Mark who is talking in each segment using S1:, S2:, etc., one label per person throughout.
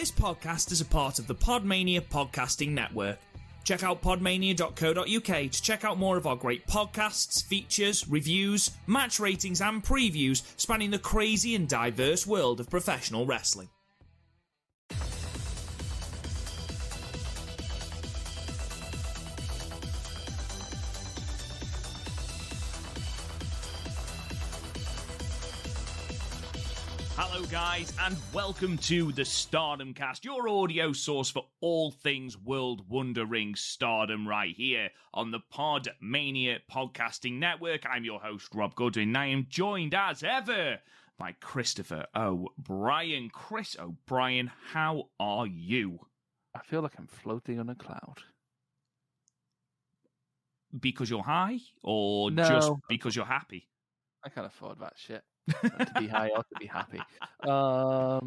S1: This podcast is a part of the Podmania podcasting network. Check out podmania.co.uk to check out more of our great podcasts, features, reviews, match ratings and previews spanning the crazy and diverse world of professional wrestling. Hello guys, and welcome to the Stardom Cast, your audio source for all things World Wondering Stardom right here on the Podmania Podcasting Network. I'm your host, Rob Goodwin, and I am joined as ever by Christopher O'Brien. Chris O'Brien, how are you?
S2: I feel like I'm floating on a cloud.
S1: Because you're high, or
S2: No.
S1: just because you're happy?
S2: I can't afford that shit. To be high or to be happy. I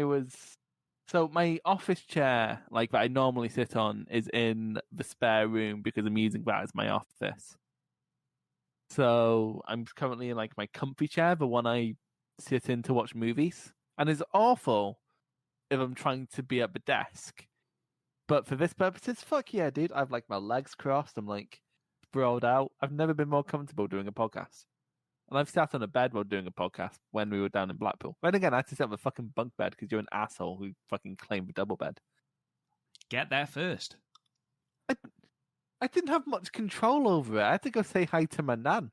S2: was... So my office chair, like that I normally sit on, is in the spare room because I'm using that as my office. So I'm currently in like my comfy chair, the one I sit in to watch movies. And it's awful if I'm trying to be at the desk. But for this purposes, fuck yeah, dude. I've like my legs crossed. I'm like sprawled out. I've never been more comfortable doing a podcast. And I've sat on a bed while doing a podcast when we were down in Blackpool. Then again, I had to sit on the fucking bunk bed because you're an asshole who fucking claimed a double bed.
S1: Get there first.
S2: I didn't have much control over it. I had to go say hi to my nan.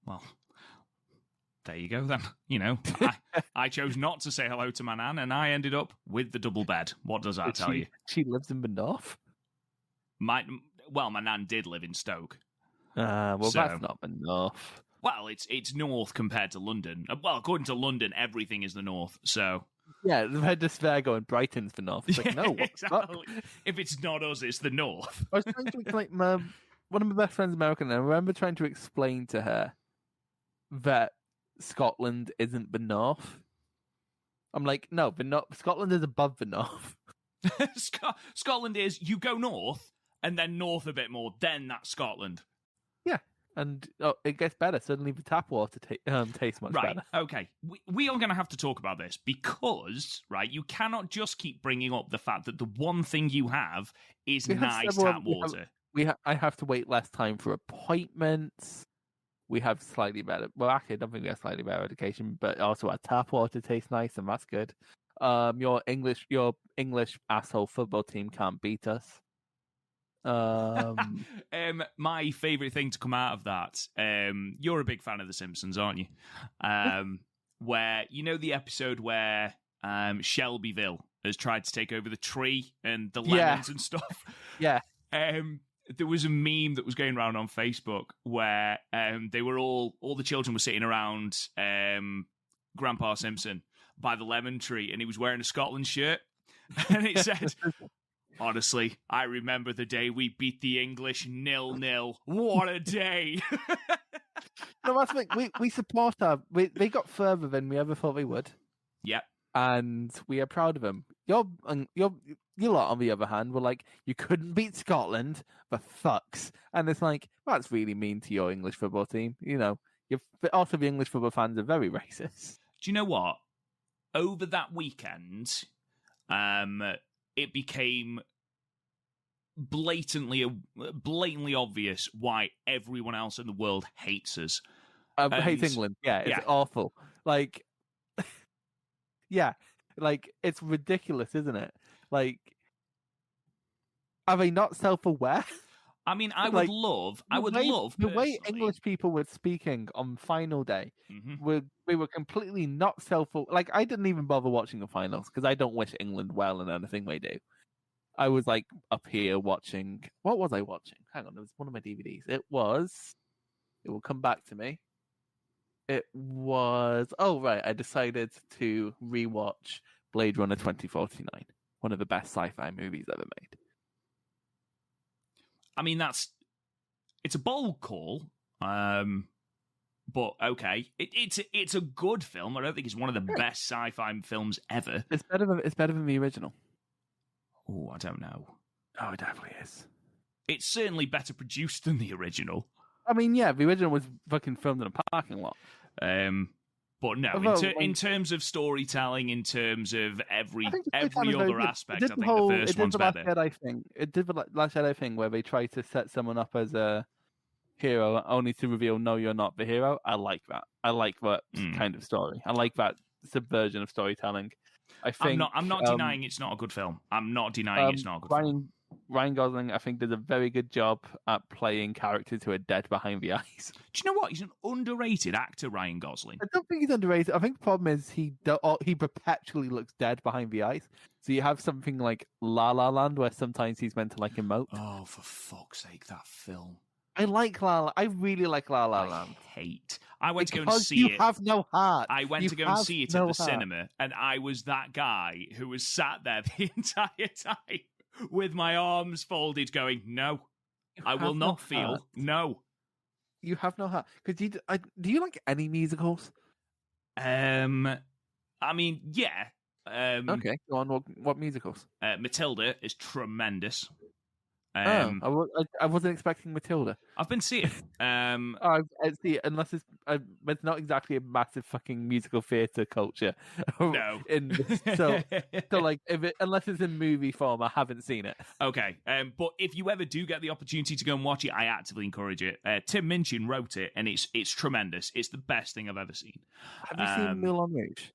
S1: Well, there you go then. You know, I chose not to say hello to my nan, and I ended up with the double bed. What does that tell you?
S2: She lives in the north?
S1: My nan did live in Stoke.
S2: That's not enough.
S1: Well, it's north compared to London. Well, according to London, everything is the north. So
S2: yeah, they're just there going Brighton's the north. It's like, no, what
S1: exactly. If it's not us, it's the north.
S2: I was trying to like one of my best friends, American, and I remember trying to explain to her that Scotland isn't the north. I'm like, no, Scotland is above the north.
S1: Scotland is you go north and then north a bit more, then that's Scotland.
S2: Yeah, and it gets better. Suddenly the tap water tastes much better.
S1: Right, okay. We are going to have to talk about this because, right, you cannot just keep bringing up the fact that the one thing you have is nice tap water.
S2: I have to wait less time for appointments. We have slightly better... Well, actually, I don't think we have slightly better education, but also our tap water tastes nice, and that's good. Your English asshole football team can't beat us.
S1: My favourite thing to come out of that, you're a big fan of The Simpsons, aren't you? Where, you know the episode where Shelbyville has tried to take over the tree and the lemons and stuff?
S2: Yeah.
S1: There was a meme that was going around on Facebook where they were all the children were sitting around Grandpa Simpson by the lemon tree, and he was wearing a Scotland shirt, and it said... Honestly, I remember the day we beat the English 0-0. What a day!
S2: No, that's like we support our. They got further than we ever thought they would.
S1: Yep,
S2: and we are proud of them. You lot, on the other hand, were like, you couldn't beat Scotland, the fucks, and it's like, that's really mean to your English football team. You know, also the English football fans are very racist.
S1: Do you know what? Over that weekend, it became blatantly obvious why everyone else in the world hates us.
S2: Hates England. Yeah, it's awful. Like, yeah, like, it's ridiculous, isn't it? Like, are they not self-aware?
S1: I mean, I would love
S2: the way English people were speaking on final day.
S1: Mm-hmm.
S2: We were completely not self-aware. Like, I didn't even bother watching the finals because I don't wish England well in anything they do. I was like up here watching. What was I watching? Hang on, it was one of my DVDs. It will come back to me. It was. Oh right, I decided to rewatch Blade Runner 2049, one of the best sci-fi movies ever made.
S1: I mean, it's a bold call, but okay, it's a good film. I don't think it's one of the best sci-fi films ever.
S2: It's better than the original.
S1: Oh, I don't know.
S2: Oh, it definitely is.
S1: It's certainly better produced than the original.
S2: I mean, yeah, the original was fucking filmed in a parking lot.
S1: But no, in terms of storytelling, in terms of every other aspect, I think the first one's better.
S2: It did the Last Jedi thing where they try to set someone up as a hero only to reveal, no, you're not the hero. I like that. I like that kind of story. I like that subversion of storytelling. I think
S1: I'm not denying it's not a good film. I'm not denying it's not a good film.
S2: Ryan Gosling, I think, did a very good job at playing characters who are dead behind the eyes.
S1: Do you know what? He's an underrated actor, Ryan Gosling.
S2: I don't think he's underrated. I think the problem is he perpetually looks dead behind the eyes. So you have something like La La Land, where sometimes he's meant to like emote.
S1: Oh, for fuck's sake, that film!
S2: I like La La. I really like La La Land.
S1: I went to go and see it.
S2: You have no heart.
S1: I went to go and see it at the cinema, and I was that guy who was sat there the entire time with my arms folded, going, "No, I will not feel. No,
S2: you have no heart." Because do you like any musicals?
S1: I mean, yeah.
S2: Okay, go on. What musicals?
S1: Matilda is tremendous.
S2: I wasn't expecting Matilda.
S1: I've been seeing.
S2: I see. Unless it's not exactly a massive fucking musical theatre culture.
S1: No.
S2: So like, unless it's in movie form, I haven't seen it.
S1: Okay. But if you ever do get the opportunity to go and watch it, I actively encourage it. Tim Minchin wrote it, and it's tremendous. It's the best thing I've ever seen.
S2: Have you seen Moulin Rouge?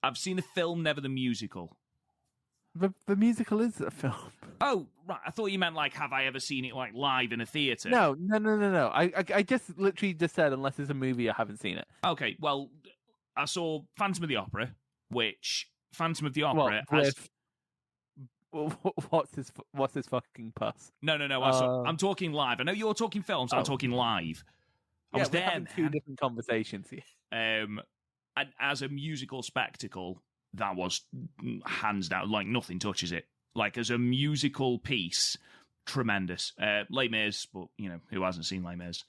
S1: I've seen the film, never the musical.
S2: The musical is a film.
S1: Oh, right. I thought you meant, like, have I ever seen it, like, live in a theatre?
S2: No. I just literally just said, unless it's a movie, I haven't seen it.
S1: Okay, well, I saw Phantom of the Opera, which Phantom of the Opera has...
S2: What's his fucking puss?
S1: No. I'm talking live. I know you're talking films. I'm talking live. I was there.
S2: Having two different conversations here.
S1: And as a musical spectacle, that was hands down, like, nothing touches it. Like, as a musical piece, tremendous. Les Mis, but, who hasn't seen Les Mis?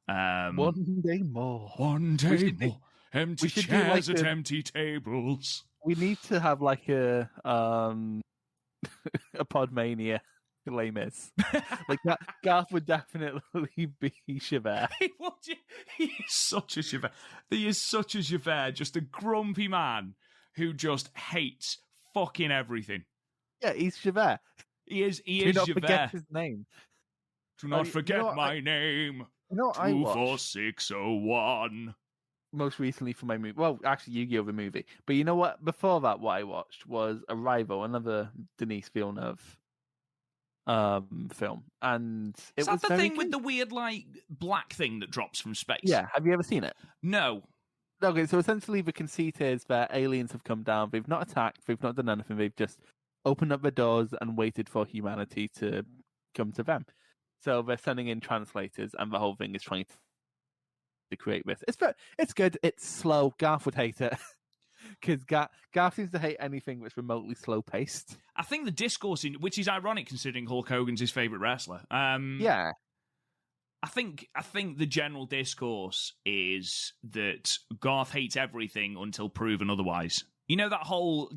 S2: One day more.
S1: One day more. Empty chairs at empty tables.
S2: We need to have, like, a Podmania Les Mis. Like, that Garth would definitely be Javert.
S1: He is such a Javert. He is such a Javert, just a grumpy man who just hates fucking everything.
S2: Yeah, he's Javert.
S1: He is
S2: Do not
S1: Javert.
S2: Forget his name.
S1: Do not forget my name. 24601.
S2: Most recently for my movie. Well, actually, Yu-Gi-Oh! The movie. But you know what? Before that, what I watched was Arrival, another Denis Villeneuve film. And it was
S1: the thing with the weird, like, black thing that drops from space?
S2: Yeah. Have you ever seen it?
S1: No.
S2: Okay, so essentially the conceit is that aliens have come down. They've not attacked. They've not done anything. They've just opened up the doors and waited for humanity to come to them. So they're sending in translators, and the whole thing is trying to create this. It's good. It's slow. Garth would hate it. Because Garth seems to hate anything that's remotely slow-paced.
S1: I think the discourse, which is ironic considering Hulk Hogan's his favourite wrestler.
S2: Yeah.
S1: I think the general discourse is that Garth hates everything until proven otherwise. You know that whole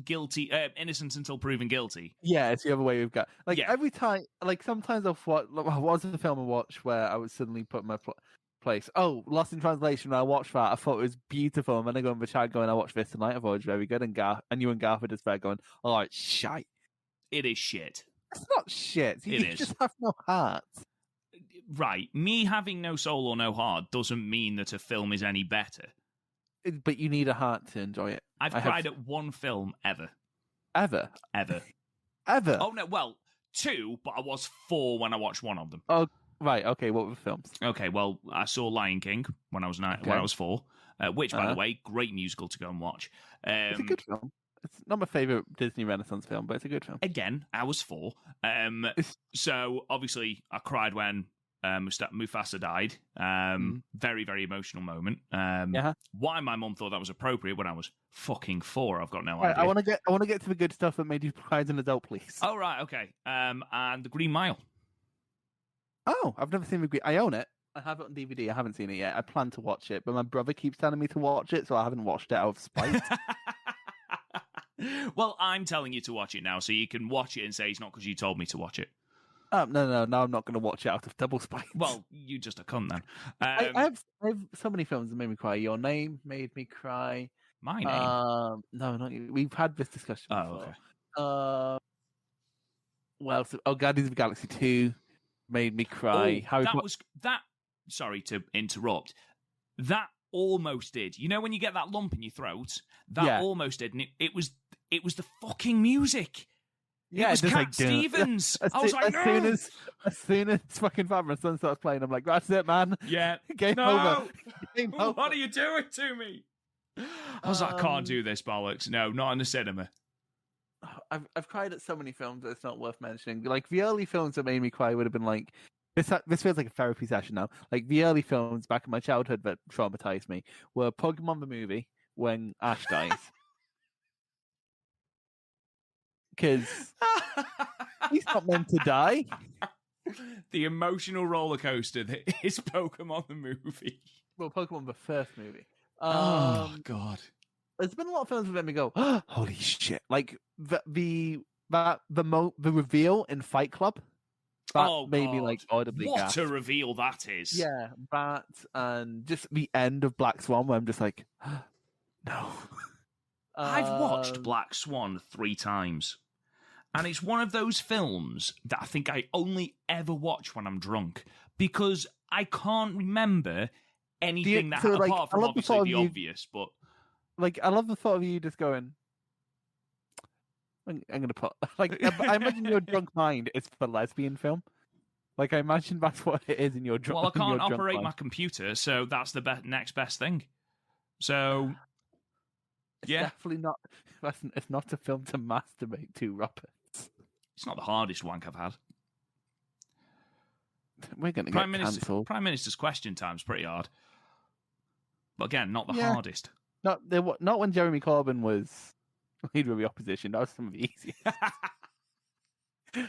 S1: innocent until proven guilty?
S2: Yeah, it's the other way we've got. Every time, sometimes I'll watch, what was the film I watched where I would suddenly put my place? Oh, Lost in Translation. When I watched that, I thought it was beautiful. And then I go in the chat going, I watched this tonight. I thought it was very good. And you and Garth are just there going, oh, it's shite.
S1: It is shit.
S2: It's not shit. You just have no heart.
S1: Right. Me having no soul or no heart doesn't mean that a film is any better.
S2: But you need a heart to enjoy it.
S1: I've cried at one film ever.
S2: Ever?
S1: Ever.
S2: Ever?
S1: Oh, no, well, two, but I was 4 when I watched one of them.
S2: Oh, right, okay, what were the films?
S1: Okay, well, I saw Lion King when I was 4, which, by the way, great musical to go and watch.
S2: It's a good film. It's not my favourite Disney Renaissance film, but it's a good film.
S1: Again, I was 4. So, obviously, I cried when Mufasa died. Very, very emotional moment. Why my mum thought that was appropriate when I was fucking 4, I've got no idea.
S2: I want to get to the good stuff that made you cry as an adult, please.
S1: Oh, right, okay. And The Green Mile.
S2: Oh, I've never seen the Green. I own it. I have it on DVD. I haven't seen it yet. I plan to watch it, but my brother keeps telling me to watch it, so I haven't watched it out of spite.
S1: Well, I'm telling you to watch it now, so you can watch it and say it's not because you told me to watch it.
S2: No. Now I'm not going to watch it out of double spite.
S1: Well, you just a cunt then.
S2: I have so many films that made me cry. Your Name made me cry.
S1: My Name?
S2: No, not you. We've had this discussion before.
S1: Okay.
S2: Well, Guardians of the Galaxy 2 made me cry.
S1: Sorry to interrupt. That almost did. You know when you get that lump in your throat? That almost did. And it was the fucking music. Yeah, it was Cat Stevens. I was like, no!
S2: As soon as fucking Father and Son starts playing, I'm like, that's it, man.
S1: Yeah.
S2: Game over. Game over.
S1: What are you doing to me? I was like, I can't do this, bollocks. No, not in the cinema.
S2: I've cried at so many films that it's not worth mentioning. Like, the early films that made me cry would have been like, this feels like a therapy session now. Like, the early films back in my childhood that traumatized me were Pokemon the movie, when Ash dies. Because he's not meant to die.
S1: The emotional roller coaster that is Pokemon the movie.
S2: Well, Pokemon the first movie.
S1: Oh God!
S2: There's been a lot of films that made me go, oh, "Holy shit!" Like the reveal in Fight Club. That made me like audibly gasp.
S1: What a reveal that is!
S2: Yeah, that and just the end of Black Swan, where I'm just like, no.
S1: I've watched Black Swan 3 times. And it's one of those films that I think I only ever watch when I'm drunk because I can't remember anything apart from obviously the obvious. But
S2: like, I love the thought of you just going, I'm going to put like I imagine your drunk mind is for lesbian film. Like, I imagine that's what it is in your drunk.
S1: Well, I can't operate my computer, so that's the next best thing. So.
S2: It's definitely not. It's not a film to masturbate to, Robert.
S1: It's not the hardest wank I've had.
S2: We're going to get cancelled.
S1: Prime Minister's Question Time's pretty hard. But again, not the hardest.
S2: Not when Jeremy Corbyn was leader of the opposition. That was some of the easiest.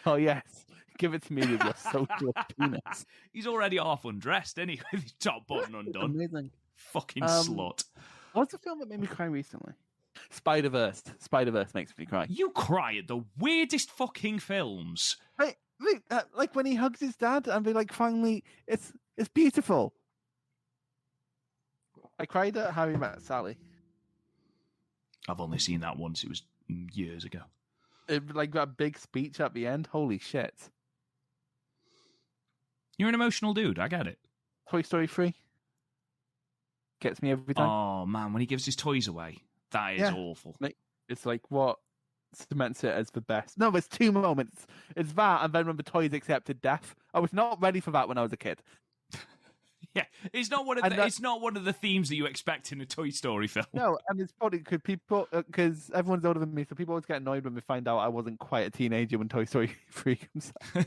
S2: Oh, yes. Give it to me with your social penis.
S1: He's already half undressed, isn't he? With his top button undone.
S2: Amazing.
S1: Fucking slut.
S2: What's the film that made me cry recently? Spider-Verse. Spider-Verse makes me cry.
S1: You cry at the weirdest fucking films.
S2: Like when he hugs his dad and be like, finally, it's beautiful. I cried at Harry Met Sally.
S1: I've only seen that once. It was years ago.
S2: Like that big speech at the end. Holy shit.
S1: You're an emotional dude. I get it.
S2: Toy Story 3. Gets me every time.
S1: Oh, man. When he gives his toys away. That is awful.
S2: It's like what cements it as the best. No, there's 2 moments. It's that, and then when the toys accepted death. I was not ready for that when I was a kid.
S1: Yeah, it's not one of the themes that you expect in a Toy Story film.
S2: No, and it's probably because everyone's older than me, so people always get annoyed when they find out I wasn't quite a teenager when Toy Story 3 comes out.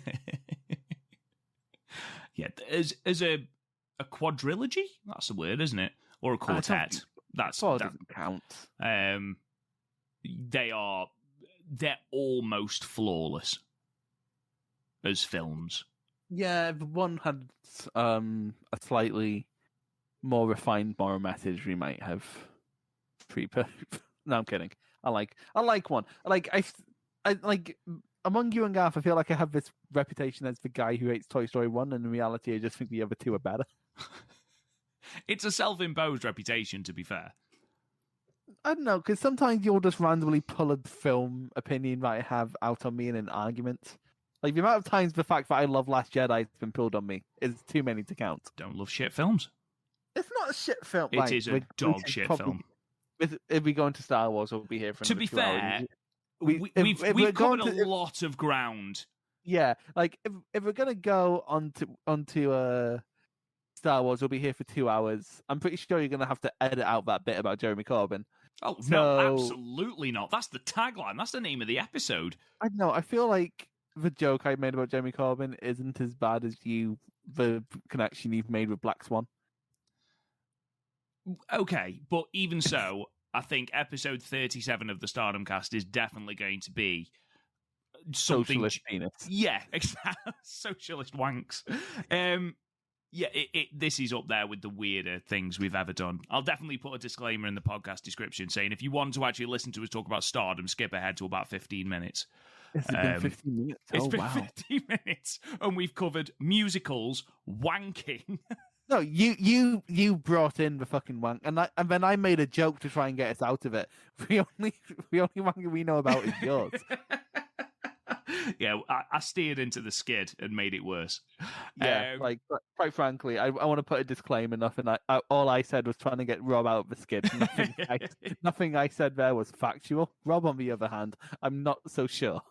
S1: Yeah, as a quadrilogy, that's the word, isn't it? Or a quartet.
S2: Doesn't count.
S1: They're almost flawless as films.
S2: Yeah, the one had a slightly more refined moral message. We might have No, I'm kidding. I like one. I like among you and Garth. I feel like I have this reputation as the guy who hates Toy Story 1, and in reality, I just think the other 2 are better.
S1: It's a self-imposed reputation, to be fair.
S2: I don't know, because sometimes you'll just randomly pull a film opinion that I have out on me in an argument. Like, the amount of times the fact that I love Last Jedi has been pulled on me is too many to count.
S1: Don't love shit films.
S2: It's not a shit film.
S1: It is a dog shit film.
S2: If we go into Star Wars, we'll be here for another 2 hours.
S1: We've covered a lot of ground.
S2: Yeah, like, if we're going to go onto Star Wars, we'll be here for 2 hours. I'm pretty sure you're going to have to edit out that bit about Jeremy Corbyn.
S1: Oh, no, absolutely not. That's the tagline. That's the name of the episode.
S2: I know. I feel like the joke I made about Jeremy Corbyn isn't as bad as the connection you've made with Black Swan.
S1: Okay, but even so, I think episode 37 of the Stardom cast is definitely going to be something...
S2: Socialist penis.
S1: Yeah, exactly. Socialist wanks. Yeah, this is up there with the weirder things we've ever done. I'll definitely put a disclaimer in the podcast description saying if you want to actually listen to us talk about Stardom, skip ahead to about 15 minutes.
S2: It's been 15 minutes.
S1: It's been 15 minutes, and we've covered musicals, wanking.
S2: No, you brought in the fucking wank, and then I made a joke to try and get us out of it. The only wank we know about is yours.
S1: Yeah, I steered into the skid and made it worse.
S2: Yeah, quite frankly, I want to put a disclaimer. All I said was trying to get Rob out of the skid. Nothing I said there was factual. Rob, on the other hand, I'm not so sure.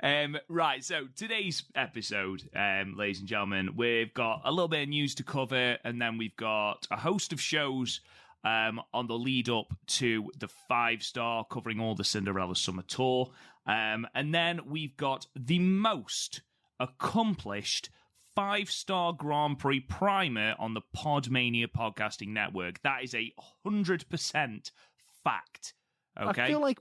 S1: Right, so today's episode, ladies and gentlemen, we've got a little bit of news to cover, and then we've got a host of shows on the lead up to the 5-star, covering all the Cinderella summer tour. And then we've got the most accomplished 5-star Grand Prix primer on the Podmania podcasting network. That is 100% fact. Okay.
S2: I feel like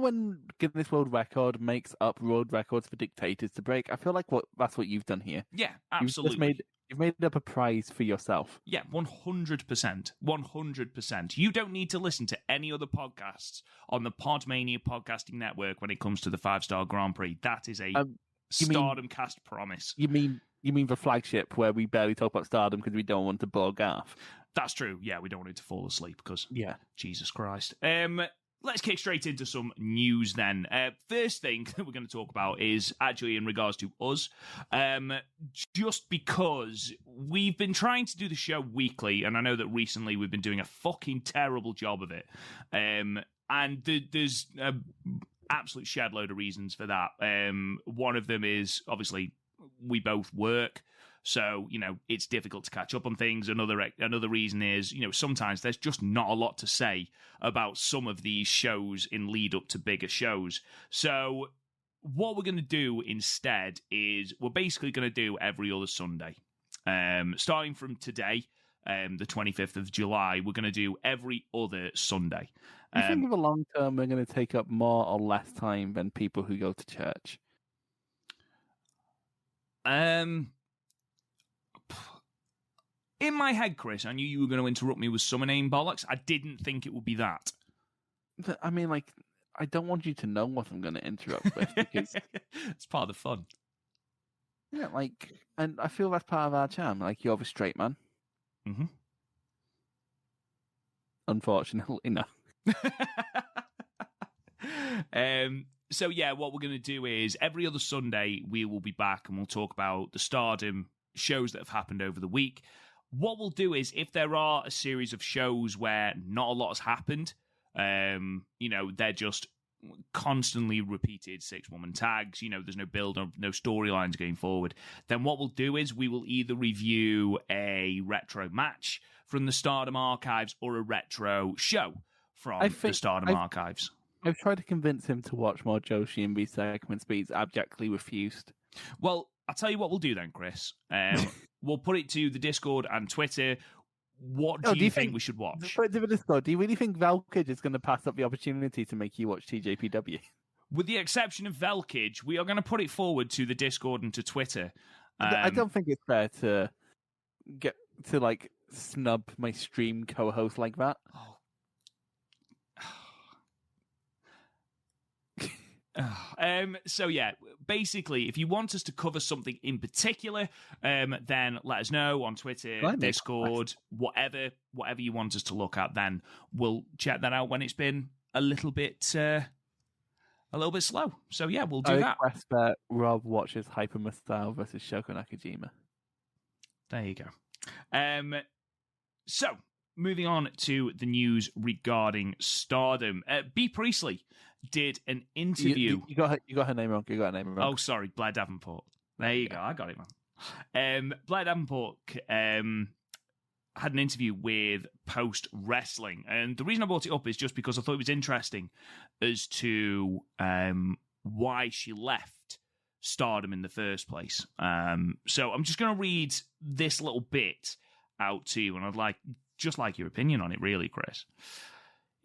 S2: when Guinness World Record makes up road records for dictators to break, I feel like that's what you've done here.
S1: Yeah, absolutely.
S2: You've made up a prize for yourself.
S1: Yeah, 100%. 100%. You don't need to listen to any other podcasts on the Podmania podcasting network when it comes to the 5-star Grand Prix. That is a Stardom cast promise.
S2: You mean the flagship where we barely talk about Stardom because we don't want to bore Garth?
S1: That's true. Yeah, we don't want it to fall asleep because Jesus Christ. Let's kick straight into some news then. First thing that we're going to talk about is actually in regards to us. Just because we've been trying to do the show weekly, and I know that recently we've been doing a fucking terrible job of it. And there's an absolute shed load of reasons for that. One of them is, obviously, we both work. So, it's difficult to catch up on things. Another reason is, sometimes there's just not a lot to say about some of these shows in lead up to bigger shows. So what we're going to do instead is we're basically going to do every other Sunday. Starting from today, the 25th of July, we're going to do every other Sunday.
S2: You think of a long term, we're going to take up more or less time than people who go to church?
S1: In my head, Chris, I knew you were going to interrupt me with some inane bollocks. I didn't think it would be that.
S2: I mean, I don't want you to know what I'm going to interrupt with because
S1: it's part of the fun.
S2: Yeah, and I feel that's part of our charm. You're the straight man.
S1: Mm-hmm.
S2: Unfortunately, no.
S1: So yeah, what we're going to do is every other Sunday we will be back and we'll talk about the Stardom shows that have happened over the week. What we'll do is, if there are a series of shows where not a lot has happened, they're just constantly repeated 6-woman tags, there's no build, no storylines going forward, then what we'll do is we will either review a retro match from the Stardom archives or a retro show from the Stardom archives.
S2: I've tried to convince him to watch more Joshi and B segments, but he's abjectly refused.
S1: Well, I'll tell you what we'll do then, Chris. We'll put it to the Discord and Twitter. What do you think we should watch?
S2: Put it to the Discord. Do you really think Velkage is going to pass up the opportunity to make you watch TJPW?
S1: With the exception of Velkage, we are going to put it forward to the Discord and to Twitter.
S2: I don't think it's fair to get to snub my stream co-host like that.
S1: So yeah, basically, if you want us to cover something in particular, then let us know on Twitter, Discord, whatever you want us to look at. Then we'll check that out when it's been a little bit slow. So yeah, we'll do that.
S2: Request that Rob watches Hyper Style versus Shoko Nakajima.
S1: There you go. So moving on to the news regarding Stardom, B. Priestley did an interview.
S2: You got her name wrong.
S1: Oh, sorry, Blair Davenport. There you go. I got it wrong. Blair Davenport had an interview with Post Wrestling, and the reason I brought it up is just because I thought it was interesting as to why she left Stardom in the first place. So I'm just going to read this little bit out to you, and I'd like your opinion on it, really, Chris.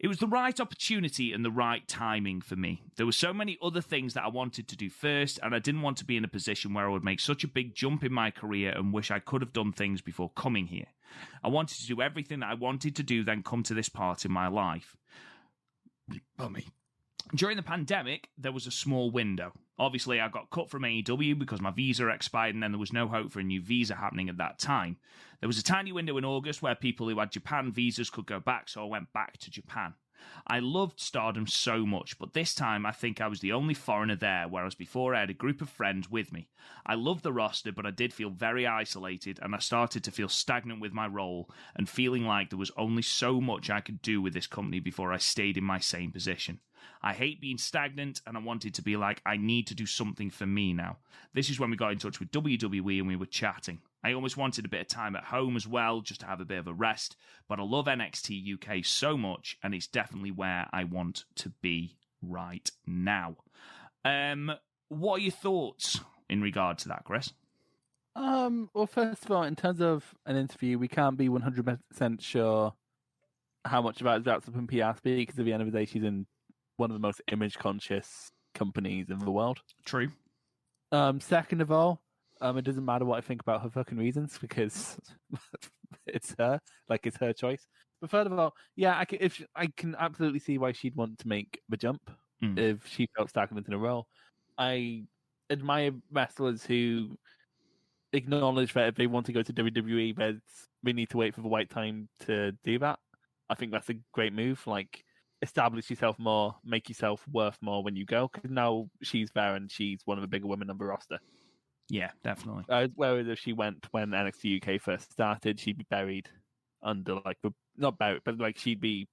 S1: It was the right opportunity and the right timing for me. There were so many other things that I wanted to do first, and I didn't want to be in a position where I would make such a big jump in my career and wish I could have done things before coming here. I wanted to do everything that I wanted to do, then come to this part in my life. During the pandemic, there was a small window. Obviously, I got cut from AEW because my visa expired and then there was no hope for a new visa happening at that time. There was a tiny window in August where people who had Japan visas could go back, so I went back to Japan. I loved Stardom so much, but this time I think I was the only foreigner there, whereas before I had a group of friends with me. I loved the roster, but I did feel very isolated, and I started to feel stagnant with my role, and feeling like there was only so much I could do with this company before I stayed in my same position. I hate being stagnant, and I wanted to be like, I need to do something for me now. This is when we got in touch with WWE and we were chatting. I almost wanted a bit of time at home as well, just to have a bit of a rest, but I love NXT UK so much, and it's definitely where I want to be right now. What are your thoughts in regard to that, Chris?
S2: Well, first of all, in terms of an interview, we can't be 100% sure how much of that is wrapped up in PRP, because at the end of the day, she's in one of the most image-conscious companies in the world.
S1: True.
S2: Second of all, it doesn't matter what I think about her fucking reasons, because it's her. Like, it's her choice. But third of all, yeah, I can absolutely see why she'd want to make the jump if she felt stagnant in a role. I admire wrestlers who acknowledge that if they want to go to WWE, they need to wait for the right time to do that. I think that's a great move. Like, establish yourself more, make yourself worth more when you go, because now she's there and she's one of the bigger women on the roster.
S1: Yeah, definitely.
S2: Whereas if she went when NXT UK first started, she'd be buried under, like, not buried, but like she'd be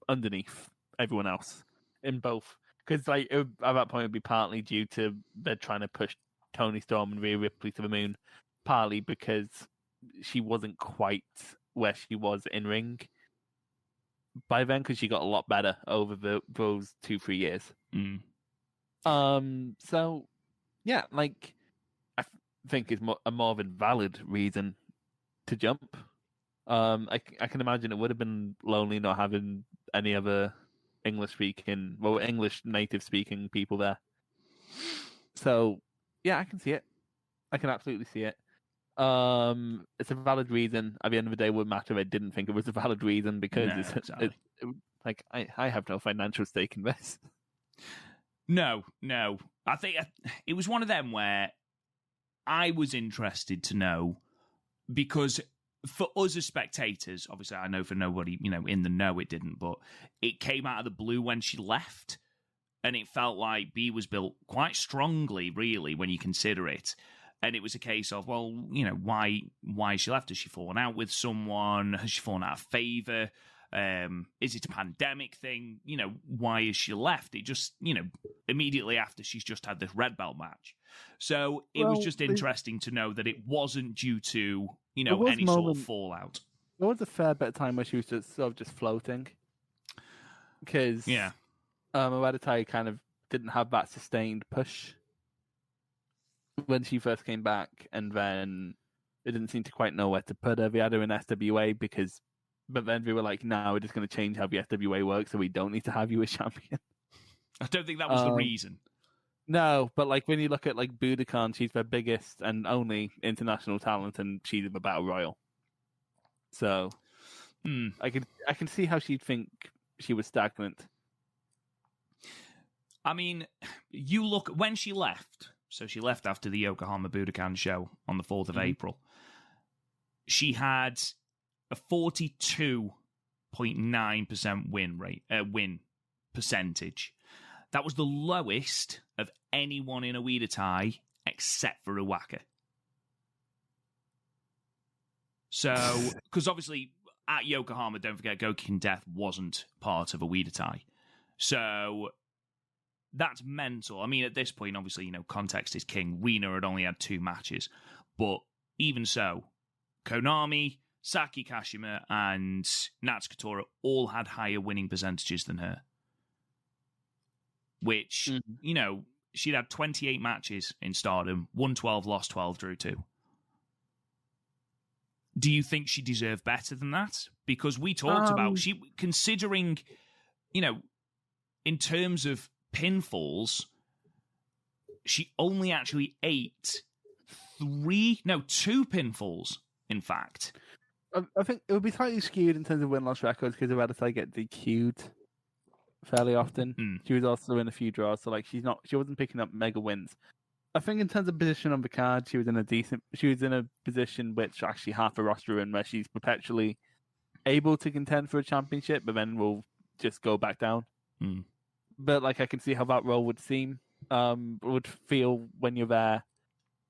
S2: underneath everyone else in both. Because like at that point, it would be partly due to they're trying to push Toni Storm and Rhea Ripley to the moon, partly because she wasn't quite where she was in ring by then, because she got a lot better over those 2-3 years. So yeah, like, I think it's a more than valid reason to jump. I can imagine it would have been lonely not having any other English native speaking people there. So yeah, I can see it. I can absolutely see it. It's a valid reason. At the end of the day, it wouldn't matter if I didn't think it was a valid reason, because
S1: exactly.
S2: Like, I have no financial stake in this.
S1: No. I think it was one of them where I was interested to know, because for us as spectators, obviously I know for nobody, in the know it didn't, but it came out of the blue when she left, and it felt like B was built quite strongly, really, when you consider it. And it was a case of, well, why she left? Has she fallen out with someone? Has she fallen out of favour? Is it a pandemic thing? Why is she left? It just, immediately after she's just had this red belt match. So it was just interesting to know that it wasn't due to, any sort of fallout.
S2: There was a fair bit of time where she was just floating. Because Moedatai kind of didn't have that sustained push when she first came back, and then they didn't seem to quite know where to put her. They had her in SWA but then they were like, no, we're just going to change how the SWA works, so we don't need to have you as champion.
S1: I don't think that was the reason.
S2: No, but like when you look at like Budokan, she's their biggest and only international talent, and she's in the Battle Royal. So I can see how she'd think she was stagnant.
S1: I mean, you look when she left. So she left after the Yokohama Budokan show on the 4th of April. She had a 42.9% win percentage. That was the lowest of anyone in Oedo Tai except for Iwaka. So, because obviously at Yokohama, don't forget, Gokin Death wasn't part of Oedo Tai. So that's mental. I mean, at this point, obviously, context is king. Rina had only had 2 matches. But even so, Konami, Saki Kashima, and Natsuko Tora all had higher winning percentages than her. Which, she'd had 28 matches in Stardom, won 12, lost 12, drew 2. Do you think she deserved better than that? Because we talked about, considering, in terms of pinfalls, she only actually ate 2 pinfalls, in fact.
S2: I think it would be slightly skewed in terms of win-loss records because Moedatai get DQ'd fairly often. She was also in a few draws, so like she wasn't picking up mega wins. I think in terms of position on the card, she was in a position which actually half a roster in, where she's perpetually able to contend for a championship, but then will just go back down. But like I can see how that role would feel when you're there,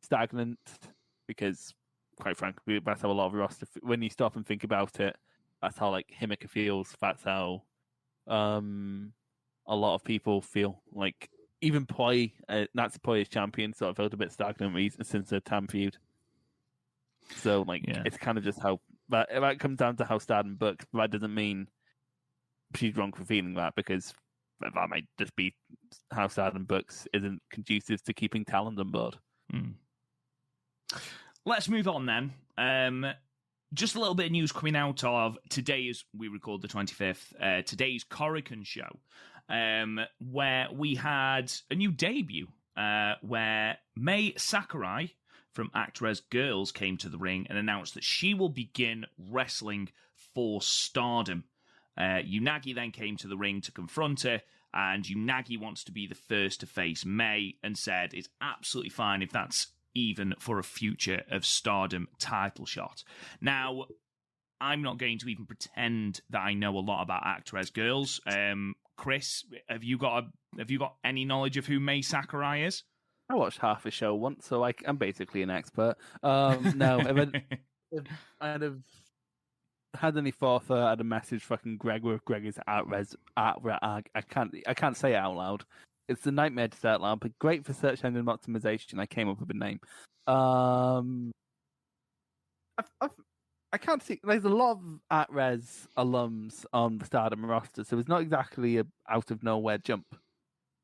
S2: stagnant, because quite frankly, that's how a lot of roster. When you stop and think about it, that's how like Himika feels. That's how a lot of people feel. Like even Poi, Natsu Poi is champion, so it felt a bit stagnant since the Tam feud. So like it's kind of just how that comes down to how Stardom books. But that doesn't mean she's wrong for feeling that, because that might just be how Stardom books isn't conducive to keeping talent on board.
S1: Let's move on then. Just a little bit of news coming out of today, as we record the 25th, today's Korakuen show, where we had a new debut, where Mei Sakurai from Actress Girls came to the ring and announced that she will begin wrestling for Stardom. Unagi then came to the ring to confront her, and Unagi wants to be the first to face Mei and said it's absolutely fine if that's even for a future of Stardom title shot. Now, I'm not going to even pretend that I know a lot about Actress Girls. Chris, have you got any knowledge of who Mei Sakurai is?
S2: I watched half a show once, so I'm basically an expert. No, if I'd have had any thought I'd have messaged fucking Greg with Greg's I can't say it out loud. It's a nightmare to say out loud, but great for search engine optimization. I came up with a name. I can't see. There's a lot of at-res alums on the Stardom roster, so it's not exactly a out of nowhere jump.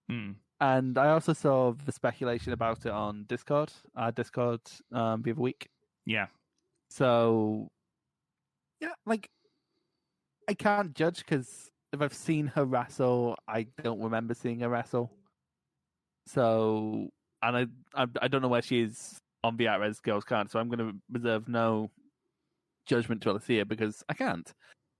S2: And I also saw the speculation about it on Discord. The other week.
S1: Yeah.
S2: So, yeah, like I can't judge because if I've seen her wrestle, I don't remember seeing her wrestle. So, and I don't know where she is on the at-res Girls card, so I'm going to reserve no judgment till I see it because I can't.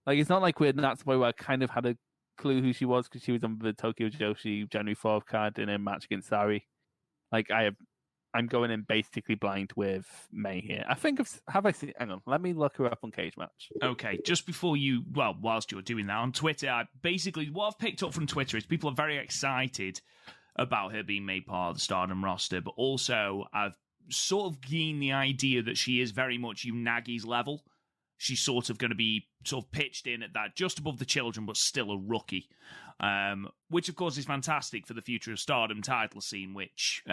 S2: Like, it's not like we're Natsu Boy where I kind of had a clue who she was because she was on the Tokyo Joshi January 4th card in a match against Sari. Like, I'm going in basically blind with Mei here. I think have I seen? Hang on, let me look her up on Cage Match.
S1: Okay, just before whilst you're doing that on Twitter, what I've picked up from Twitter is people are very excited about her being made part of the Stardom roster, but also I've sort of gained the idea that she is very much Unagi's level. She's sort of going to be sort of pitched in at that, just above the children, but still a rookie. Which, of course, is fantastic for the future of Stardom title scene, which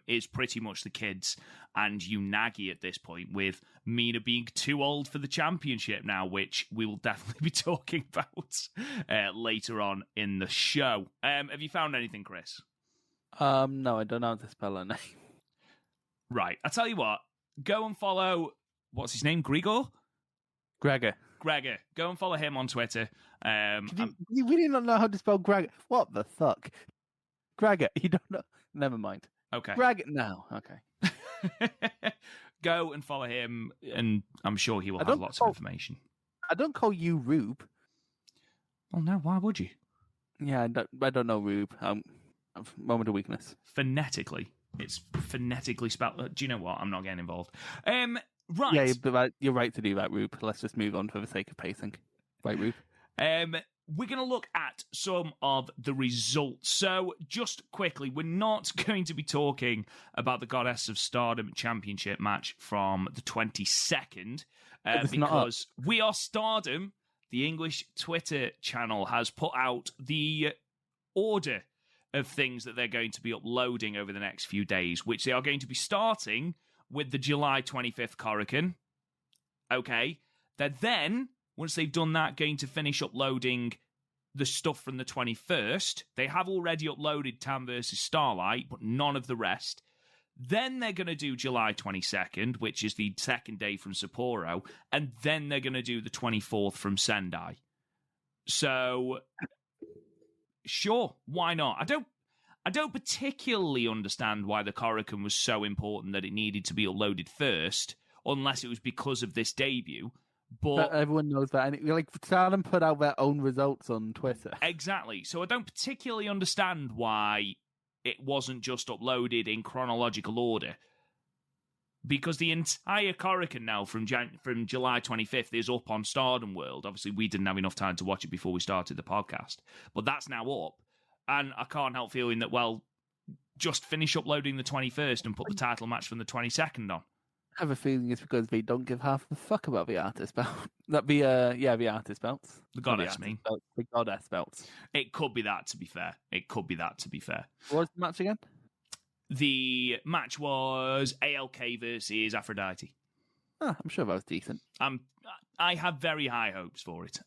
S1: is pretty much the kids and Unagi at this point, with Mina being too old for the championship now, which we will definitely be talking about later on in the show. Have you found anything, Chris?
S2: No, I don't know how to spell her name.
S1: Right, I'll tell you what. Go and follow, what's his name, Gregor, go and follow him on Twitter.
S2: You really don't know how to spell Gregor? What the fuck? Gregor, you don't know? Never mind.
S1: Okay.
S2: Gregor, no. Okay.
S1: Go and follow him, and I'm sure he will have lots of information.
S2: I don't call you Rube.
S1: Oh, no, why would you?
S2: Yeah, I don't know Rube. Moment of weakness.
S1: Phonetically. It's phonetically spelled. Do you know what? I'm not getting involved. Right.
S2: Yeah, but you're right to do that, Rube. Let's just move on for the sake of pacing. Right, Rube?
S1: We're going to look at some of the results. So, just quickly, we're not going to be talking about the Goddess of Stardom Championship match from the 22nd, because We Are Stardom, the English Twitter channel, has put out the order of things that they're going to be uploading over the next few days, which they are going to be starting with the July 25th Korakuen. Okay. They're then, once they've done that, going to finish uploading the stuff from the 21st. They have already uploaded Tam vs. Starlight, but none of the rest. Then they're going to do July 22nd, which is the second day from Sapporo, and then they're going to do the 24th from Sendai. So, sure, why not? I don't particularly understand why the Korakuen was so important that it needed to be uploaded first, unless it was because of this debut.
S2: But everyone knows that. And like Stardom put out their own results on Twitter.
S1: Exactly. So I don't particularly understand why it wasn't just uploaded in chronological order. Because the entire Korakuen now from July 25th is up on Stardom World. Obviously, we didn't have enough time to watch it before we started the podcast. But that's now up. And I can't help feeling that, well, just finish uploading the 21st and put the title match from the 22nd on.
S2: I have a feeling it's because they don't give half a fuck about the artist belt. The artist belts.
S1: The goddess,
S2: the goddess belts.
S1: It could be that, to be fair.
S2: What was the match again?
S1: The match was ALK versus Aphrodite.
S2: Oh, I'm sure that was decent.
S1: I have very high hopes for it.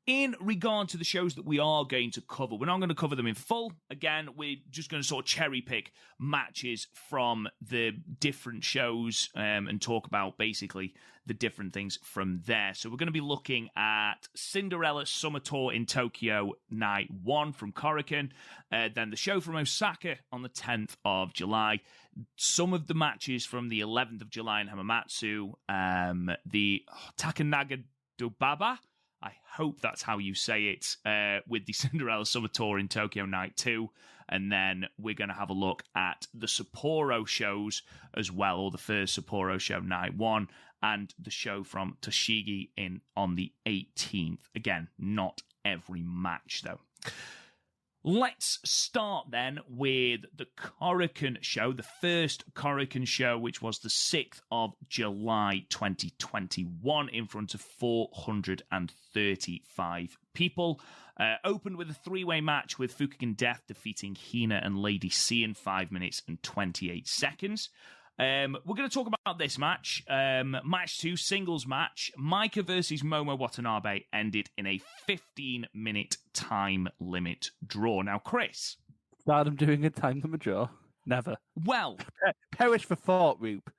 S1: In regard to the shows that we are going to cover, we're not going to cover them in full. Again, we're just going to sort of cherry pick matches from the different shows and talk about basically the different things from there. So we're going to be looking at Cinderella Summer Tour in Tokyo Night 1 from Korakuen, then the show from Osaka on the 10th of July, some of the matches from the 11th of July in Hamamatsu, the Takanaga Dobaba, I hope that's how you say it, with the Cinderella Summer Tour in Tokyo Night 2. And then we're going to have a look at the Sapporo shows as well, or the first Sapporo show, Night 1, and the show from Toshigi on the 18th. Again, not every match, though. Let's start then with the Korakuen show, the first Korakuen show, which was the 6th of July 2021 in front of 435 people. Opened with a three-way match with Fukigen Death defeating Hina and Lady C in 5 minutes and 28 seconds. We're going to talk about this match. Match 2, singles match. Maika versus Momo Watanabe ended in a 15-minute time limit draw. Now, Chris.
S2: Stardom doing a time limit draw? Never.
S1: Well.
S2: Perish for thought, Rube.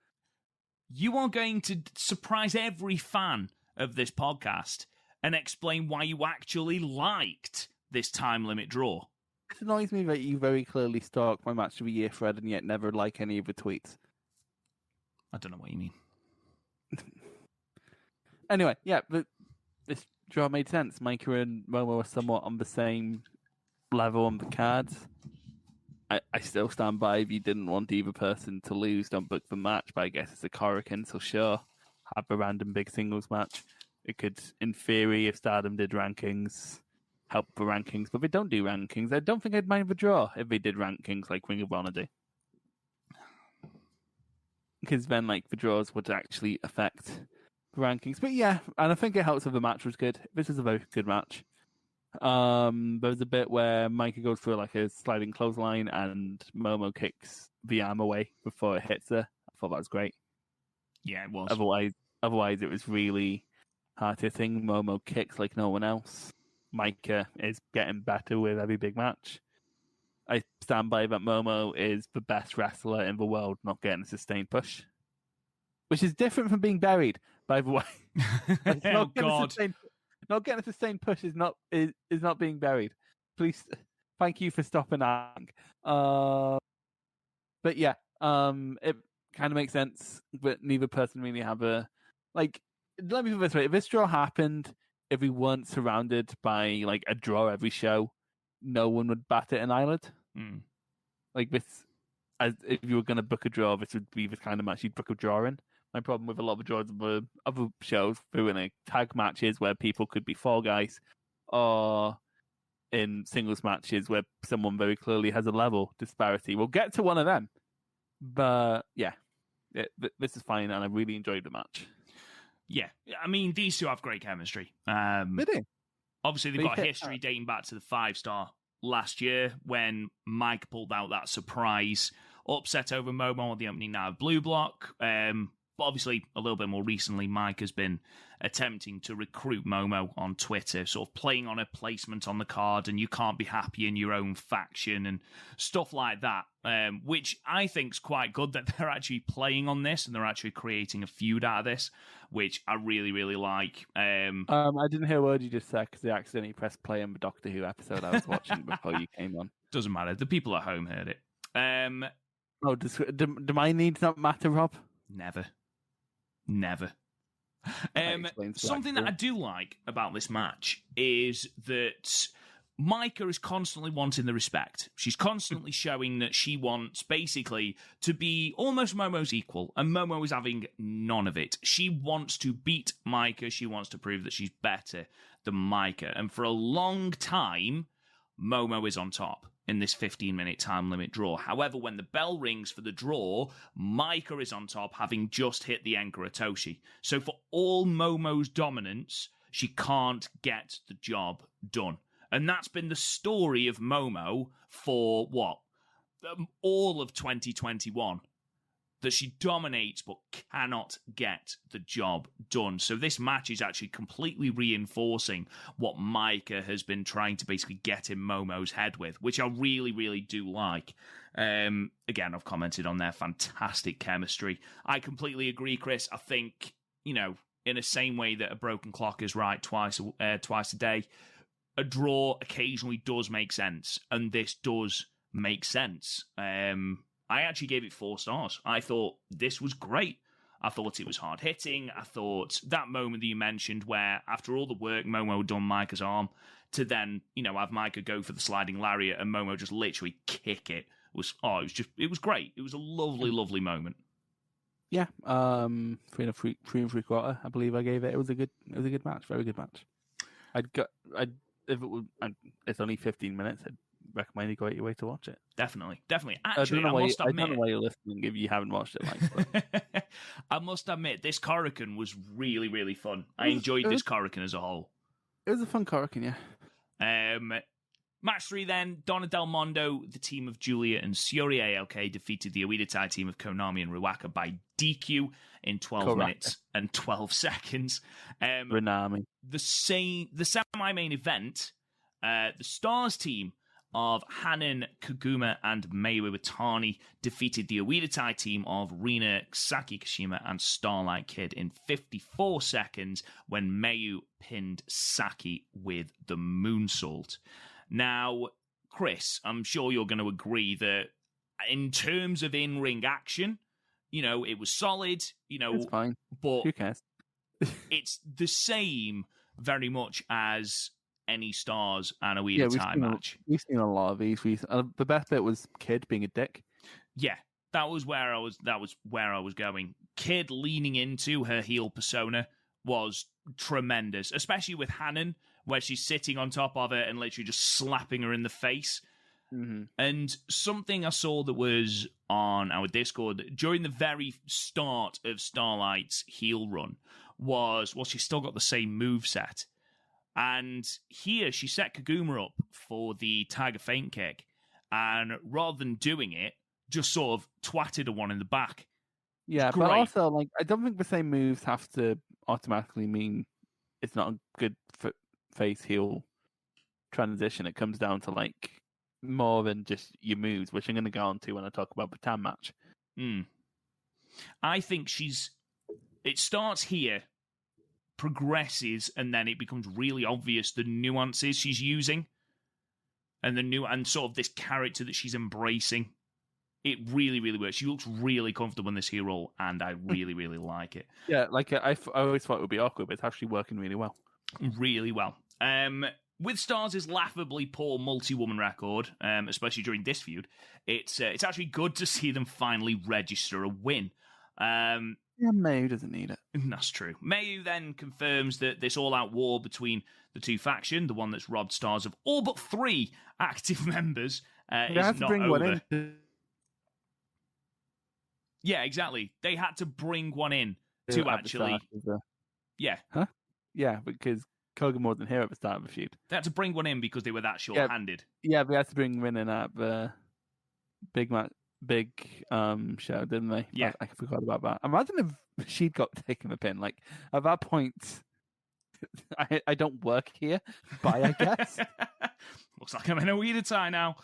S1: You are going to surprise every fan of this podcast and explain why you actually liked this time limit draw.
S2: It annoys me that you very clearly stalk my match of the year thread and yet never like any of the tweets.
S1: I don't know what you mean.
S2: Anyway, yeah, but this draw made sense. Micah and Momo are somewhat on the same level on the cards. I still stand by if you didn't want either person to lose, don't book the match, but I guess it's a Korakuen, so sure, have a random big singles match. It could, in theory, if Stardom did rankings, help the rankings, but they don't do rankings. I don't think I'd mind the draw if they did rankings like Ring of Honor do. Because then, like, the draws would actually affect the rankings. But yeah, and I think it helps if the match was good. This was a very good match. There was a bit where Micah goes for like a sliding clothesline and Momo kicks the arm away before it hits her. I thought that was great.
S1: Yeah, it was.
S2: Otherwise it was really hard hitting. Momo kicks like no one else. Micah is getting better with every big match. I stand by that Momo is the best wrestler in the world, not getting a sustained push. Which is different from being buried, by the way.
S1: Oh, God.
S2: Not getting a sustained push is not being buried. Please, thank you for stopping that. But yeah, it kind of makes sense, but neither person really have a... Like, let me put it this way. If this draw happened, if we weren't surrounded by like a draw every show, no one would bat it an eyelid.
S1: Mm.
S2: Like this, as if you were going to book a draw, this would be the kind of match you'd book a draw in. My problem with a lot of the draws of other shows, through in like tag matches where people could be fall guys, or in singles matches where someone very clearly has a level disparity. We'll get to one of them, but yeah, this is fine, and I really enjoyed the match.
S1: Yeah, I mean, these two have great chemistry.
S2: They do.
S1: Obviously, they've got a history dating back to the 5-star last year when Mike pulled out that surprise upset over Momo on the opening night of Blue Block. But obviously, a little bit more recently, Mike has been attempting to recruit Momo on Twitter, sort of playing on a placement on the card, and you can't be happy in your own faction and stuff like that, which I think is quite good that they're actually playing on this and they're actually creating a feud out of this, which I really, really like.
S2: I didn't hear a word you just said because I accidentally pressed play on the Doctor Who episode I was watching before you came on.
S1: Doesn't matter. The people at home heard it.
S2: Do my needs not matter, Rob?
S1: Never. Never. Something that I do like about this match is that Micah is constantly wanting the respect. She's constantly showing that she wants, basically, to be almost Momo's equal, and Momo is having none of it. She wants to beat Micah. She wants to prove that she's better than Micah. And for a long time, Momo is on top in this 15-minute time limit draw. However, when the bell rings for the draw, Micah is on top, having just hit the Enkara Toshi. So for all Momo's dominance, she can't get the job done. And that's been the story of Momo for, all of 2021. That she dominates but cannot get the job done. So this match is actually completely reinforcing what Micah has been trying to basically get in Momo's head with, which I really, really do like. Again, I've commented on their fantastic chemistry. I completely agree, Chris. I think, in the same way that a broken clock is right twice a day, a draw occasionally does make sense, and this does make sense. I actually gave it 4 stars. I thought this was great. I thought it was hard-hitting. I thought that moment that you mentioned where, after all the work Momo had done Micah's arm, to then, have Micah go for the sliding lariat and Momo just literally kick it, it was great. It was a lovely, lovely moment.
S2: Yeah, 3 and 3/4, I believe I gave it. It was a good match, very good match. It's only 15 minutes, I'd recommend you go out your way to watch it.
S1: Definitely. Actually, I must admit,
S2: I don't know why you're listening if you haven't watched it. But...
S1: I must admit, this Korakuen was really, really fun. I enjoyed this Korakuen as a whole.
S2: It was a fun Korakuen, yeah.
S1: Match 3 then, Donna Del Mondo, the team of Julia and Syuri ALK defeated the Oedo Tai team of Konami and Ruaka by DQ in 12 minutes and 12 seconds.
S2: Renami.
S1: The semi-main event, the Stars team of Hanan, Kaguma, and Mayu Iwatani defeated the Oedo Tai team of Rina, Saki Kashima, and Starlight Kid in 54 seconds when Mayu pinned Saki with the moonsault. Now, Chris, I'm sure you're going to agree that in terms of in-ring action, it was solid,
S2: It's fine.
S1: But
S2: who cares?
S1: It's the same very much as any Stars and Oedo Tai match.
S2: We've seen a lot of these. The best bit was Kid being a dick.
S1: Yeah, that was where I was going. Kid leaning into her heel persona was tremendous, especially with Hanan, where she's sitting on top of her and literally just slapping her in the face.
S2: Mm-hmm.
S1: And something I saw that was on our Discord during the very start of Starlight's heel run was, she's still got the same moveset. And here she set Kaguma up for the Tiger Feint kick, and rather than doing it, just sort of twatted her one in the back.
S2: Yeah, but also, I don't think the same moves have to automatically mean it's not a good face heel transition. It comes down to more than just your moves, which I'm going to go on to when I talk about the TAM match.
S1: I think it starts here, progresses, and then it becomes really obvious the nuances she's using and sort of this character that she's embracing. It really, really works. She looks really comfortable in this heel role, and I really, really like it.
S2: Yeah, I always thought it would be awkward, but it's actually working really well.
S1: Really well. With Stars' laughably poor multi-woman record, especially during this feud, it's actually good to see them finally register a win.
S2: Yeah, Mayu doesn't need it.
S1: That's true. Mayu then confirms that this all-out war between the two factions, the one that's robbed Stars of all but 3 active members, is not over. Yeah, exactly. They had to bring one in to actually... Yeah.
S2: Huh? Yeah, because Kogan wasn't here at the start of the feud.
S1: They had to bring one in because they were that short-handed.
S2: Yeah, they had to bring one in at the big show, didn't they?
S1: Yeah.
S2: I forgot about that. Imagine if she'd got taken the pin. At that point, I don't work here. Bye, I guess.
S1: Looks like I'm in a Oedo Tai now.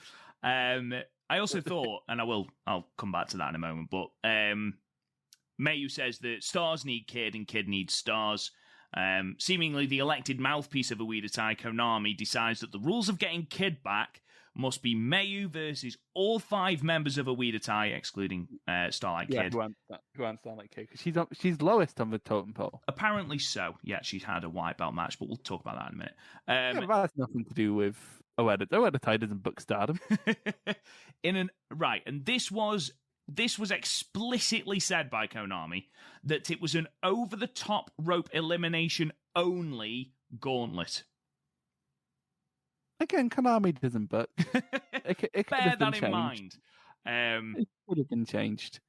S1: I also thought, and I'll come back to that in a moment, but Mayu says that Stars need Kid and Kid needs Stars. Seemingly the elected mouthpiece of Oedo Tai, Konami, decides that the rules of getting Kid back
S2: must be Mayu versus all 5 members of Oedatai, excluding Starlight Kid.
S3: Who aren't Starlight Kid? Because she's lowest on the totem pole.
S1: Apparently so. Yeah, she's had a white belt match, but we'll talk about that in a minute.
S3: But that's nothing to do with Oedatai doesn't book Stardom.
S1: And this was explicitly said by Konami that it was an over-the-top rope elimination only gauntlet.
S3: Again, Konami doesn't book. It
S1: Bear that in mind.
S3: It would have been changed.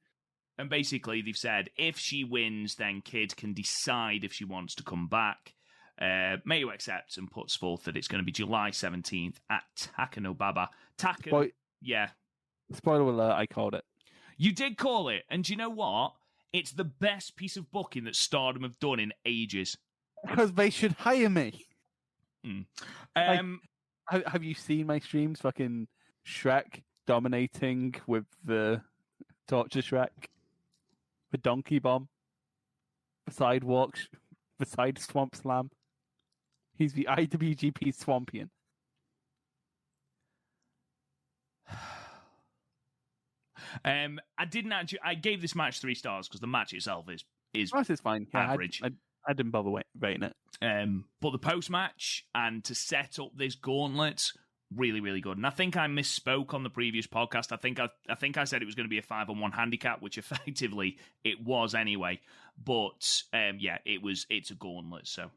S1: And basically, they've said if she wins, then Kid can decide if she wants to come back. Mayu accepts and puts forth that it's going to be July 17th at Takanobaba. Yeah.
S3: Spoiler alert, I called it.
S1: You did call it. And do you know what? It's the best piece of booking that Stardom have done in ages.
S3: Because they should hire me.
S1: Have
S3: you seen my streams? Fucking Shrek dominating with the Torture Shrek. The Donkey Bomb. The Sidewalk. The Side Swamp Slam. He's the IWGP Swampian.
S1: I gave this match 3 stars because the match itself is
S3: it's fine. Yeah,
S1: average.
S3: I didn't bother rating it.
S1: But the post match and to set up this gauntlet, really, really good. And I think I misspoke on the previous podcast. I think I said it was going to be a 5-on-1 handicap, which effectively it was anyway. But it's a gauntlet. So.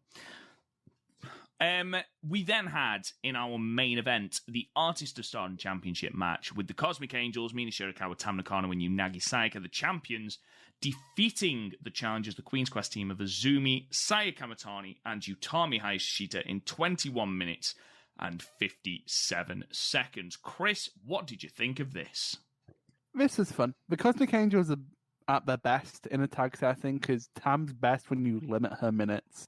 S1: We then had, in our main event, the Artist of Stardom Championship match with the Cosmic Angels, Mina Shirakawa, Tam Nakano, and Unagi Sayaka, the champions, defeating the challengers, the Queen's Quest team of Azumi, Saya Kamatani, and Utami Hayashishita in 21 minutes and 57 seconds. Chris, what did you think of this?
S3: This was fun. The Cosmic Angels are at their best in a tag setting because Tam's best when you limit her minutes.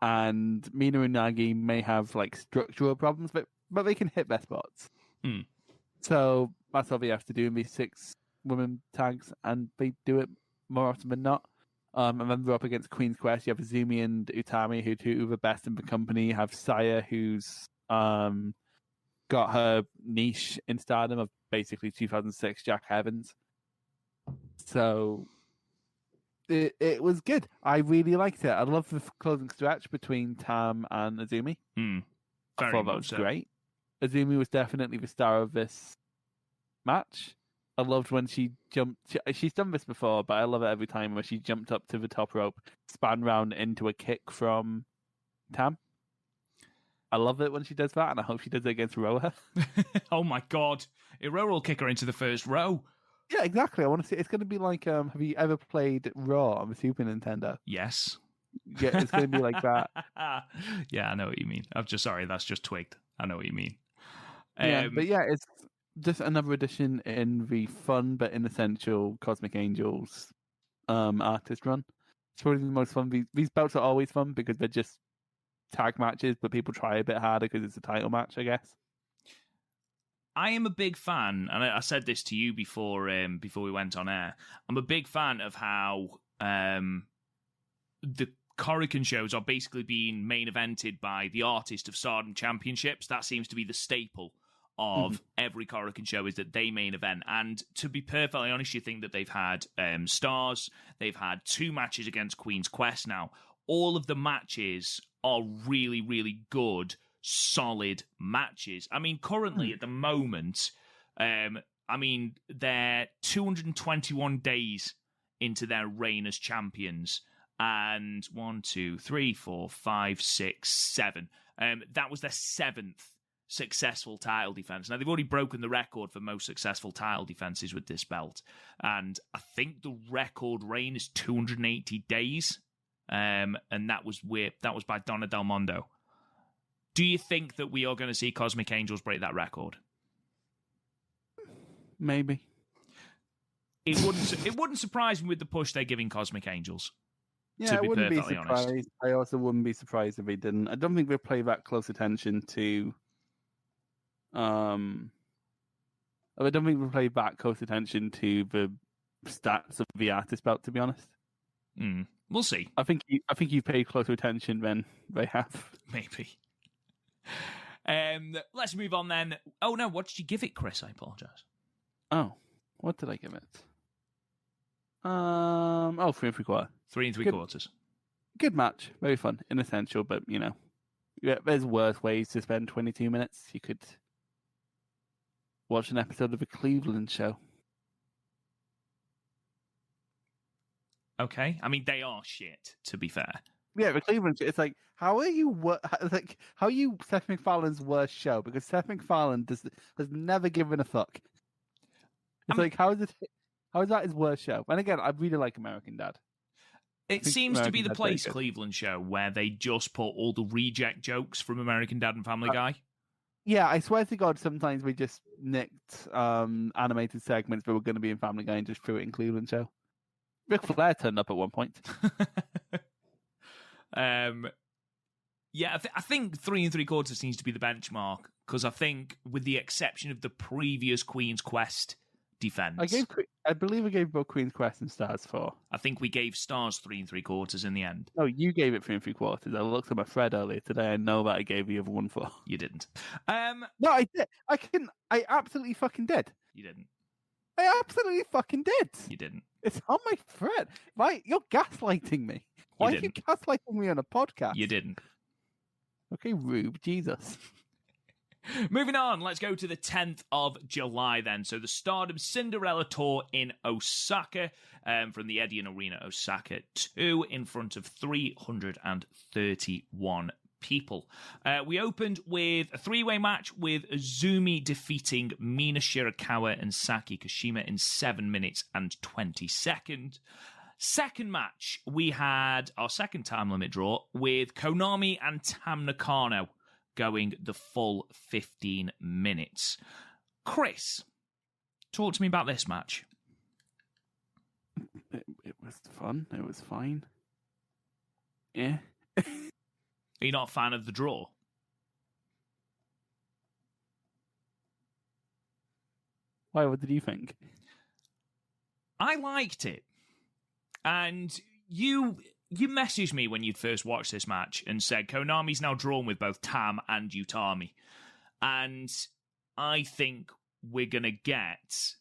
S3: And Mina and Nagi may have like structural problems, but they can hit their spots. So that's all they have to do in these 6 women tags, and they do it more often than not. And then they're up against Queen's Quest. You have Azumi and Utami, who are the best in the company. You have Saya, who's got her niche in Stardom of basically 2006 Jack Evans. So it was good. I really liked it. I love the closing stretch between Tam and Azumi. I thought that was great. Azumi was definitely the star of this match. I loved when she jumped. She's done this before, but I love it every time where she jumped up to the top rope, span round into a kick from Tam. I love it when she does that, and I hope she does it against Roa.
S1: Oh my god. Irora will kick her into the first row.
S3: Yeah, exactly. I want to see. It's going to be like, have you ever played Raw on the Super Nintendo?
S1: Yes.
S3: Yeah, it's going to be like that.
S1: Yeah, I know what you mean. That's just twigged. I know what you mean.
S3: But yeah, it's just another edition in the fun but inessential Cosmic Angels artist run. It's probably the most fun. These belts are always fun because they're just tag matches, but people try a bit harder because it's a title match, I guess.
S1: I am a big fan, and I said this to you before we went on air. I'm a big fan of how the Korakuen shows are basically being main evented by the Artist of Stardom Championships. That seems to be the staple of every Korakuen show, is that they main event. And to be perfectly honest, you think that they've had stars. They've had 2 matches against Queen's Quest now. All of the matches are really, really good, solid matches. I mean, currently at the moment, they're 221 days into their reign as champions, and 1, 2, 3, 4, 5, 6, 7. That was their 7th successful title defense. Now they've already broken the record for most successful title defenses with this belt, and I think the record reign is 280 days. And that was by Donna Del Mondo. Do you think that we are going to see Cosmic Angels break that record?
S3: Maybe.
S1: It wouldn't surprise me with the push they're giving Cosmic Angels.
S3: Yeah, I wouldn't be surprised. Honest. I also wouldn't be surprised if they didn't. I don't think they play that close attention to. I don't think we play that close attention to the stats of the artist belt, to be honest.
S1: We'll see.
S3: I think you paid closer attention than they have.
S1: Maybe. Let's move on then. Oh no, what did you give it, Chris? I apologise.
S3: Oh, what did I give it? 3 3/4.
S1: 3 3/4.
S3: Good match, very fun, inessential, but there's worse ways to spend 22 minutes. You could watch an episode of a Cleveland show.
S1: Okay, I mean they are shit. To be fair,
S3: Yeah, the Cleveland show. It's like, how are you Seth MacFarlane's worst show? Because Seth MacFarlane has never given a fuck. It's like, how is that his worst show? And again, I really like American Dad.
S1: it seems to be the place, Cleveland show, where they just put all the reject jokes from American Dad and Family Guy.
S3: Yeah, I swear to God, sometimes we just nicked animated segments that were going to be in Family Guy and just threw it in Cleveland show. Ric Flair turned up at one point.
S1: Yeah, I think 3 3/4 seems to be the benchmark, because I think, with the exception of the previous Queen's Quest defense,
S3: I believe I gave both Queen's Quest and Stars 4.
S1: I think we gave Stars 3 3/4 in the end.
S3: No, you gave it 3 3/4. I looked at my thread earlier today. I know that I gave the other one 4.
S1: You didn't.
S3: No, I did. I absolutely fucking did.
S1: You didn't.
S3: I absolutely fucking did.
S1: You didn't.
S3: It's on my thread. Right? You're gaslighting me. Why are you gaslighting me on a podcast?
S1: You didn't.
S3: Okay, Rube, Jesus.
S1: Moving on, let's go to the 10th of July then. So the Stardom Cinderella Tour in Osaka, from the Edion Arena, Osaka 2, in front of 331 people. We opened with a 3-way match with Azumi defeating Mina Shirakawa and Saki Kashima in 7 minutes and 20 seconds. Second match, we had our second time limit draw with Konami and Tam Nakano going the full 15 minutes. Chris, talk to me about this match.
S3: It was fun. It was fine. Yeah.
S1: Are you not a fan of the draw?
S3: Why? What did you think?
S1: I liked it. And you messaged me when you'd first watched this match and said Konami's now drawn with both Tam and Utami. And I think we're going to get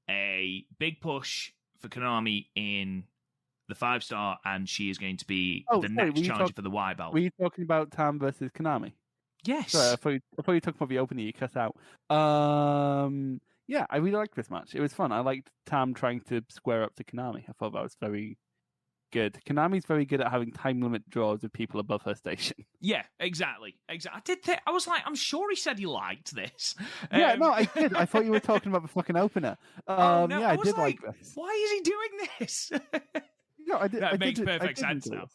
S1: a big push for Konami in the 5-star, and she is going to be the next challenger for the white belt.
S3: Were you talking about Tam versus Konami?
S1: Yes.
S3: Sorry, I thought you were talking about the opening. You cut out. Yeah, I really liked this match. It was fun. I liked Tam trying to square up to Konami. I thought that was very good. Konami's very good at having time limit draws with people above her station.
S1: Yeah, exactly. I I was like, I'm sure he said he liked this.
S3: Yeah, no, I did. I thought you were talking about the fucking opener.
S1: No,
S3: yeah, I did like this.
S1: Why is he doing this?
S3: No, I did.
S1: That makes perfect sense now.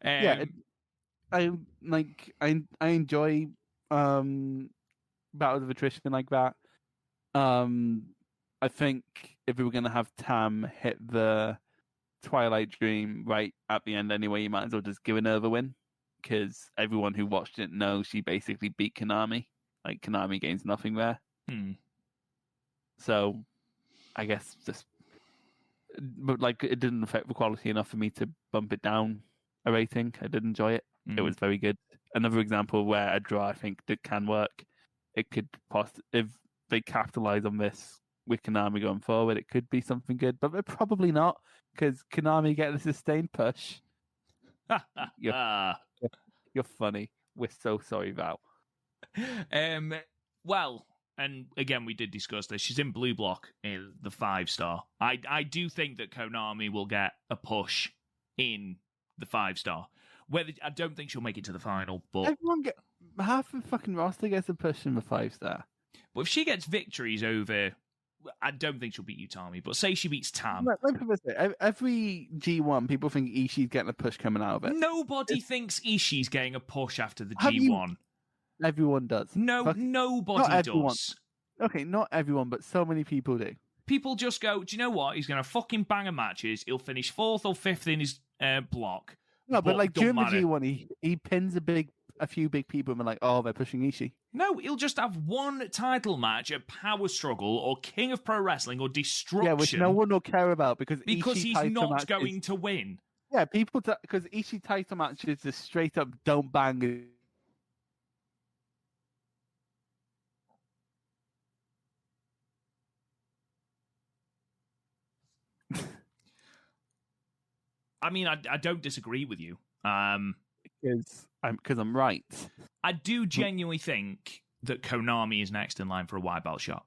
S3: Yeah, I enjoy battles of attrition like that. I think if we were going to have Tam hit the Twilight Dream right at the end anyway, you might as well just give her the win, because everyone who watched it knows she basically beat Konami. Like, Konami gains nothing there. So, I guess but like, it didn't affect the quality enough for me to bump it down a rating. I did enjoy it. It was very good. Another example where a draw, I think, that can work. It could if they capitalize on this with Konami going forward, it could be something good, but they're probably not, because Konami get a sustained push. You're funny. We're so sorry, Val.
S1: Well, and again, we did discuss this. She's in blue block in the 5-star. I do think that Konami will get a push in the 5-star. I don't think she'll make it to the final, but
S3: half the fucking roster gets a push in the 5-star.
S1: But if she gets victories over, I don't think she'll beat Utami, but say she beats Tam.
S3: Every G1, people think Ishii's getting a push coming out of it.
S1: Nobody thinks Ishii's getting a push after the G1.
S3: Everyone does.
S1: Nobody does.
S3: Okay, not everyone, but so many people do.
S1: People just go, do you know what? He's going to fucking banger matches. He'll finish 4th or 5th in his block.
S3: No, but like during the G1, he pins a few big people and they're like, oh, they're pushing Ishii.
S1: No, he'll just have one title match at Power Struggle or King of Pro Wrestling or Destruction.
S3: Yeah, which no one will care about because
S1: he's not going to win.
S3: Yeah, because Ishii title matches just straight up don't bang.
S1: I mean, I don't disagree with you.
S3: Because I'm right.
S1: I do genuinely think that Konami is next in line for a white belt shot.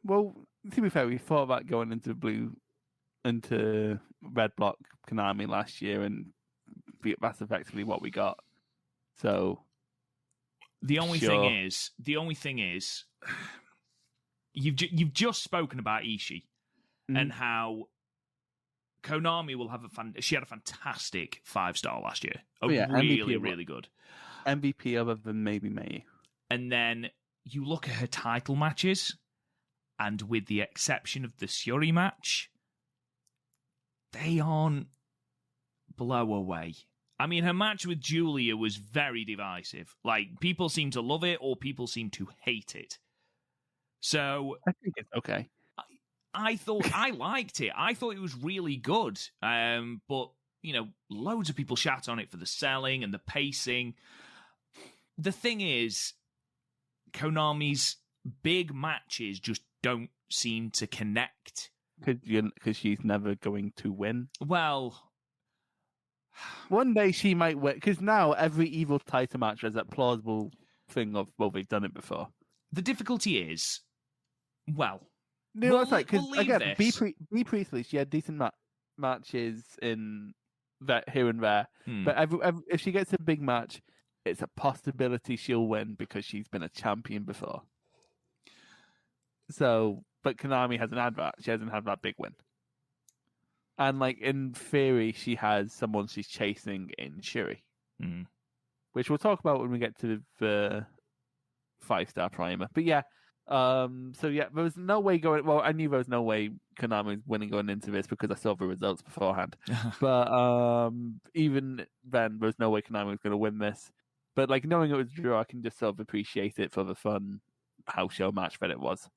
S3: Well, to be fair, we thought about going into Red Block Konami last year, and that's effectively what we got. So
S1: the only thing is, you've just spoken about Ishii and how Konami will have she had a fantastic 5-star last year. Really good.
S3: MVP other than maybe May.
S1: And then you look at her title matches, and with the exception of the Syuri match, they aren't blow away. I mean, her match with Julia was very divisive. Like, people seem to love it or people seem to hate it. So
S3: I think it's okay.
S1: I thought I liked it. I thought it was really good. But, loads of people shat on it for the selling and the pacing. The thing is, Konami's big matches just don't seem to connect.
S3: Because she's never going to win.
S1: Well,
S3: one day she might win. Because now every evil title match has that plausible thing of, well, they've done it before.
S1: The difficulty is,
S3: it's like, because again, B Priestley, she had decent matches in here and there. But if she gets a big match, it's a possibility she'll win because she's been a champion before. So, but Konami hasn't had that. She hasn't had that big win. And, like, in theory, she has someone she's chasing in Syuri. Which we'll talk about when we get to the 5-star primer. But yeah, there was no way I knew there was no way Konami was winning going into this because I saw the results beforehand. But even then, there was no way Konami was going to win this. But, like, knowing it was a draw, I can just sort of appreciate it for the fun house show match that it was.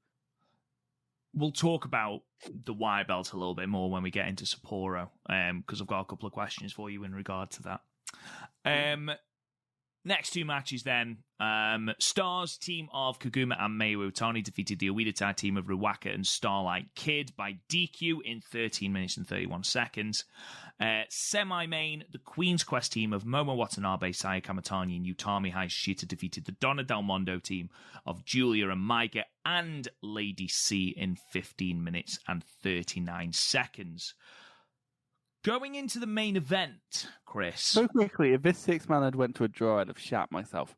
S1: We'll talk about the white belt a little bit more when we get into Sapporo, because I've got a couple of questions for you in regard to that. Next two matches then. Stars team of Kaguma and Mayu Utani defeated the Oedo Tai team of Ruwaka and Starlight Kid by DQ in 13 minutes and 31 seconds. Semi-main, the Queen's Quest team of Momo Watanabe, Saya Kamatani, and Utami Hayashita defeated the Donna Del Mondo team of Julia and Maika and Lady C in 15 minutes and 39 seconds. Going into the main event, Chris.
S3: So quickly, if this 6-man had went to a draw, I'd have shat myself.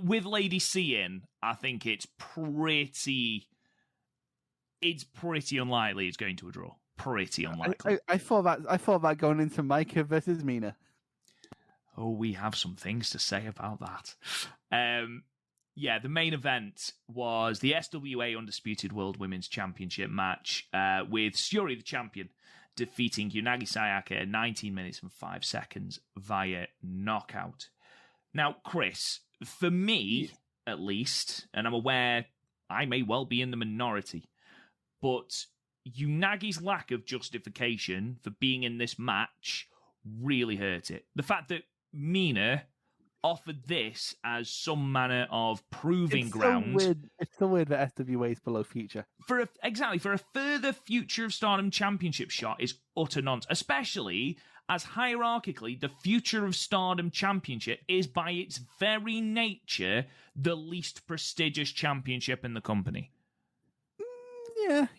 S1: With Lady C in, I think it's pretty unlikely it's going to a draw. Pretty unlikely.
S3: I thought that going into Maika versus Mina.
S1: Oh, we have some things to say about that. Yeah, the main event was the SWA Undisputed World Women's Championship match with Syuri, the champion, defeating Unagi Sayaka in 19 minutes and 5 seconds via knockout. Now, Chris, for me, at least, and I'm aware I may well be in the minority, but Unagi's lack of justification for being in this match really hurt it. The fact that Mina offered this as some manner of proving ground.
S3: It's so weird that SWA is below Future.
S1: For a further Future of Stardom Championship shot is utter nonsense, especially as hierarchically the Future of Stardom Championship is by its very nature the least prestigious championship in the company.
S3: Yeah.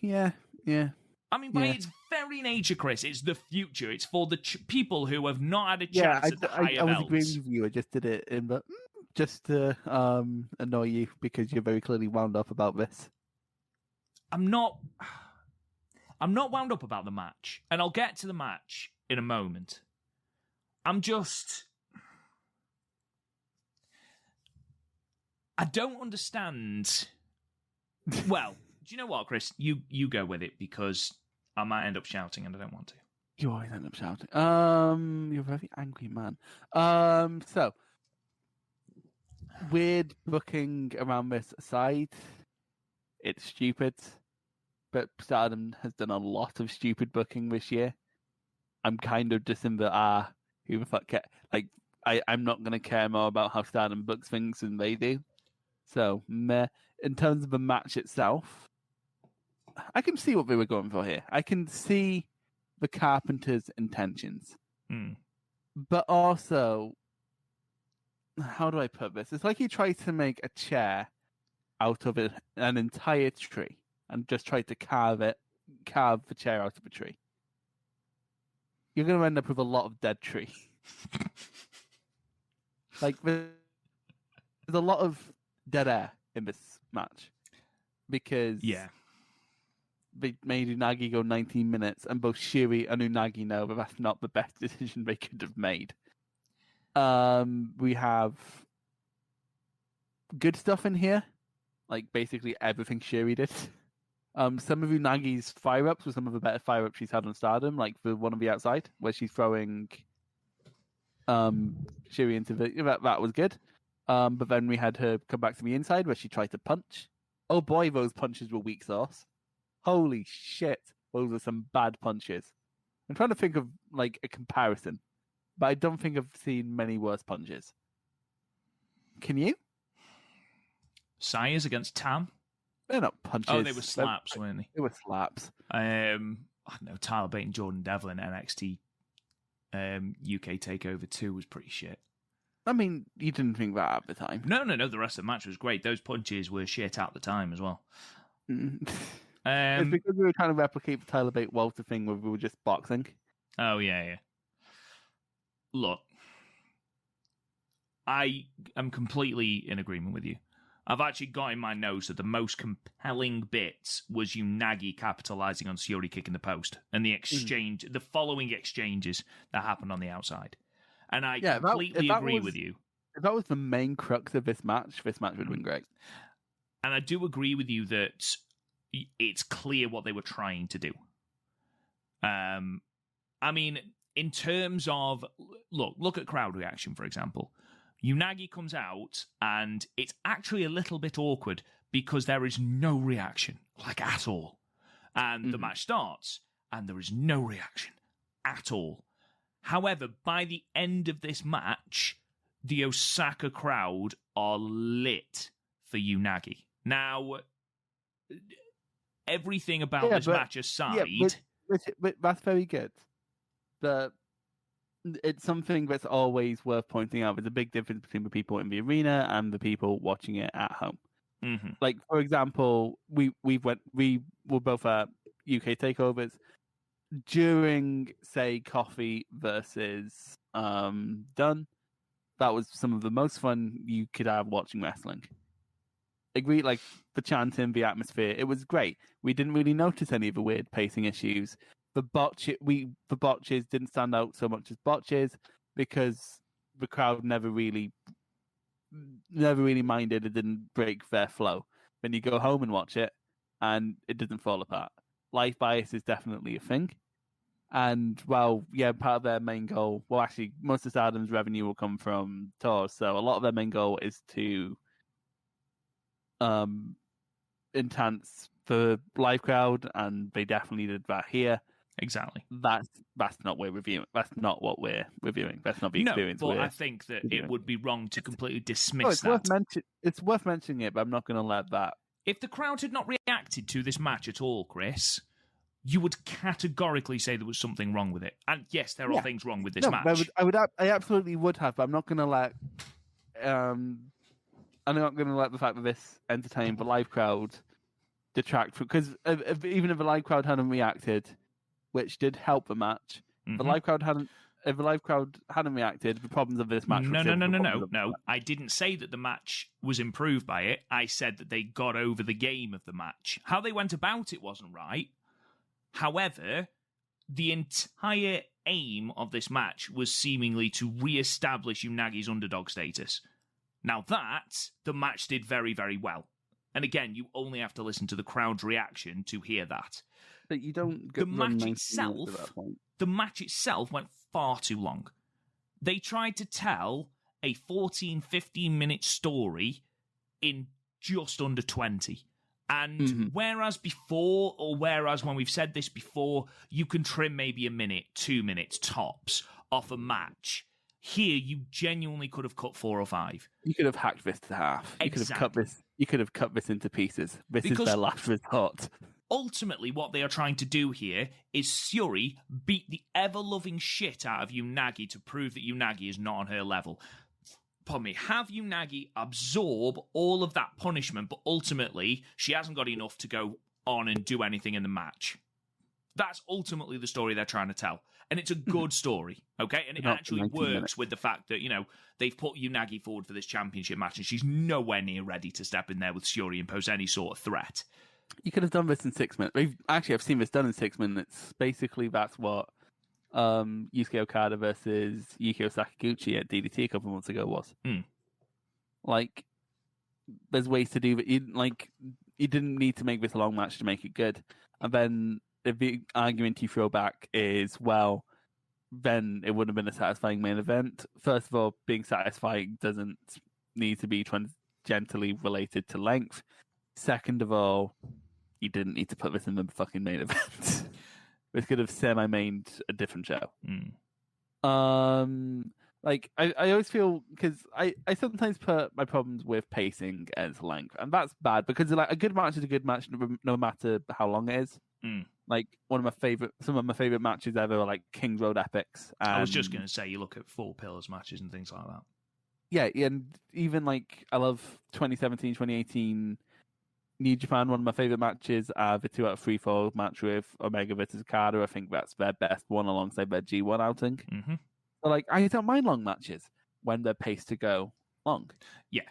S1: I mean, by its very nature, Chris, it's the future. It's for the people who have not had a chance at the higher belts.
S3: I was agreeing with you. I just did it just to annoy you because you're very clearly wound up about this.
S1: I'm not wound up about the match, and I'll get to the match in a moment. I don't understand. Well, do you know what, Chris? You go with it because I might end up shouting and I don't want to.
S3: You always end up shouting. You're a very angry man. So, weird booking around this side. It's stupid. But Stardom has done a lot of stupid booking this year. I'm kind of just in the, who the fuck care? Like, I'm not going to care more about how Stardom books things than they do. So, meh. In terms of the match itself, I can see what they were going for here. I can see the carpenter's intentions, but also, how do I put this? It's like he tried to make a chair out of an entire tree and just tried to carve the chair out of a tree. You're going to end up with a lot of dead tree. Like, there's a lot of dead air in this match because they made Unagi go 19 minutes, and both Shiri and Unagi know that that's not the best decision they could have made. We have good stuff in here, like basically everything Shiri did. Some of Unagi's fire-ups were some of the better fire-ups she's had on Stardom, like the one on the outside, where she's throwing Shiri into the... That was good. But then we had her come back to the inside, where she tried to punch. Oh boy, those punches were weak sauce. Holy shit, those are some bad punches. I'm trying to think of, like, a comparison, but I don't think I've seen many worse punches. Can you?
S1: Sayers against Tam?
S3: They're not punches.
S1: Oh, they were slaps, weren't they?
S3: They were slaps.
S1: I know Tyler Bate and Jordan Devlin NXT UK Takeover 2 was pretty shit.
S3: I mean, you didn't think that at the time.
S1: No. The rest of the match was great. Those punches were shit at the time as well.
S3: It's because we were trying to replicate the Tyler Bate Walter thing where we were just boxing.
S1: Oh, yeah. Look, I am completely in agreement with you. I've actually got in my notes that the most compelling bit was Unagi capitalizing on Shiori kicking the post and the exchange, the following exchanges that happened on the outside. And I completely agree with you.
S3: If that was the main crux of this match would have been great.
S1: And I do agree with you that it's clear what they were trying to do. I mean, in terms of, look at crowd reaction, for example. Unagi comes out, and it's actually a little bit awkward because there is no reaction, like at all. And the match starts, and there is no reaction at all. However, by the end of this match, the Osaka crowd are lit for Unagi. Now, everything about this match aside...
S3: but that's very good. But it's something that's always worth pointing out. There's a big difference between the people in the arena and the people watching it at home.
S1: Mm-hmm.
S3: Like, for example, we were both at UK takeovers during, say, Coffee versus Dunn. That was some of the most fun you could have watching wrestling. Agree, like the chanting, the atmosphere, it was great. We didn't really notice any of the weird pacing issues. The botches didn't stand out so much as botches because the crowd never really minded. It didn't break their flow. Then you go home and watch it, and it doesn't fall apart. Life bias is definitely a thing. And, well, part of their main goal... Well, actually, most of Stardom's revenue will come from tours, so a lot of their main goal is to enhance the live crowd, and they definitely did that here.
S1: Exactly.
S3: That's not what we're reviewing. That's not what we're reviewing. That's not the experience.
S1: No, but I think that it would be wrong to completely dismiss
S3: It's worth mentioning it, but I'm not going to let that.
S1: If the crowd had not reacted to this match at all, Chris, you would categorically say there was something wrong with it. And yes, there are things wrong with this match.
S3: I absolutely would have, but I'm not going to let. I'm not going to let the fact that this entertained the live crowd detract from, because even if the live crowd hadn't reacted, which did help the match, if the live crowd hadn't reacted, the problems of this match.
S1: No. I didn't say that the match was improved by it. I said that they got over the game of the match. How they went about it wasn't right. However, the entire aim of this match was seemingly to re-establish Unagi's underdog status. Now that, the match did very, very well. And again, you only have to listen to the crowd's reaction to hear that.
S3: But you don't.
S1: The match itself went far too long. They tried to tell a 14, 15-minute story in just under 20. And whereas when we've said this before, you can trim maybe a minute, 2 minutes tops off a match, here you genuinely could have cut 4 or 5.
S3: You could have hacked this to half.
S1: Exactly.
S3: You could have cut this into pieces. Because is their last resort.
S1: ultimately what they are trying to do here is Syuri beat the ever-loving shit out of Unagi to prove that Unagi is not on her level. Pardon me, have Unagi absorb all of that punishment, but ultimately she hasn't got enough to go on and do anything in the match. That's ultimately the story they're trying to tell. And it's a good story, okay? And it actually works with the fact that, they've put Unagi forward for this championship match and she's nowhere near ready to step in there with Syuri and pose any sort of threat.
S3: You could have done this in 6 minutes. I've seen this done in 6 minutes. Basically, that's what Yusuke Okada versus Yukio Sakaguchi at DDT a couple of months ago was. Like, there's ways to do it. You didn't need to make this a long match to make it good. And then the big argument you throw back is, well, then it wouldn't have been a satisfying main event. First of all, being satisfying doesn't need to be tangentially related to length. Second of all, you didn't need to put this in the fucking main event. This could have semi-mained a different show. Like, I always feel, because I sometimes put my problems with pacing as length, and that's bad, because like a good match is a good match no matter how long it is. Like, some of my favorite matches ever are like King's Road Epics.
S1: I was just going to say, you look at Four Pillars matches and things like that.
S3: Yeah, and even like, I love 2017, 2018 New Japan. One of my favorite matches are the 2 out of 3 fall match with Omega versus Okada. I think that's their best one alongside their G1 outing. So, like, I don't mind long matches when they're paced to go long.
S1: Yeah.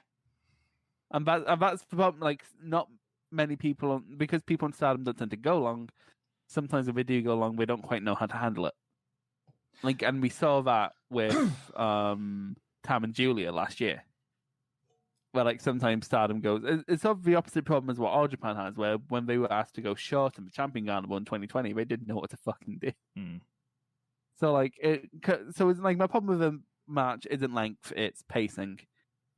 S3: And that's the problem. Like, not many people, because people in Stardom don't tend to go long, sometimes if they do go long, we don't quite know how to handle it. Like, and we saw that with Tam and Julia last year. Where, like, sometimes Stardom goes... It's sort of the opposite problem as what All Japan has, where when they were asked to go short in the Champion Carnival in 2020, they didn't know what to fucking do. So, like, it's like, my problem with the match isn't length, it's pacing.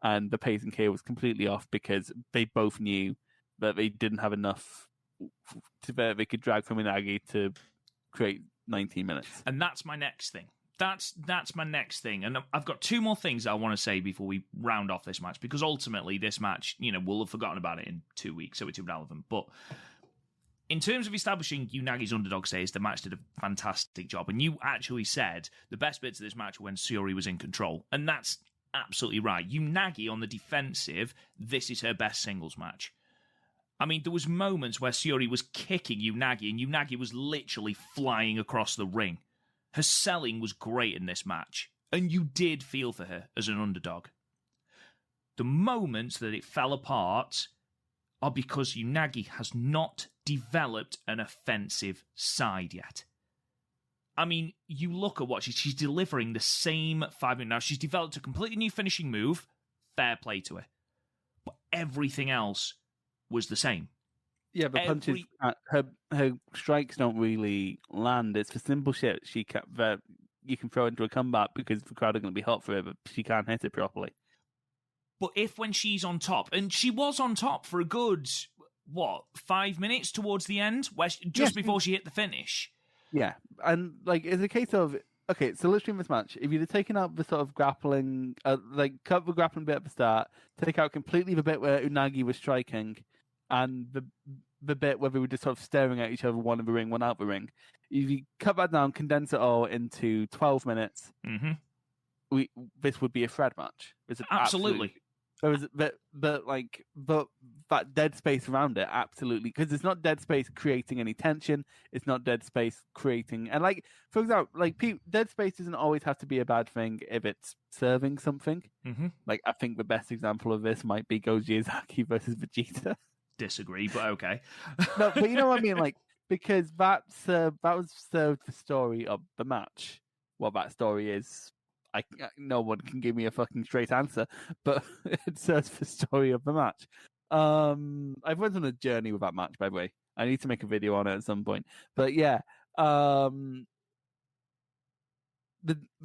S3: And the pacing here was completely off because they both knew that they didn't have enough that they could drag from Inagi to create 19 minutes.
S1: And that's my next thing. That's my next thing. And I've got 2 more things I want to say before we round off this match, because ultimately this match, we'll have forgotten about it in 2 weeks, so it's irrelevant. But in terms of establishing Unagi's underdog status, the match did a fantastic job. And you actually said the best bits of this match were when Syuri was in control. And that's absolutely right. Unagi on the defensive, this is her best singles match. I mean, there was moments where Syuri was kicking Unagi, and Unagi was literally flying across the ring. Her selling was great in this match, and you did feel for her as an underdog. The moments that it fell apart are because Unagi has not developed an offensive side yet. I mean, you look at what she's delivering the same 5 minutes. Now, she's developed a completely new finishing move. Fair play to her. But everything else was the same.
S3: Yeah, but punches, her strikes don't really land. It's for simple shit you can throw into a comeback because the crowd are going to be hot for it, but she can't hit it properly.
S1: But if when she's on top, and she was on top for a good, 5 minutes towards the end, before she hit the finish.
S3: Yeah, and like it's a case of, okay, so let's stream this match. If you'd have taken out the sort of grappling, cut the grappling bit at the start, take out completely the bit where Unagi was striking, and the bit where we were just sort of staring at each other, one in the ring, one out the ring. If you cut that down, condense it all into 12 minutes, this would be a thread match.
S1: Absolutely.
S3: But that dead space around it, absolutely, because it's not dead space creating any tension. It's not dead space creating, and like, for example, like dead space doesn't always have to be a bad thing if it's serving something. Like, I think the best example of this might be Goji Izaki versus Vegeta.
S1: Disagree, but okay.
S3: No, but you know what I mean, like, because that was served the story of the match. What that story is, no one can give me a fucking straight answer, but it serves the story of the match. I've went on a journey with that match, by the way. I need to make a video on it at some point. But yeah, the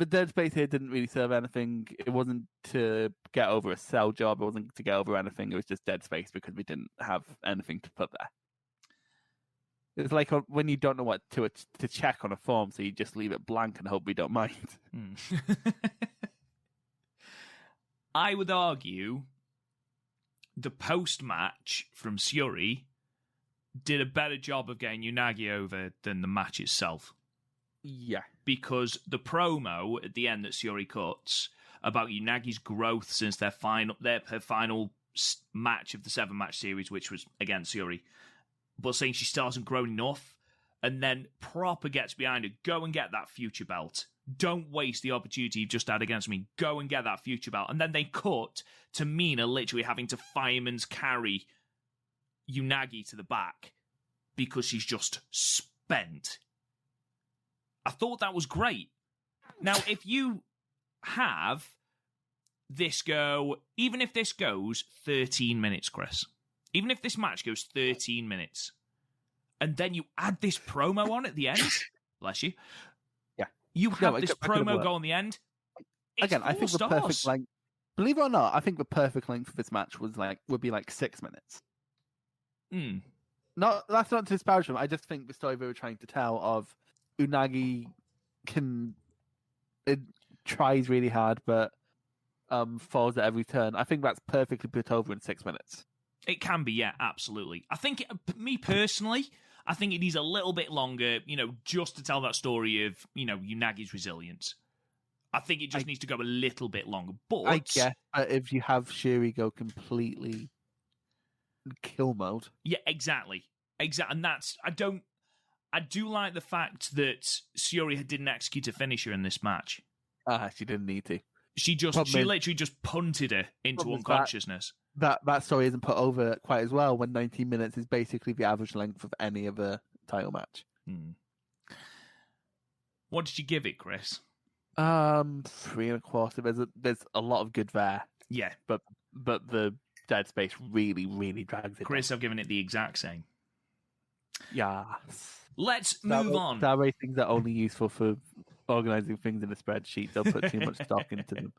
S3: dead space here didn't really serve anything. It wasn't to get over a sell job. It wasn't to get over anything. It was just dead space because we didn't have anything to put there. It's like when you don't know what to check on a form, so you just leave it blank and hope we don't mind.
S1: I would argue the post-match from Syuri did a better job of getting Unagi over than the match itself.
S3: Yeah.
S1: Because the promo at the end that Syuri cuts about Unagi's growth since her final match of the 7-match series, which was against Syuri, but saying she still hasn't grown enough, and then proper gets behind her. Go and get that future belt. Don't waste the opportunity you've just had against me. Go and get that future belt. And then they cut to Mina literally having to fireman's carry Unagi to the back because she's just spent. I thought that was great. Now, if you have this go, even if this goes 13 minutes, Chris, even if this match goes 13 minutes, and then you add this promo on at the end, bless you,
S3: yeah,
S1: you have this promo go on the end.
S3: Again, I think the perfect length. Believe it or not, I think the perfect length for this match would be 6 minutes. No, that's not to disparage them. I just think the story they were trying to tell of Unagi it tries really hard, but falls at every turn. I think that's perfectly put over in 6 minutes.
S1: It can be, yeah, absolutely. I think, me personally, I think it needs a little bit longer, just to tell that story of, Unagi's resilience. I think it just needs to go a little bit longer. But
S3: I guess if you have Syuri go completely kill mode.
S1: Yeah, exactly. And that's, I do like the fact that Syuri didn't execute a finisher in this match.
S3: She didn't need to.
S1: She literally just punted her into unconsciousness.
S3: That story isn't put over quite as well when 19 minutes is basically the average length of any other title match.
S1: What did you give it, Chris?
S3: 3.25. There's a lot of good there.
S1: Yeah.
S3: But the dead space really, really drags it
S1: Chris,
S3: down.
S1: I've given it the exact same.
S3: Yeah.
S1: Let's move on.
S3: Star ratings are only useful for organizing things in a spreadsheet. Don't put too much stock into them.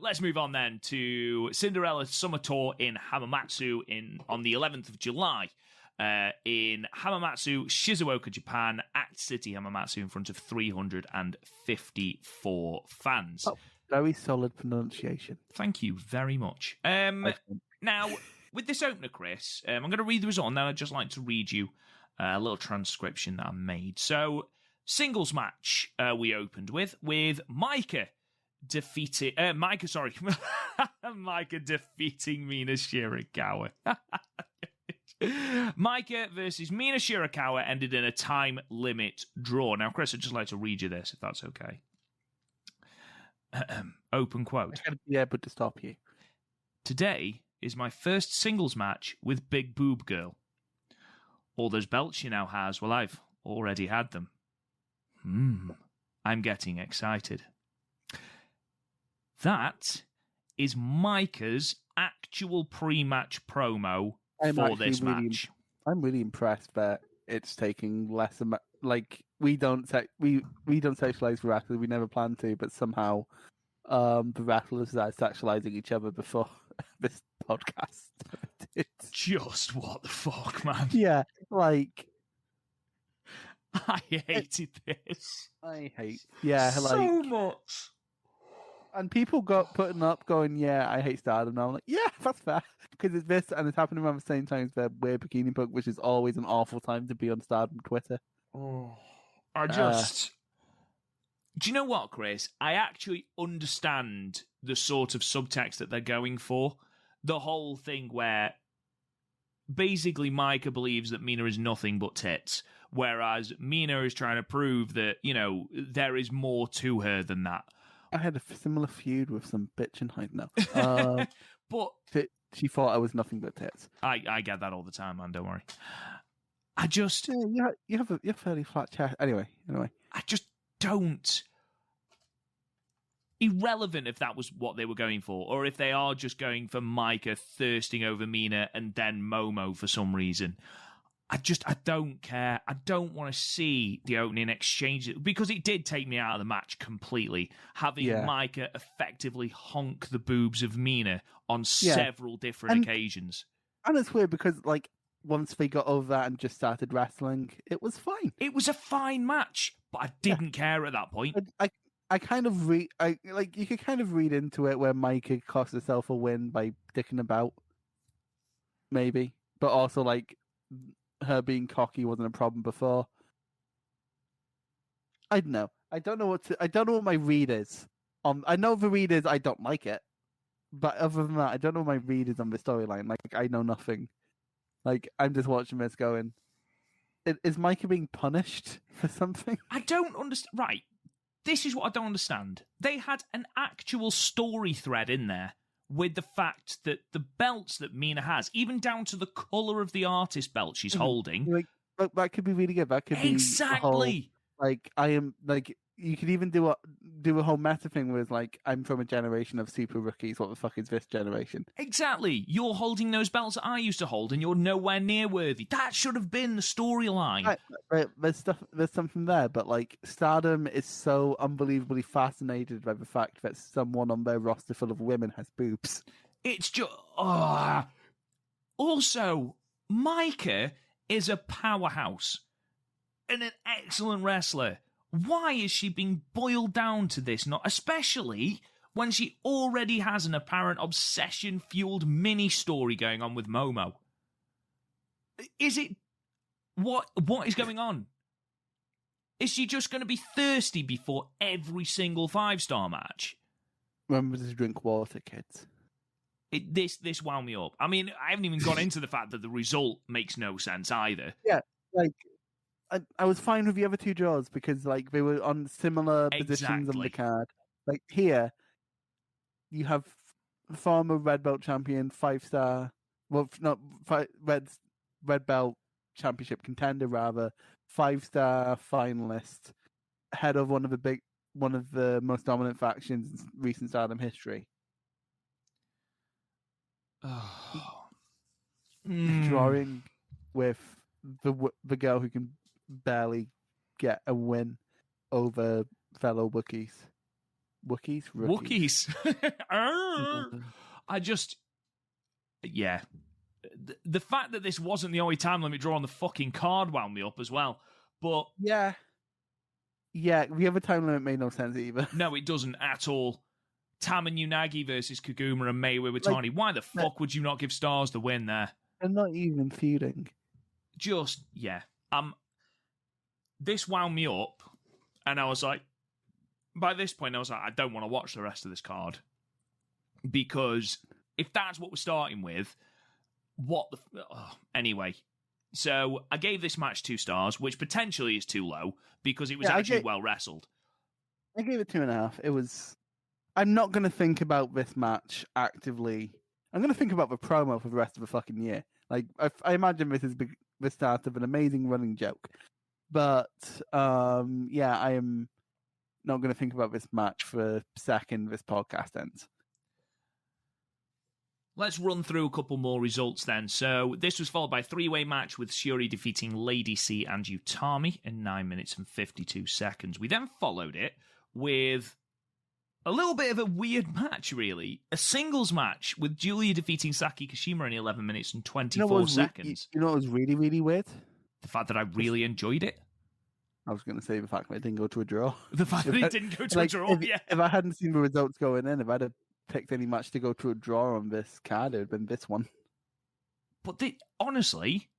S1: Let's move on then to Cinderella's Summer Tour in Hamamatsu on the 11th of July. In Hamamatsu, Shizuoka, Japan, Act City, Hamamatsu, in front of 354 fans.
S3: Oh, very solid pronunciation.
S1: Thank you very much. Now, with this opener, Chris, I'm going to read the result, and then I'd just like to read you a little transcription that I made. So, singles match we opened with Maika defeating Mina Shirakawa. Maika versus Mina Shirakawa ended in a time limit draw. Now, Chris, I'd just like to read you this, if that's okay. Open quote.
S3: I gotta be able to stop you.
S1: Today is my first singles match with Big Boob Girl. All those belts she now has, well, I've already had them. I'm getting excited. That is Maika's actual pre-match promo for this match.
S3: I'm really impressed that it's taking less. We don't sexualize the wrestlers. We never plan to, but somehow the wrestlers are sexualizing each other before this podcast. It's
S1: just what the fuck, man.
S3: Yeah,
S1: I hated this.
S3: So
S1: much.
S3: And people got going, yeah, I hate Stardom. And I'm like, yeah, that's fair. Because it's this, and it's happening around the same time as the Weird Bikini Book, which is always an awful time to be on Stardom Twitter.
S1: Do you know what, Chris? I actually understand the sort of subtext that they're going for. The whole thing where basically Maika believes that Mina is nothing but tits, whereas Mina is trying to prove that, there is more to her than that.
S3: I had a similar feud with some bitch in height now.
S1: But
S3: she thought I was nothing but tits.
S1: I get that all the time, man. Don't worry. I just
S3: you have a fairly flat chest. Anyway,
S1: I just don't. Irrelevant if that was what they were going for, or if they are just going for Maika thirsting over Mina and then Momo for some reason. I don't care. I don't want to see the opening exchange, because it did take me out of the match completely. Having Maika effectively honk the boobs of Mina on several different occasions.
S3: And it's weird because, once they got over that and just started wrestling, it was fine.
S1: It was a fine match, but I didn't care at that point.
S3: I kind of you could kind of read into it where Maika cost herself a win by dicking about, maybe, but also her being cocky wasn't a problem before. I don't know. I don't know what my read is. I know the read is I don't like it, but other than that, I don't know what my read is on the storyline. Like, I know nothing. Like, I'm just watching this going, is Micah being punished for something?
S1: I don't understand. Right. This is what I don't understand. They had an actual story thread in there with the fact that the belts that Mina has, even down to the colour of the artist belt she's holding.
S3: Like, that could be really good. That could
S1: exactly.
S3: Be you could even do a whole meta thing with, like, I'm from a generation of super rookies. What the fuck is this generation?
S1: Exactly. You're holding those belts that I used to hold, and you're nowhere near worthy. That should have been the storyline.
S3: Right, there's something there, but, like, Stardom is so unbelievably fascinated by the fact that someone on their roster full of women has boobs.
S1: It's just... Also, Micah is a powerhouse and an excellent wrestler. Why is she being boiled down to this? Not especially when she already has an apparent obsession-fueled mini-story going on with Momo. Is it... What is going on? Is she just going to be thirsty before every single 5-star match?
S3: Remember to drink water, kids.
S1: This wound me up. I mean, I haven't even gone into the fact that the result makes no sense either.
S3: Yeah, like... I was fine with the other two draws because, like, they were on similar positions on the card. Like, here, you have former red belt champion, 5-star, red belt championship contender, rather, 5-star finalist, head of one of the most dominant factions in recent Stardom history. Drawing with the girl who can barely get a win over fellow Wookiees. Wookiees?
S1: I just... Yeah. The fact that this wasn't the only time limit draw on the fucking card wound me up as well. But...
S3: Yeah, the other time limit made no sense either.
S1: No, it doesn't at all. Tam and Unagi versus Kaguma and Mei Iwatani. Why the fuck would you not give Stars the win there?
S3: They're not even feuding.
S1: Just, yeah. This wound me up, and I was like, by this point, I was like, I don't want to watch the rest of this card. Because if that's what we're starting with, anyway. So I gave this match 2 stars, which potentially is too low, because it was actually well wrestled.
S3: I gave it 2.5. I'm not going to think about this match actively. I'm going to think about the promo for the rest of the fucking year. Like, I imagine this is the start of an amazing running joke. But, I am not going to think about this match for a second this podcast ends.
S1: Let's run through a couple more results then. So, this was followed by a 3-way match with Shuri defeating Lady C and Utami in 9 minutes and 52 seconds. We then followed it with a little bit of a weird match, really. A singles match with Julia defeating Saki Kashima in 11 minutes and 24 seconds.
S3: You know what was really, really weird?
S1: The fact that I really enjoyed it.
S3: I was going to say the fact that it didn't go to a draw.
S1: The fact that it didn't go to a draw, yeah.
S3: If I hadn't seen the results going in, if I'd have picked any match to go to a draw on this card, it would have been this one.
S1: But honestly,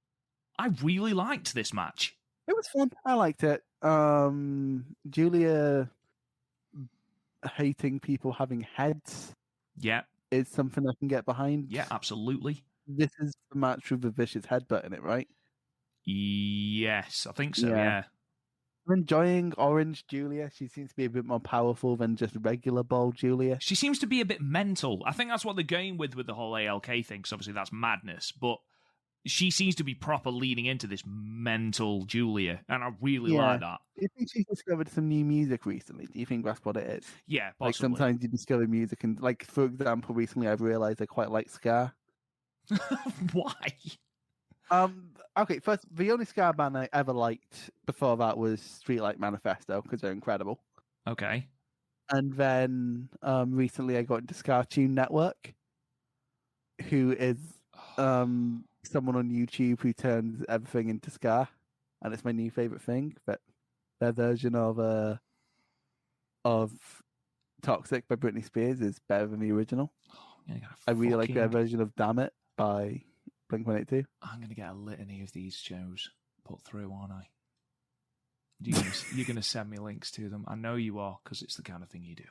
S1: I really liked this match.
S3: It was fun. I liked it. Julia hating people having heads.
S1: Yeah.
S3: Is something I can get behind.
S1: Yeah, absolutely.
S3: This is the match with the vicious headbutt in it, right?
S1: Yes, I think so, yeah.
S3: I'm enjoying Orange Julia. She seems to be a bit more powerful than just regular Bald Julia.
S1: She seems to be a bit mental. I think that's what they're going with the whole ALK thing, because obviously that's madness. But she seems to be proper leaning into this mental Julia, and I really like that.
S3: Do you think she's discovered some new music recently? Do you think that's what it is?
S1: Yeah, possibly.
S3: Like sometimes you discover music, and like, for example, recently I've realised I quite like ska.
S1: Why?
S3: Okay, first, the only ska band I ever liked before that was Streetlight Manifesto, because they're incredible.
S1: Okay.
S3: And then recently I got into Ska Tune Network, who is someone on YouTube who turns everything into ska, and it's my new favourite thing. But their version of Toxic by Britney Spears is better than the original. I really like their version of Damn It by Blink-182.
S1: I'm going to get a litany of these shows put through, aren't I? You're going to send me links to them. I know you are, because it's the kind of thing you do.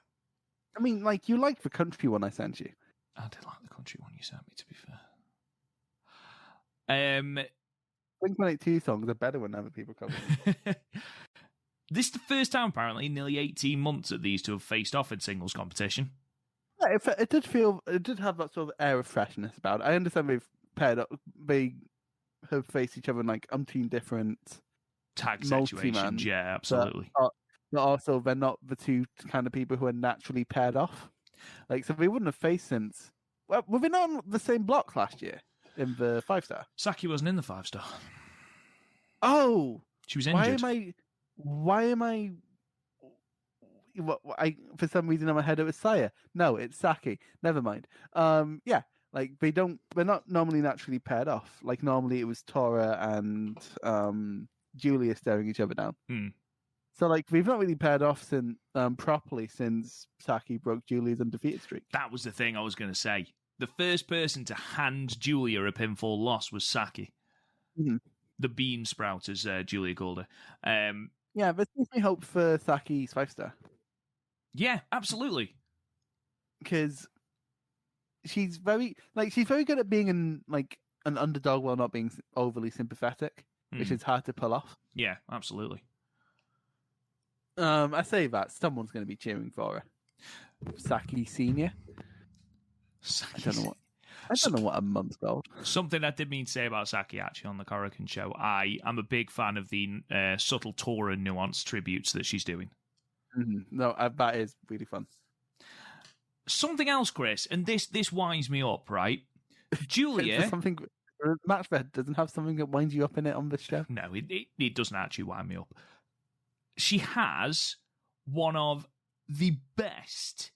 S3: I mean, like, you liked the country one I sent you.
S1: I did like the country one you sent me, to be fair.
S3: Blink-182 songs are better whenever people cover them.
S1: This is the first time, apparently, in nearly 18 months that these two have faced off in singles competition.
S3: Yeah, it did have that sort of air of freshness about it. I understand they've paired up, they have faced each other in like umpteen different
S1: Tag situations, yeah, absolutely.
S3: But also, they're not the two kind of people who are naturally paired off. Like, so they wouldn't have faced since. Well, were they not on the same block last year in the 5-star?
S1: Saki wasn't in the 5-star.
S3: Oh,
S1: she was injured.
S3: Why am I? For some reason in my head it was Saya. No, it's Saki. Never mind. Yeah, like they're not normally naturally paired off. Like normally it was Tora and Julia staring each other down. So like we've not really paired off since properly since Saki broke Julia's undefeated streak. That
S1: was the thing I was going to say. The first person to hand Julia a pinfall loss was Saki.
S3: Mm-hmm.
S1: The bean sprout, as Julia called her.
S3: Yeah, but gives me hope for Saki's 5-star.
S1: Yeah, absolutely.
S3: Because she's very good at being an underdog while not being overly sympathetic, which is hard to pull off.
S1: Yeah, absolutely.
S3: I say that someone's going to be cheering for her. Saki Senior. I don't know what a month's old.
S1: Something I did mean to say about Saki actually on the Korakuen show. I am a big fan of the subtle Tora nuance tributes that she's doing.
S3: Mm-hmm. No, that is really fun.
S1: Something else, Chris, and this winds me up, right? Julia,
S3: match that doesn't have something that winds you up in it on this show.
S1: No, it doesn't actually wind me up. She has one of the best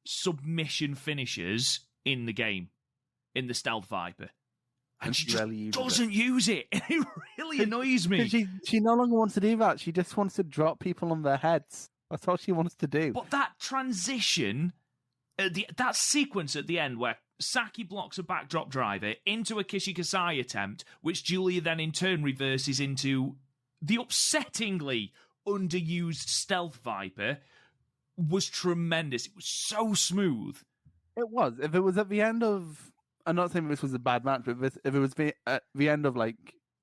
S1: submission finishers in the game, in the Stealth Viper. And she just doesn't use it. It really annoys me.
S3: She no longer wants to do that. She just wants to drop people on their heads. That's all she wants to do.
S1: But that transition, that sequence at the end where Saki blocks a backdrop driver into a Kishikasai attempt, which Julia then in turn reverses into the upsettingly underused Stealth Viper, was tremendous. It was so smooth.
S3: It was. If it was at the end of... I'm not saying this was a bad match, but if it was at the end of, like...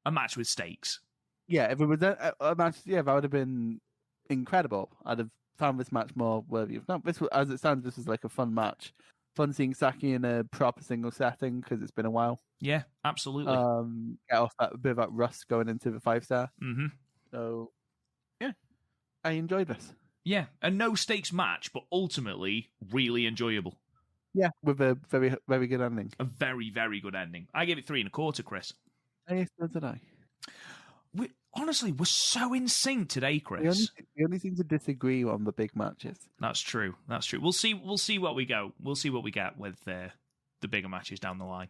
S1: a match with stakes.
S3: Yeah, if it was a match, yeah, that would have been incredible. I'd have found this match more worthy of... No, as it stands, this was like a fun match. Fun seeing Saki in a proper single setting, because it's been a while.
S1: Yeah, absolutely.
S3: Get off a bit of that rust going into the 5-star.
S1: Mm-hmm.
S3: So, yeah, I enjoyed this.
S1: Yeah, a no-stakes match, but ultimately really enjoyable.
S3: Yeah, with a very, very good ending.
S1: A very, very good ending. I gave it 3 1/4, Chris.
S3: Yes, so did I.
S1: Honestly, we're so in sync today, Chris.
S3: We only seem to disagree on the big matches.
S1: That's true. That's true. We'll see what we go. We'll see what we get with the bigger matches down the line.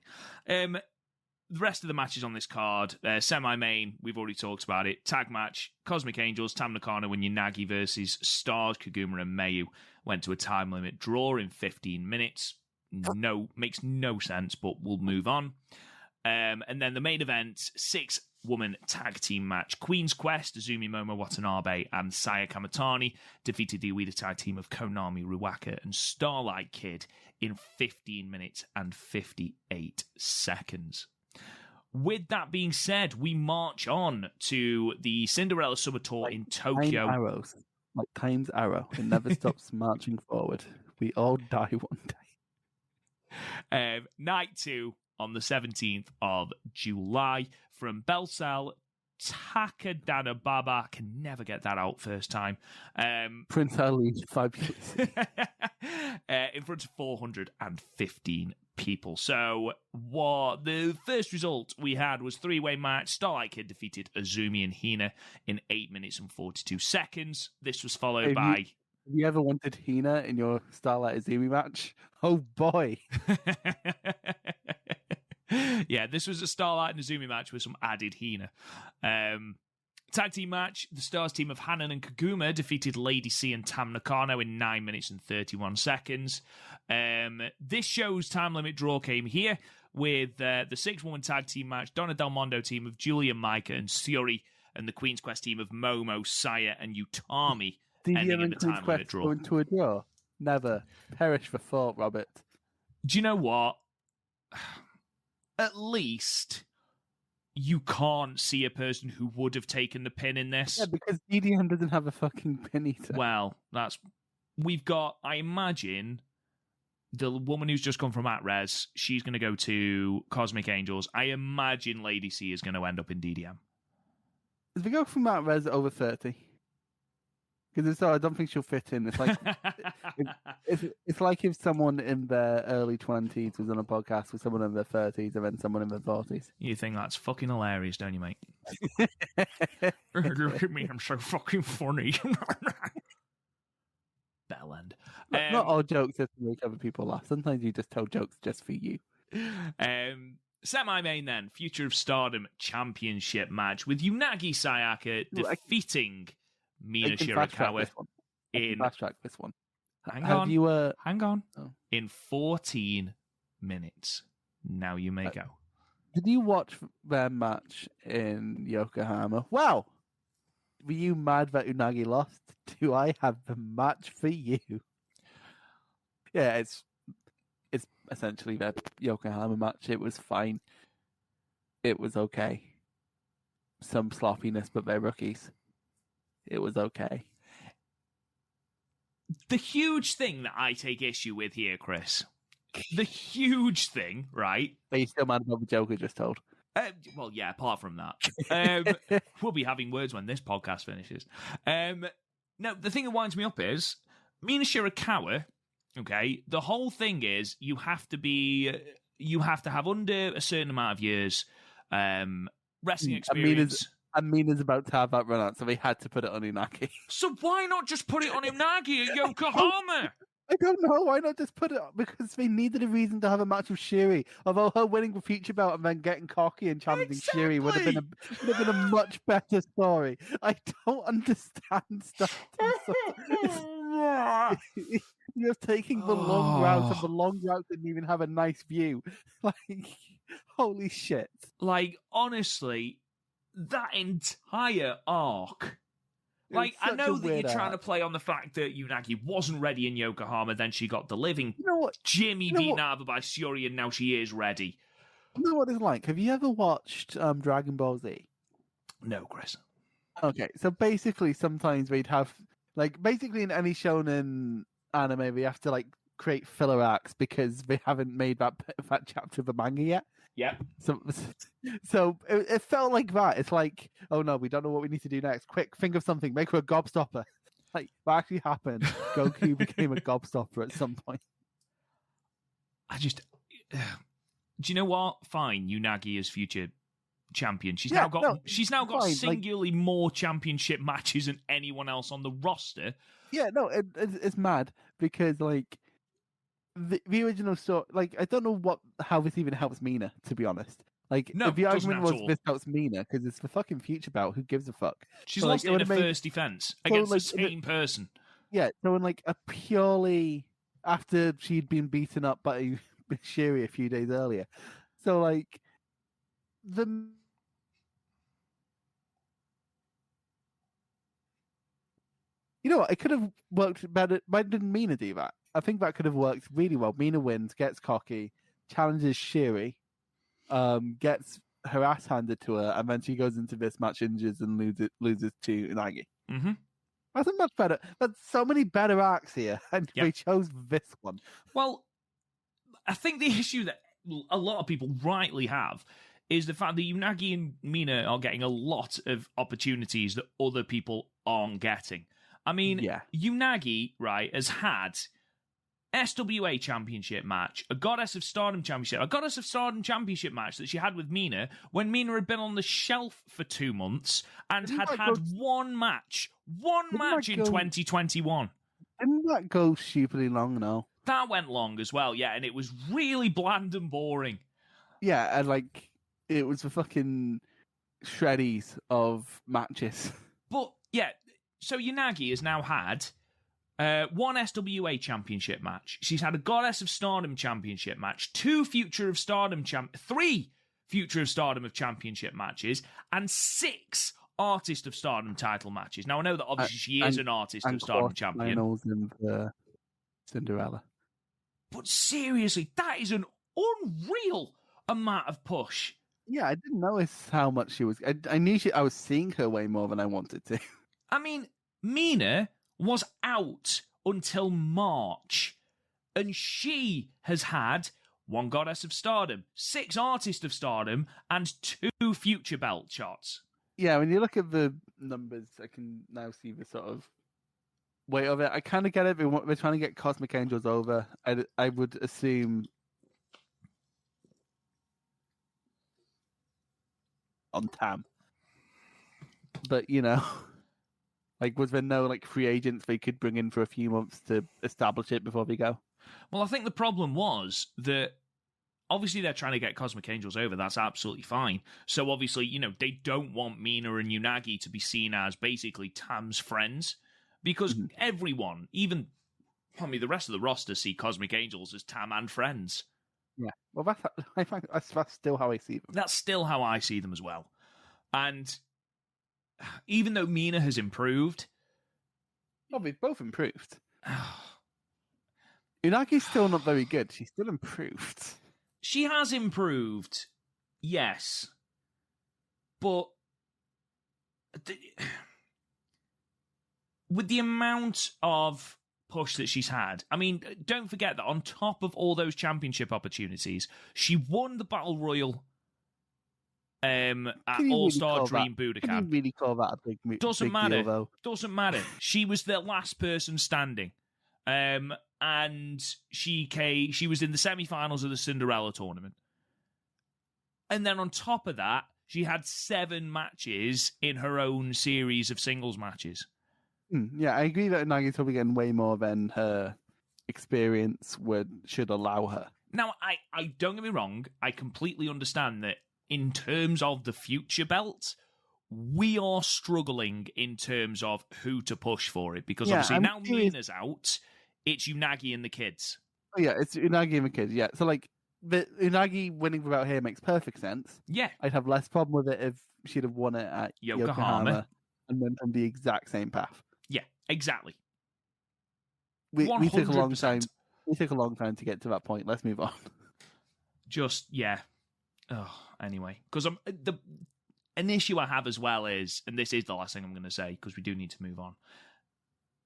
S1: The rest of the matches on this card, semi-main, we've already talked about it. Tag match, Cosmic Angels, Tam Nakano and Yanagi versus Stars, Kaguma and Mayu. Went to a time limit draw in 15 minutes. Makes no sense, but we'll move on. And then the main event, 6-woman tag team match. Queen's Quest, Azumi Momo Watanabe and Saya Kamatani defeated the Ueda tag team of Konami Ruaka and Starlight Kid in 15 minutes and 58 seconds. With that being said, we march on to the Cinderella Summer Tour in Tokyo.
S3: Arrows, like time's arrow. It never stops marching forward. We all die one
S1: day. Night 2 on the 17th of July from Belsal Takadana Baba. I can never get that out first time.
S3: Prince Ali, fabulous.
S1: In front of 415 people. So what the first result we had was 3-way match. Starlight Kid defeated Azumi and Hina in 8 minutes and 42 seconds. This was followed by...
S3: Have you ever wanted Hina in your Starlight Azumi match? Oh boy.
S1: Yeah, this was a Starlight and Azumi match with some added Hina. Tag team match, the Stars team of Hanan and Kaguma defeated Lady C and Tam Nakano in 9 minutes and 31 seconds. This show's time limit draw came here with the 6-woman tag team match, Donna Del Mondo team of Julia, Micah, and Suri, and the Queen's Quest team of Momo, Saya, and Utami, ending in the
S3: Queen's
S1: time limit
S3: Quest
S1: draw.
S3: go into a draw? Never. Perish for thought, Robert.
S1: Do you know what? At least you can't see a person who would have taken the pin in this.
S3: Yeah, because DDM doesn't have a fucking pin eater.
S1: Well, we've got, I imagine, the woman who's just come from At-Res, she's going to go to Cosmic Angels. I imagine Lady C is going to end up in DDM.
S3: If we go from that res over 30, because I don't think she'll fit in. It's like it's like if someone in their early 20s was on a podcast with someone in their 30s and then someone in their 40s.
S1: You think that's fucking hilarious, don't you, mate? Look at me, I'm so fucking funny. Bellend.
S3: Not all jokes are to make other people laugh. Sometimes you just tell jokes just for you.
S1: Semi-main then, Future of Stardom Championship match with Unagi Sayaka defeating Mina Shirakawa
S3: fast track this one.
S1: Hang on.
S3: Oh.
S1: In 14 minutes. Now you may go.
S3: Did you watch their match in Yokohama? Wow! Were you mad that Unagi lost? Do I have the match for you? Yeah, it's essentially their Yokohama match. It was fine. It was okay. Some sloppiness, but they're rookies. It was okay.
S1: The huge thing that I take issue with here, Chris, the huge thing, right?
S3: Are you still mad about the joke I just told?
S1: Well, yeah, apart from that. We'll be having words when this podcast finishes. No, the thing that winds me up is Mina Shirakawa, okay, the whole thing is you have to have under a certain amount of years wrestling experience.
S3: Mina's about to have that run out, so they had to put it on Unagi.
S1: So why not just put it on Unagi at Yokohama?
S3: I don't know. Why not just put it on? Because they needed a reason to have a match with Shiri. Although her winning the feature belt and then getting cocky and challenging Shiri would have been a much better story. I don't understand stuff. You're taking the long route, and the long route didn't even have a nice view. Like, holy shit.
S1: Like, honestly, that entire arc. Like, I know that you're trying to play on the fact that Unagi wasn't ready in Yokohama, then she got the living Jimmy beaten out of her by Shuri, and now she is ready.
S3: You know what it's like? Have you ever watched Dragon Ball Z?
S1: No, Chris.
S3: Okay, so basically sometimes we'd have, like, basically in any shonen anime, we have to, like, create filler arcs because they haven't made that chapter of the manga yet.
S1: Yeah.
S3: So it felt like that. It's like, oh no, we don't know what we need to do next. Quick, think of something. Make her a gobstopper. Like, what actually happened? Goku became a gobstopper at some point.
S1: Do you know what? Fine, Unagi is future champion. She's now got singularly more championship matches than anyone else on the roster.
S3: Yeah, no, it's mad because, like, the original story, like, I don't know how this even helps Mina, to be honest. Like,
S1: no,
S3: if the argument was
S1: all.
S3: this helps Mina, because it's the fucking future belt, who gives a fuck?
S1: She's lost in a first defense against the same person.
S3: Yeah, so in, like, a purely, after she'd been beaten up by Shiri a few days earlier. So, like, you know what, it could have worked better. Why didn't Mina do that? I think that could have worked really well. Mina wins, gets cocky, challenges Shiri, gets her ass handed to her, and then she goes into this match injured and loses to Unagi.
S1: Mm-hmm.
S3: That's a much better. There's so many better arcs here, and we chose this one.
S1: Well, I think the issue that a lot of people rightly have is the fact that Unagi and Mina are getting a lot of opportunities that other people aren't getting. I mean, Unagi, right, has had SWA Championship match, a Goddess of Stardom Championship match that she had with Mina when Mina had been on the shelf for 2 months and had one match in 2021.
S3: Didn't that go stupidly long, though?
S1: That went long as well, yeah, and it was really bland and boring.
S3: Yeah, and, like, it was the fucking shreddies of matches.
S1: But, yeah, so Unagi has now had one SWA championship match. She's had a Goddess of Stardom championship match, three Future of Stardom of championship matches, and 6 Artist of Stardom title matches. Now, I know that obviously she is an Artist of Stardom champion.
S3: Finals in the Cinderella.
S1: But seriously, that is an unreal amount of push.
S3: Yeah, I didn't notice how much she was. I knew I was seeing her way more than I wanted to.
S1: I mean, Mina was out until March, and she has had 1 Goddess of Stardom, 6 Artist of Stardom, and 2 Future belt shots.
S3: Yeah, when you look at the numbers, I can now see the sort of weight of it. I kind of get it. We're trying to get Cosmic Angels over. I would assume on Tam. But, like, was there no, like, free agents they could bring in for a few months to establish it before they go?
S1: Well, I think the problem was that obviously they're trying to get Cosmic Angels over. That's absolutely fine. So obviously, they don't want Mina and Unagi to be seen as basically Tam's friends, because everyone, even the rest of the roster, see Cosmic Angels as Tam and friends.
S3: Yeah, well, that's still how I see them.
S1: That's still how I see them as well. And even though Mina has improved,
S3: well, they've both improved. Unagi's still not very good. She's still improved.
S1: She has improved, yes. But with the amount of push that she's had, I mean, don't forget that on top of all those championship opportunities, she won the Battle Royal at All-Star Dream Budokan.
S3: Can you really call that a big
S1: Doesn't
S3: big
S1: matter.
S3: Deal, though?
S1: Doesn't matter. She was the last person standing. And she was in the semi-finals of the Cinderella tournament. And then on top of that, she had 7 matches in her own series of singles matches.
S3: Yeah, I agree that Unagi's probably getting way more than her experience should allow her.
S1: Now, I don't get me wrong, I completely understand that in terms of the Future belt, we are struggling in terms of who to push for it, because obviously now Mina's out, it's Unagi and the kids.
S3: Oh yeah, it's Unagi and the kids, yeah. So like, the Unagi winning without her makes perfect sense.
S1: Yeah.
S3: I'd have less problem with it if she'd have won it at Yokohama and went on the exact same path.
S1: Yeah, exactly.
S3: We took a long time. We took a long time to get to that point. Let's move on.
S1: Anyway, because an issue I have as well is, and this is the last thing I'm going to say because we do need to move on,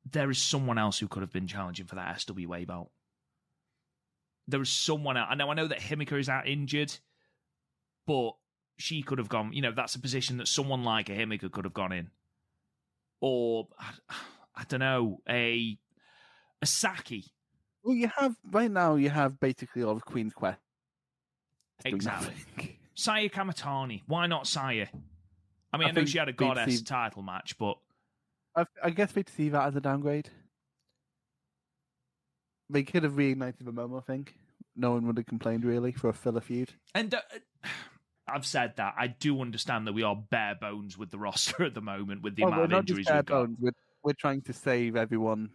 S1: there is someone else who could have been challenging for that SWA belt. There is someone else. I know that Himika is out injured, but she could have gone, that's a position that someone like a Himika could have gone in. Or, I don't know, a Saki.
S3: Well, you have basically all of Queen's Quest.
S1: Exactly. Saya Kamatani. Why not Saya? I mean, I know she had a Goddess title match, but
S3: I guess we'd see that as a downgrade. They could have reignited the Momo thing. No one would have complained, really, for a filler feud.
S1: And I've said that. I do understand that we are bare bones with the roster at the moment, with the amount of injuries we've got.
S3: We're trying to save everyone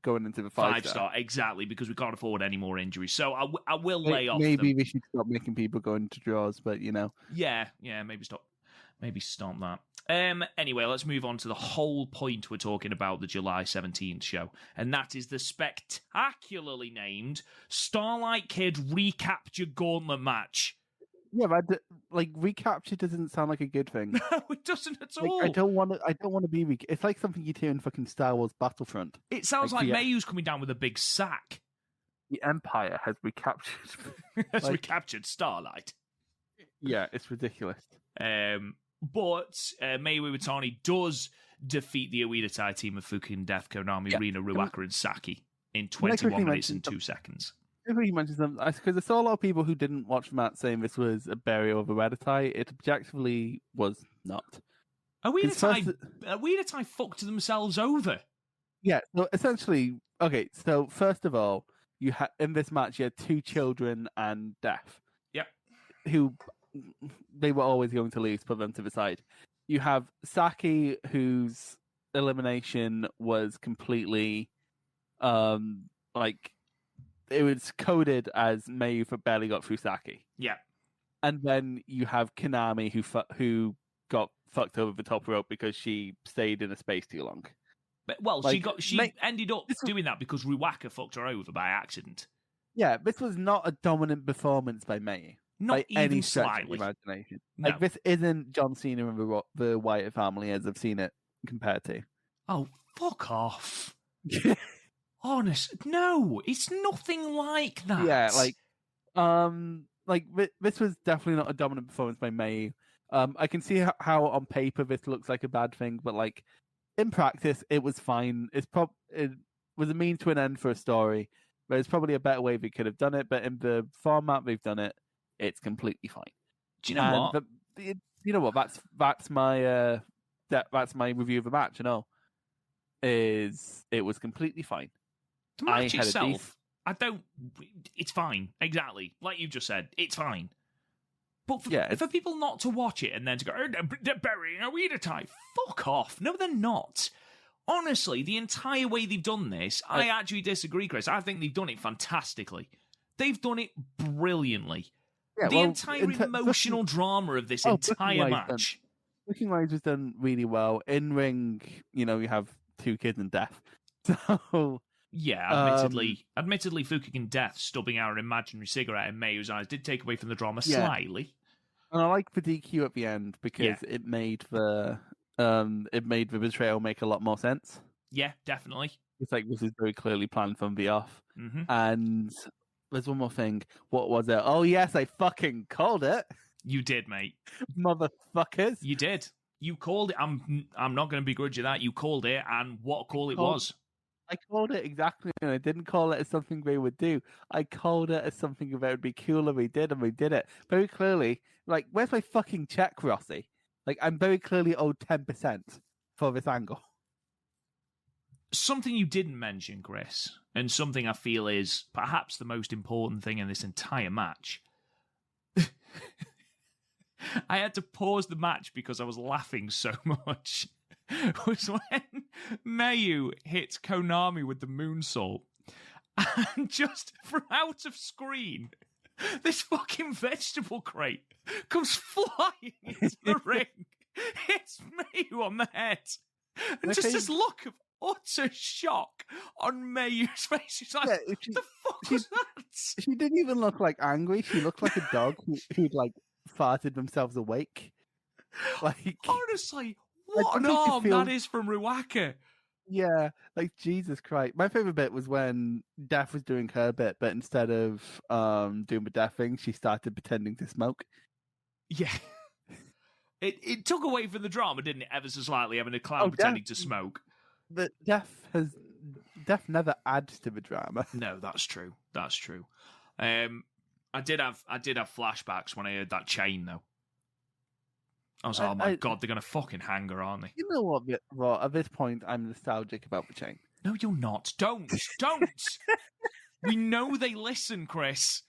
S3: going into the 5-star.
S1: Exactly, because we can't afford any more injuries. So I will lay off
S3: Maybe
S1: them.
S3: we should stop making people go into draws, but
S1: Yeah, maybe stop that. Anyway, let's move on to the whole point we're talking about, the July 17th show, and that is the spectacularly named Starlight Kid Recapture Gauntlet match.
S3: Yeah, but recapture doesn't sound like a good thing.
S1: No, it doesn't at all.
S3: I don't want to be. It's like something you'd hear in fucking Star Wars Battlefront.
S1: It sounds like Mayu's coming down with a big sack.
S3: The Empire has recaptured.
S1: Recaptured Starlight.
S3: Yeah, it's ridiculous.
S1: But Mayu Iwatani does defeat the Oedo team of Fukin, Death, Konami, Rina, Ruaka, and Saki in 21 minutes and 2 seconds.
S3: If you mention them, because I saw a lot of people who didn't watch the match saying this was a burial of Oedo. It objectively was not.
S1: Oedo fucked themselves over.
S3: Yeah, so essentially, okay, so first of all, in this match, you had 2 children and Death.
S1: Yep.
S3: Who they were always going to lose, put them to the side. You have Saki, whose elimination was completely
S2: like it was coded as Mayu barely got through Saki.
S1: Yeah.
S2: And then you have Konami who got fucked over the top rope because she stayed in a space too long.
S1: But, well,
S2: Like,
S1: she ended up doing that because Ruaka fucked her over by accident.
S2: Yeah, this was not a dominant performance by Mayu.
S1: Not
S2: by
S1: even
S2: any stretch
S1: slightly.
S2: of the imagination.
S1: No.
S2: Like, this isn't John Cena and the Wyatt family as I've seen it compared to.
S1: Oh, fuck off. Honest, no, it's nothing like that.
S2: Yeah, this was definitely not a dominant performance by Mayu. I can see how on paper this looks like a bad thing, but like in practice, it was fine. It was a means to an end for a story. There's probably a better way they could have done it, but in the format they've done it, it's completely fine.
S1: Do you know what?
S2: You know what? That's my review of the match. You know, it was completely fine.
S1: The match itself, it's fine. Exactly. Like you just said, it's fine. But for people not to watch it and then to go, they're burying a Oedo Tai, fuck off. No, they're not. Honestly, the entire way they've done this, I actually disagree, Chris. I think they've done it fantastically. They've done it brilliantly. Yeah, the entire emotional drama of this entire match.
S2: Booking wise was done really well. In ring, you have 2 kids and death. So
S1: yeah, admittedly, Fukigen and Death stubbing out an imaginary cigarette in Mayu's eyes did take away from the drama slightly.
S2: And I like the DQ at the end because it made the betrayal make a lot more sense.
S1: Yeah, definitely.
S2: It's like this is very clearly planned from the off.
S1: Mm-hmm.
S2: And there's one more thing. What was it? Oh yes, I fucking called it.
S1: You did, mate.
S2: Motherfuckers.
S1: You did. You called it. I'm not going to begrudge you that. You called it, and what a call it was.
S2: I called it exactly, and I didn't call it as something they would do. I called it as something that would be cool if we did, and we did it. Very clearly, like, where's my fucking check, Rossi? Like, I'm very clearly owed 10% for this angle.
S1: Something you didn't mention, Chris, and something I feel is perhaps the most important thing in this entire match. I had to pause the match because I was laughing so much. Was when Mayu hits Konami with the moonsault, and just from out of screen, this fucking vegetable crate comes flying into the ring, hits Mayu on the head, and just this look of utter shock on Mayu's face. She's like, what the fuck was that?
S2: She didn't even look like angry. She looked like a dog who'd like farted themselves awake. Like,
S1: honestly, what an arm that is from Ruaka.
S2: Yeah, like Jesus Christ. My favorite bit was when Death was doing her bit, but instead of doing the Death thing, she started pretending to smoke.
S1: Yeah. It took away from the drama, didn't it? Ever so slightly, having a clown pretending to smoke.
S2: But Death never adds to the drama.
S1: No, that's true. That's true. I did have flashbacks when I heard that chain, though. I was like, oh my God, they're going to fucking hang her, aren't they?
S2: You know what? Well, at this point, I'm nostalgic about the chain.
S1: No, you're not. Don't. We know they listen, Chris.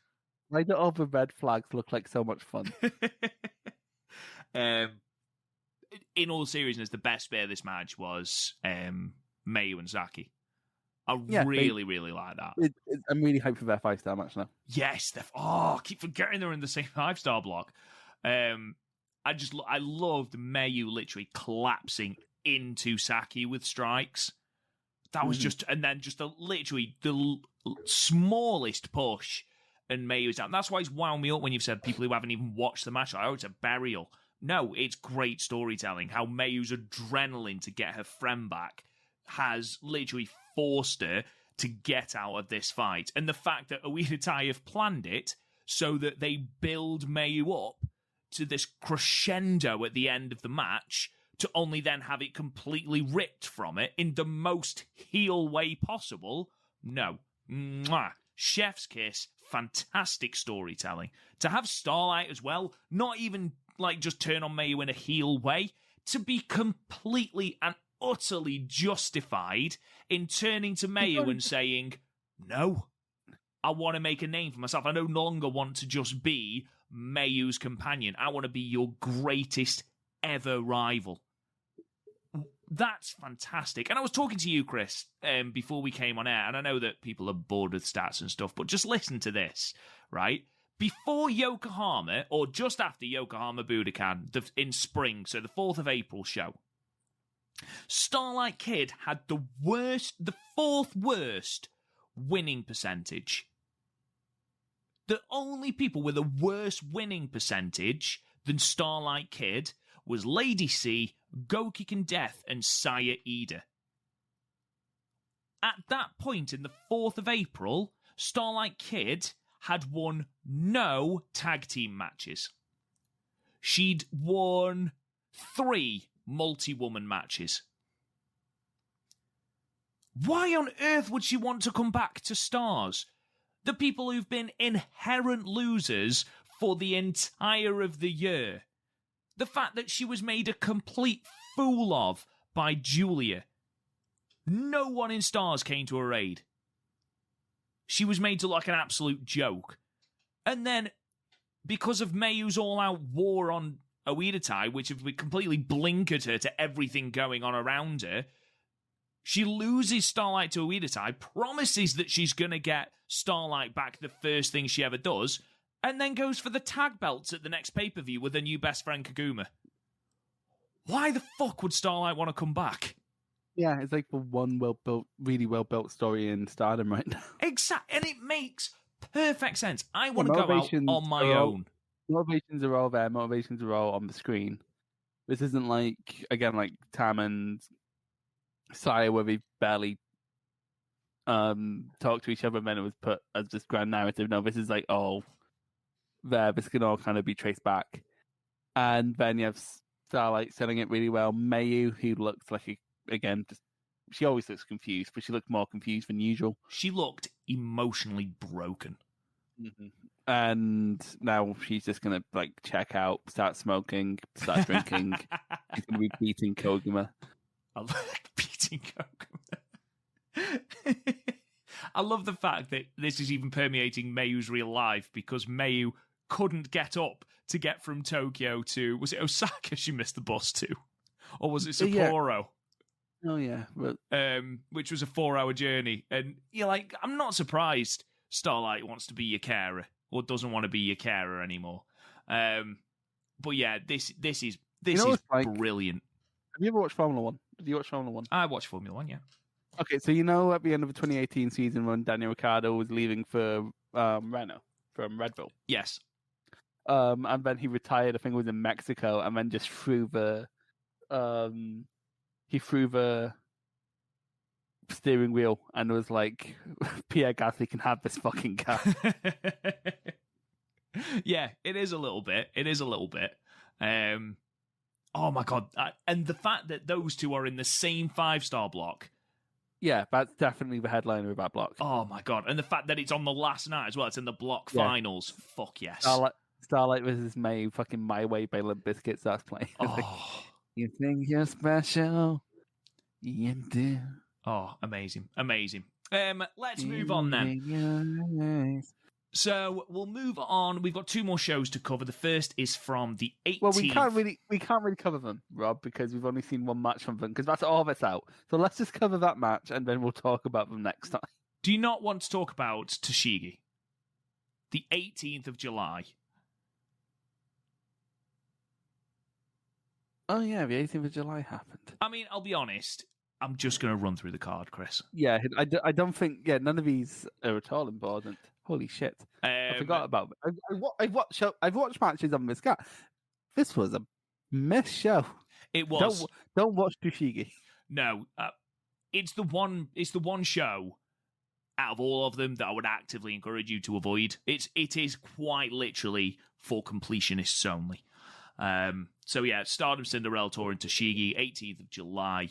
S2: Why do all the red flags look like so much fun?
S1: In all seriousness, the best bit of this match was Mayu and Saki. I really like that.
S2: I'm really hyped for their 5-star match now.
S1: Yes, I keep forgetting they're in the same 5-star block. I loved Mayu literally collapsing into Saki with strikes. That was just literally the smallest push, and Mayu's down. That's why it's wound me up when you've said people who haven't even watched the match, like, oh, it's a burial. No, it's great storytelling. How Mayu's adrenaline to get her friend back has literally forced her to get out of this fight. And the fact that Oedo Tai have planned it so that they build Mayu up to this crescendo at the end of the match to only then have it completely ripped from it in the most heel way possible. No. Mwah. Chef's kiss. Fantastic storytelling. To have Starlight as well, not even like just turn on Mayu in a heel way, to be completely and utterly justified in turning to Mayu and saying, no, I want to make a name for myself. I no longer want to just be Mayu's companion. I want to be your greatest ever rival. That's fantastic. And I was talking to you, Chris, before we came on air, and I know that people are bored with stats and stuff, but just listen to this, right? Before Yokohama, or just after Yokohama Budokan, in spring, so the 4th of April show, Starlight Kid had the 4th worst winning percentage. The only people with a worse winning percentage than Starlight Kid was Lady C, Gokiken Death, and Saya Ida. At that point in the 4th of April, Starlight Kid had won no tag team matches. She'd won 3 multi-woman matches. Why on earth would she want to come back to Stars? The people who've been inherent losers for the entire of the year. The fact that she was made a complete fool of by Julia. No one in Stars came to her aid. She was made to look like an absolute joke. And then, because of Mayu's all-out war on Oedatai, which have completely blinkered her to everything going on around her, she loses Starlight to Oedatai, promises that she's going to get Starlight back the first thing she ever does, and then goes for the tag belts at the next pay-per-view with her new best friend Kaguma. Why the fuck would Starlight want to come back?
S3: Yeah, it's like the one really well-built story in Stardom right now.
S1: Exactly, and it makes perfect sense. I want to go out on my own.
S3: Motivations are all there. Motivations are all on the screen. This isn't like Tam and Saya, where they barely talk to each other, and then it was put as just grand narrative. No, this is like all there. This can all kind of be traced back. And then you have Starlight selling it really well. Mayu, who looks like she always looks confused, but she looked more confused than usual.
S1: She looked emotionally broken.
S3: Mm-hmm. And now she's just going to check out, start smoking, start drinking. She's going to be beating Koguma.
S1: I like beating Koguma. I love the fact that this is even permeating Mayu's real life, because Mayu couldn't get up to get from Tokyo to... Was it Osaka she missed the bus to? Or was it Sapporo?
S3: Yeah. Oh, yeah. But...
S1: which was a 4-hour journey. And you're like, I'm not surprised Starlight wants to be your carer, or doesn't want to be your carer anymore. But yeah, this is brilliant.
S3: Have you ever watched Formula 1? Did you watch Formula 1?
S1: I watched Formula 1, yeah.
S3: Okay, so at the end of the 2018 season when Daniel Ricciardo was leaving for Renault from Red Bull?
S1: Yes.
S3: And then he retired, I think it was in Mexico, and then just threw the steering wheel and was like, Pierre Gasly can have this fucking car.
S1: Yeah, it is a little bit. Oh my god. And the fact that those two are in the same 5-star block.
S3: Yeah, that's definitely the headliner of that block.
S1: Oh my god. And the fact that it's on the last night as well, it's in the block finals. Fuck yes.
S3: Starlight versus May, fucking My Way by Limp Bizkit starts playing.
S1: Oh.
S3: You think you're special? You do.
S1: Oh, amazing. Let's move on then. So we'll move on. We've got 2 more shows to cover. The first is from the 18th.
S3: Well, we can't really cover them, Rob, because we've only seen one match from them, because that's all that's out. So let's just cover that match, and then we'll talk about them next time.
S1: Do you not want to talk about Toshigi? The 18th of July.
S3: Oh yeah, the 18th of July happened.
S1: I mean, I'll be honest. I'm just going to run through the card, Chris.
S3: Yeah, I don't think... Yeah, none of these are at all important. Holy shit. I forgot about it. I've watched matches on this guy. This was a mess show.
S1: It was.
S3: Don't watch Toshigi.
S1: No. It's the one show out of all of them that I would actively encourage you to avoid. It is quite literally for completionists only. So yeah, Stardom Cinderella Tour in Toshigi, 18th of July,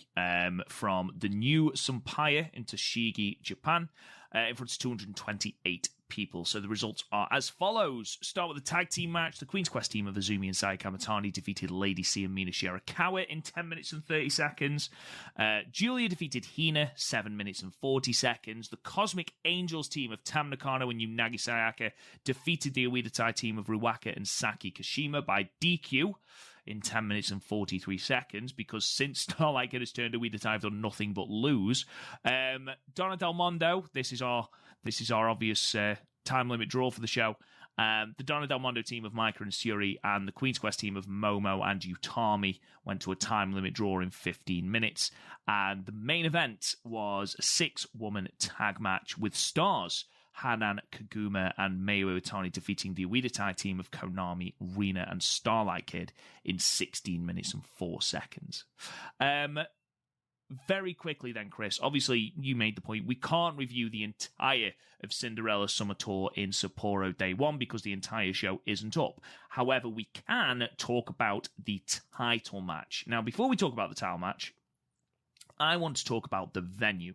S1: from the new Sumpire in Toshigi, Japan, in front of 228 people. So the results are as follows. Start with the tag team match. The Queen's Quest team of Azumi and Sai Kamatani defeated Lady C and Mina Shirakawa in 10 minutes and 30 seconds. Julia defeated Hina, 7 minutes and 40 seconds. The Cosmic Angels team of Tam Nakano and Unagi Sayaka defeated the Oedatai team of Ruwaka and Saki Kashima by DQ in 10 minutes and 43 seconds, because since Starlight Kid has turned a Weed, I've done nothing but lose. Donna Del Mondo, this is our obvious time limit draw for the show. The Donna Del Mondo team of Micah and Suri and the Queen's Quest team of Momo and Utami went to a time limit draw in 15 minutes. And the main event was a 6-woman tag match with stars Hanan Kaguma and Mayu Iwatani defeating the Uedatai team of Konami, Rina, and Starlight Kid in 16 minutes and 4 seconds. Very quickly then, Chris, obviously you made the point, we can't review the entire of Cinderella Summer Tour in Sapporo Day 1 because the entire show isn't up. However, we can talk about the title match. Now, before we talk about the title match, I want to talk about the venue.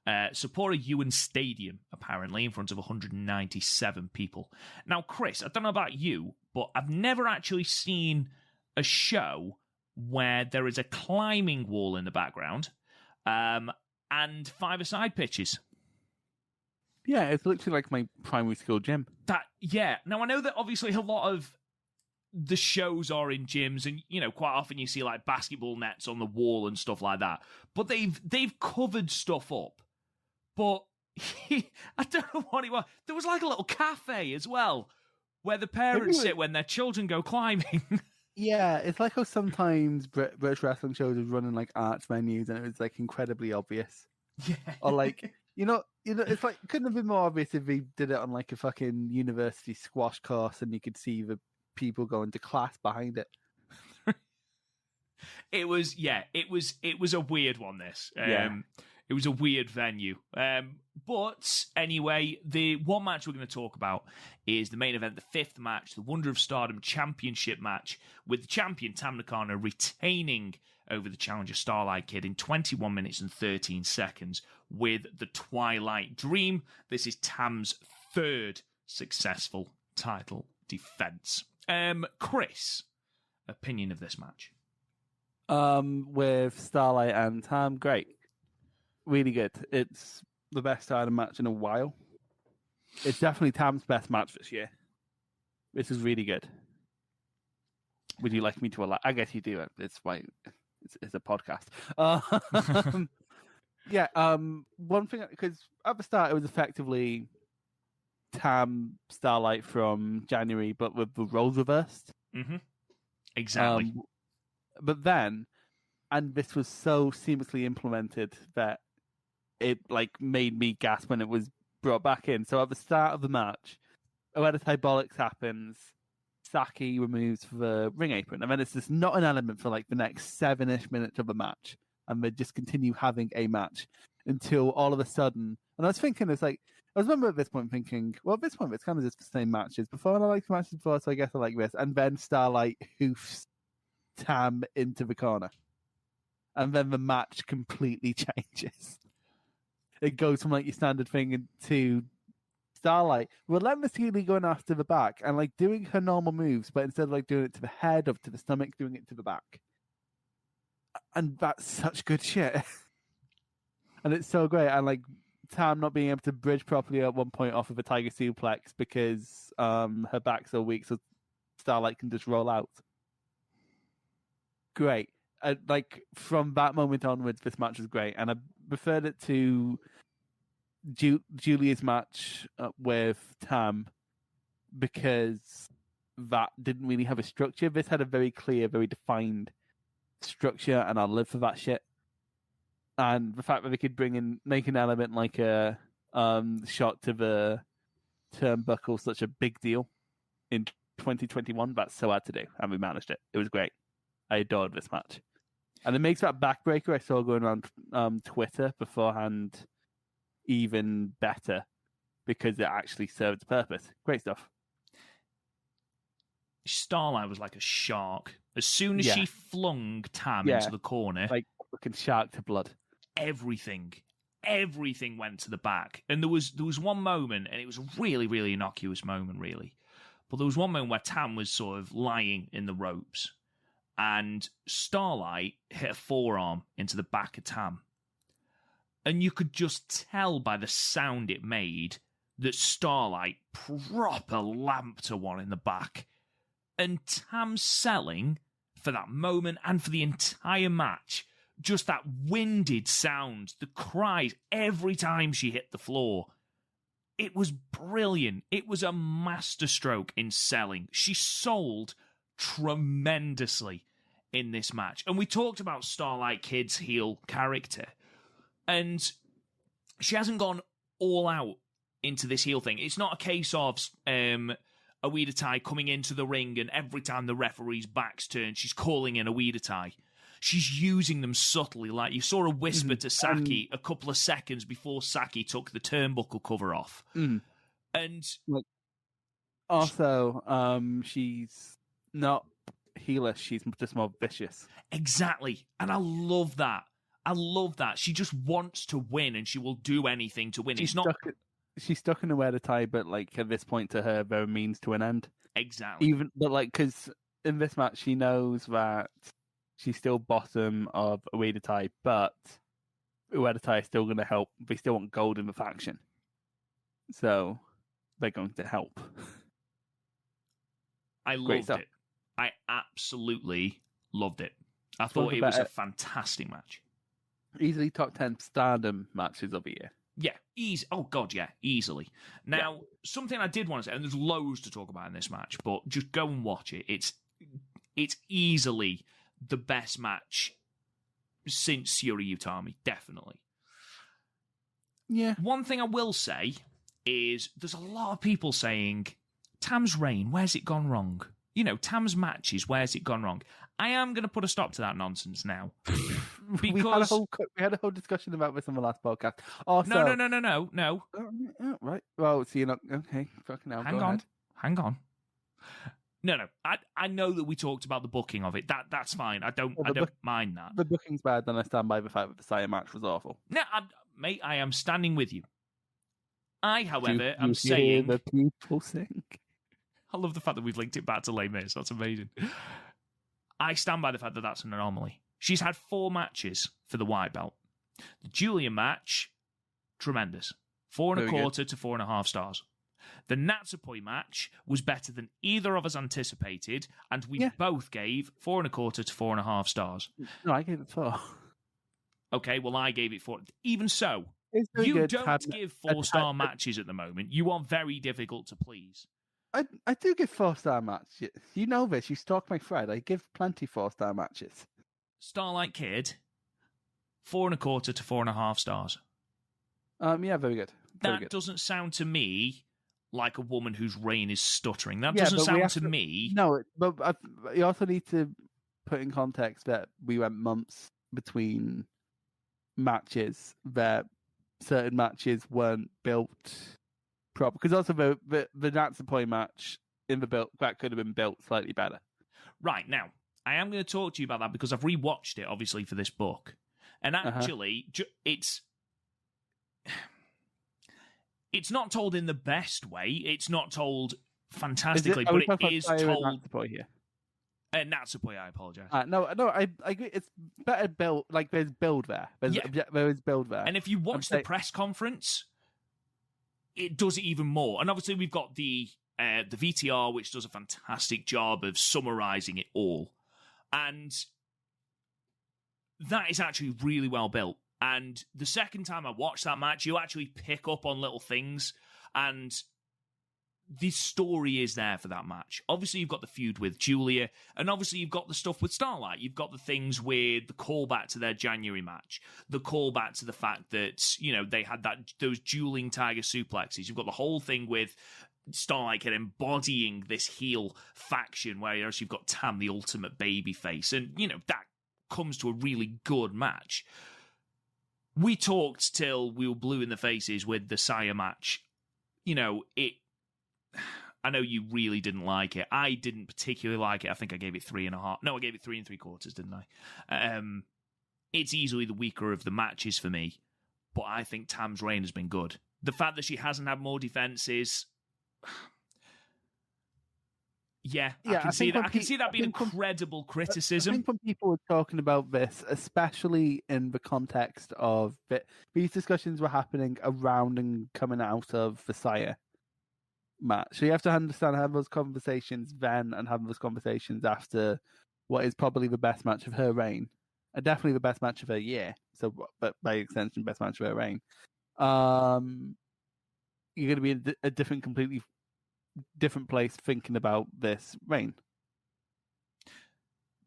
S1: Sapporo Yuan Stadium, apparently, in front of 197 people. Now, Chris, I don't know about you, but I've never actually seen a show where there is a climbing wall in the background and 5-a-side pitches.
S3: Yeah, it's literally like my primary school gym.
S1: Now, I know that obviously a lot of the shows are in gyms, and quite often you see like basketball nets on the wall and stuff like that. But they've covered stuff up. But I don't know what it was. There was like a little cafe as well, where the parents sit when their children go climbing.
S3: Yeah, it's like how sometimes British wrestling shows are running like arch menus, and it was like incredibly obvious.
S1: Yeah,
S3: or like it's like couldn't have been more obvious if we did it on like a fucking university squash course, and you could see the people going to class behind it.
S1: It was a weird one. This, It was a weird venue. But anyway, the one match we're going to talk about is the main event, the fifth match, the Wonder of Stardom Championship match, with the champion Tam Nakano retaining over the challenger Starlight Kid in 21 minutes and 13 seconds with the Twilight Dream. This is Tam's third successful title defense. Chris, opinion of this match?
S3: With Starlight and Tam, great. Really good. It's the best Stardom match in a while. It's definitely Tam's best match this year. This is really good. Would you like me to elaborate? I guess you do. It's why it's a podcast. One thing, because at the start it was effectively Tam Starlight from January, but with the roles reversed.
S1: Mm-hmm. Exactly.
S3: But then, and this was so seamlessly implemented that it like made me gasp when it was brought back in. So at the start of the match, Oedatai bollocks happens, Saki removes the ring apron, and then it's just not an element for like the next 7-ish minutes of the match, and they just continue having a match until all of a sudden, and I was thinking, I remember at this point thinking, well, at this point it's kind of just the same matches before, and I liked the matches before, so I guess I like this. And then Starlight hoofs Tam into the corner, and then the match completely changes. It goes from like your standard thing to Starlight relentlessly going after the back and like doing her normal moves, but instead of like doing it to the head or to the stomach, doing it to the back. And that's such good shit. And it's so great. And like Tam not being able to bridge properly at one point off of a tiger suplex because her back's so weak, so Starlight can just roll out. Great. Like from that moment onwards, this match was great, and I preferred it to Julia's match with Tam because that didn't really have a structure. This had a very clear, very defined structure, and I live for that shit. And the fact that they could make an element like a shot to the turnbuckle such a big deal in 2021, that's so hard to do, and we managed it. It was great. I adored this match. And it makes that backbreaker I saw going around Twitter beforehand even better because it actually served its purpose. Great stuff.
S1: Starlight was like a shark. As soon as she flung Tam into the corner,
S3: like fucking shark to blood,
S1: everything went to the back. And there was one moment, and it was a really, really innocuous moment, really. But there was one moment where Tam was sort of lying in the ropes, and Starlight hit a forearm into the back of Tam. And you could just tell by the sound it made that Starlight proper lamped her one in the back. And Tam's selling for that moment and for the entire match. Just that winded sound, the cries every time she hit the floor. It was brilliant. It was a masterstroke in selling. She sold tremendously in this match. And we talked about Starlight Kid's heel character. And she hasn't gone all out into this heel thing. It's not a case of Oedo Tai coming into the ring and every time the referee's back's turned, she's calling in Oedo Tai. She's using them subtly, like you saw a whisper to Saki a couple of seconds before Saki took the turnbuckle cover off. And
S3: also, she's not heelish, she's just more vicious.
S1: Exactly. And I love that. She just wants to win and she will do anything to win.
S3: She's stuck in a Oedo Tai, but like at this point to her, very means to an end.
S1: Exactly.
S3: Because in this match, she knows that she's still bottom of Oedo Tai, but Oedo Tai is still going to help. They still want gold in the faction. So they're going to help.
S1: I loved it. I absolutely loved it. I thought it was a fantastic match.
S3: Easily top 10 Stardom matches of the year.
S1: Yeah, easy. Oh, God, yeah, easily. Now, something I did want to say, and there's loads to talk about in this match, but just go and watch it. It's easily the best match since Yuri Utami, definitely.
S3: Yeah.
S1: One thing I will say is there's a lot of people saying, Tam's reign, where's it gone wrong? You know, Tam's matches, where's it gone wrong? I am going to put a stop to that nonsense now. Because
S3: we had a whole discussion about this on the last podcast. Also,
S1: No.
S3: Right. Well, so you're not... Okay, fucking hell.
S1: Hang on. No. I know that we talked about the booking of it. That's fine. I don't mind that.
S3: The booking's bad, then I stand by the fact that the Saya match was awful.
S1: No, mate, I am standing with you. I, however, am saying...
S3: the people sing?
S1: I love the fact that we've linked it back to Les Mis. That's amazing. I stand by the fact that that's an anomaly. She's had 4 matches for the white belt. The Julia match, tremendous. 4.25 to 4.5 stars. The Natsupoi match was better than either of us anticipated, and we both gave 4.25 to 4.5 stars.
S3: No, I gave it 4.
S1: Okay, well, I gave it 4. Even so, you don't give 4-star matches at the moment. You are very difficult to please.
S3: I do give 4-star matches. You know this. You stalk my thread. I give plenty 4-star matches.
S1: Starlight Kid, 4.25 to 4.5 stars.
S3: Yeah, very good.
S1: That doesn't sound to me like a woman whose reign is stuttering. That doesn't sound to me...
S3: No, but you also need to put in context that we went months between matches, that certain matches weren't built proper. Because also the Natsupoi match in the build, that could have been built slightly better.
S1: Right, now, I am going to talk to you about that because I've rewatched it, obviously, for this book. And actually, it's not told in the best way. It's not told fantastically, but it is told...
S3: Natsupoi here?
S1: Natsupoi, I apologise.
S3: No, I agree. It's better built. Like, there's build there. There is build there.
S1: And if you watch the press conference, it does it even more. And obviously, we've got the VTR, which does a fantastic job of summarising it all. And that is actually really well built. And the second time I watched that match, you actually pick up on little things. And the story is there for that match. Obviously, you've got the feud with Julia. And obviously, you've got the stuff with Starlight. You've got the things with the callback to their January match. The callback to the fact that, you know, they had those dueling tiger suplexes. You've got the whole thing with Starlight embodying this heel faction, whereas you've got Tam, the ultimate babyface. And, you know, that comes to a really good match. We talked till we were blue in the faces with the Saya match. You know, I know you really didn't like it. I didn't particularly like it. I think I gave it 3.5. No, I gave it 3 3/4, didn't I? It's easily the weaker of the matches for me, but I think Tam's reign has been good. The fact that she hasn't had more defenses... I can see that. I can see that being incredible criticism.
S3: I think when people were talking about this, especially in the context of these discussions were happening around and coming out of the Saya match. So you have to understand, have those conversations then and have those conversations after what is probably the best match of her reign, and definitely the best match of her year. So, but by extension, best match of her reign. You're going to be in a completely different place thinking about this reign.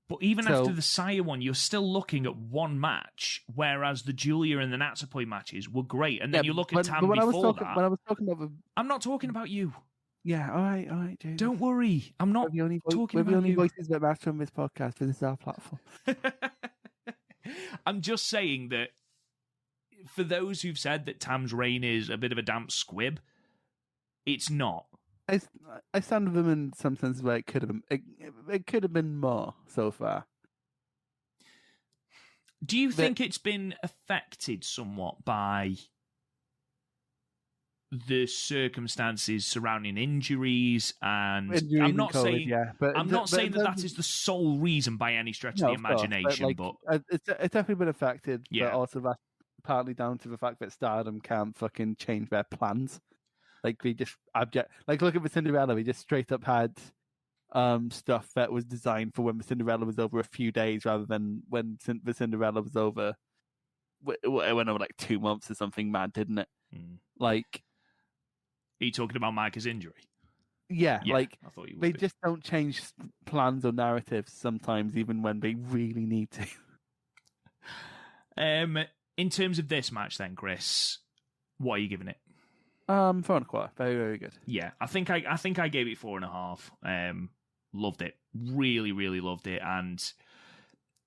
S1: But even after the Saya one, you're still looking at one match, whereas the Julia and the Natsupoi matches were great. And then you look at Tam before that.
S3: When I was talking about
S1: I'm not talking about you.
S3: Yeah, all right, James.
S1: Don't worry. I'm not talking about you.
S3: We're the only voices that matter on this podcast, but this is our platform.
S1: I'm just saying that for those who've said that Tam's reign is a bit of a damp squib, it's not.
S3: I stand with them in some sense where it could have been. It could have been more so far.
S1: Do you think it's been affected somewhat by the circumstances surrounding injuries? And I'm not
S3: COVID,
S1: saying,
S3: but
S1: I'm not saying that is the sole reason by any stretch of the imagination.
S3: But it's definitely been affected.
S1: Yeah.
S3: But also that's partly down to the fact that Stardom can't fucking change their plans. Like, we just look at the Cinderella. We just straight up had stuff that was designed for when the Cinderella was over a few days, rather than when the Cinderella was over. It went over like 2 months or something mad, didn't it? Like,
S1: are you talking about Micah's injury?
S3: Yeah, like
S1: I thought you would
S3: they
S1: be.
S3: just don't change plans or narratives sometimes, even when they really need
S1: to. In terms of this match, then, Chris, what are you giving it?
S3: 4.25. Very, very good.
S1: Yeah, I think I gave it 4.5. Loved it. Really, really loved it. And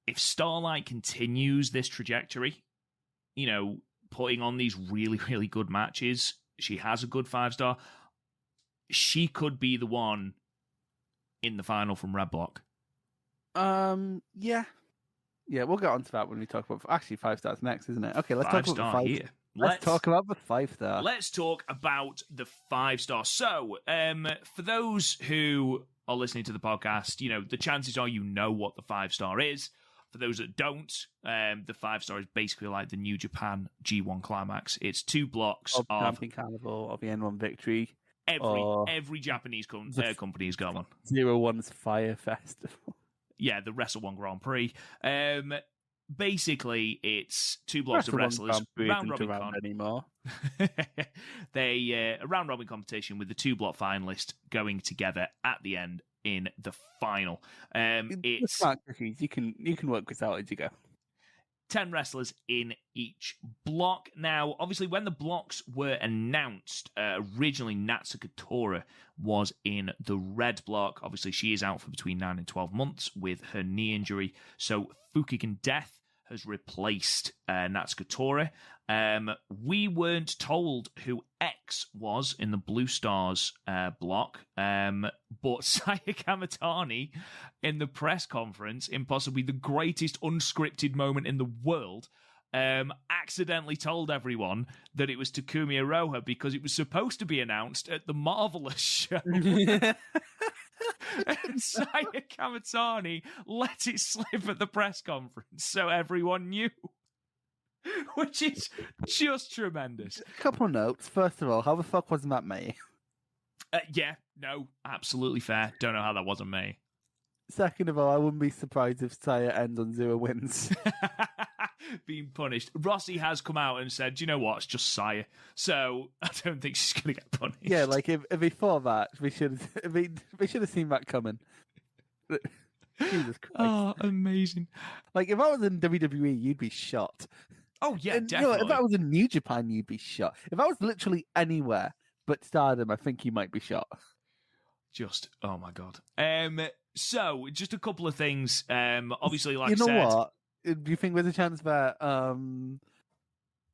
S1: if Starlight continues this trajectory, you know, putting on these really, really good matches, she has a good 5-star. She could be the one in the final from Red Block.
S3: Yeah, we'll get onto that when we talk about. Actually, 5 stars next, isn't it? Okay, let's talk about the 5
S1: here.
S3: Let's talk about the 5-star.
S1: Let's talk about the 5-star. So, for those who are listening to the podcast, you know, the chances are you know what the 5-star is. For those that don't, the 5-star is basically like the New Japan G1 Climax. It's 2 blocks of
S3: Champion Carnival, of the N1 Victory.
S1: Every Japanese company has got one.
S3: 01's Fire Festival.
S1: Yeah, the Wrestle One Grand Prix. Basically, it's 2 blocks of wrestlers. Round robin
S3: anymore.
S1: A round robin competition with the 2 block finalists going together at the end in the final. It's
S3: smart cookies. You can work this out as you go.
S1: 10 wrestlers in each block. Now, obviously, when the blocks were announced, originally Natsuko Tora was in the red block. Obviously, she is out for between 9 and 12 months with her knee injury. So Fukigen Death has replaced Natsuko Tora. We weren't told who X was in the Blue Stars block, but Saya Kamitani in the press conference, in possibly the greatest unscripted moment in the world, accidentally told everyone that it was Takumi Iroha because it was supposed to be announced at the Marvelous show. And Saya Kamitani let it slip at the press conference so everyone knew. Which is just tremendous.
S3: A couple of notes. First of all, how the fuck was Matt May?
S1: Yeah, no, absolutely fair. Don't know how that wasn't me.
S3: Second of all, I wouldn't be surprised if Saya ends on 0 wins.
S1: Being punished. Rossi has come out and said, you know what, it's just Saya. So I don't think she's going to get punished.
S3: Yeah, like if before that, we should have seen that coming. Jesus Christ.
S1: Oh, amazing.
S3: Like, if I was in WWE, you'd be shot.
S1: Oh, yeah,
S3: and,
S1: definitely.
S3: If I was in New Japan, you'd be shot. If I was literally anywhere but Stardom, I think you might be shot.
S1: Just, oh my God. So, just a couple of things. Obviously, like
S3: I said...
S1: You know
S3: what? Do you think there's a chance that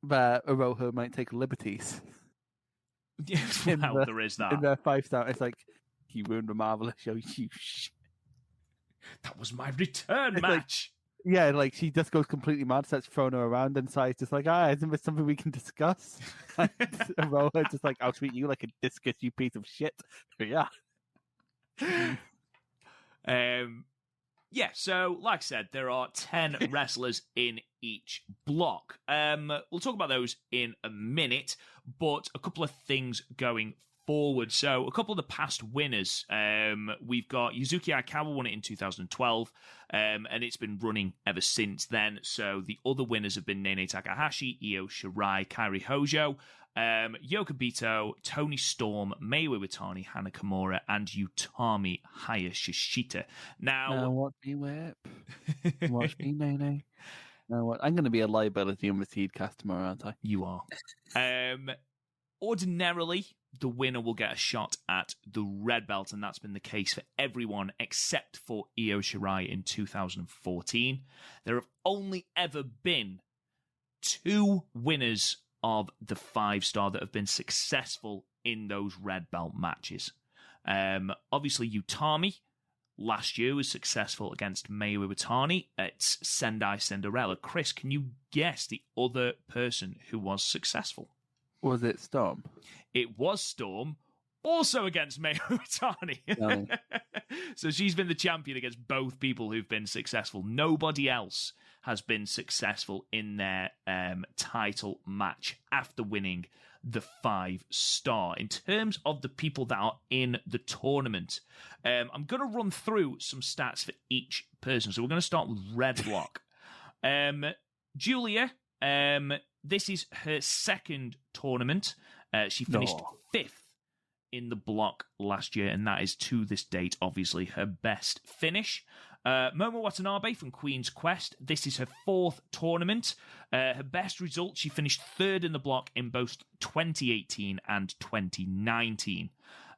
S3: Iroha might take liberties?
S1: Well, there is that.
S3: In their 5-star, it's like, you ruined the Marvelous show, you
S1: That was my return match.
S3: Like, yeah, like she just goes completely mad, starts throwing her around, and Sai's just like, isn't this something we can discuss? And Iroha just like, I'll treat you like a discus, you piece of shit. But yeah.
S1: Yeah, so like I said, there are 10 wrestlers in each block. We'll talk about those in a minute, but a couple of things going forward. So a couple of the past winners, we've got Yuzuki Aikawa won it in 2012, and it's been running ever since then. So the other winners have been Nene Takahashi, Io Shirai, Kairi Hojo, Yoko Bito, Toni Storm, Mayu Iwatani, Hana Kimura, and Utami Hayashishita. Now
S3: watch me whip. Watch me, Nene. Now what? I'm going to be a liability on the Seedcast tomorrow, aren't I?
S1: You are. Ordinarily, the winner will get a shot at the red belt, and that's been the case for everyone except for Io Shirai in 2014. There have only ever been 2 winners of the 5-star that have been successful in those red belt matches. Obviously, Utami last year was successful against Mayu Iwatani at Sendai Cinderella. Chris, can you guess the other person who was successful?
S3: Was it Storm?
S1: It was Storm, also against Mayu Iwatani.
S3: No.
S1: So she's been the champion against both people who've been successful. Nobody else has been successful in their title match after winning the 5-star. In terms of the people that are in the tournament, I'm going to run through some stats for each person. So we're going to start with Red Block. Julia, this is her second tournament. She finished 5th in the block last year, and that is to this date, obviously, her best finish. Momo Watanabe from Queen's Quest. This is her 4th tournament. Her best result, she finished 3rd in the block in both 2018 and 2019.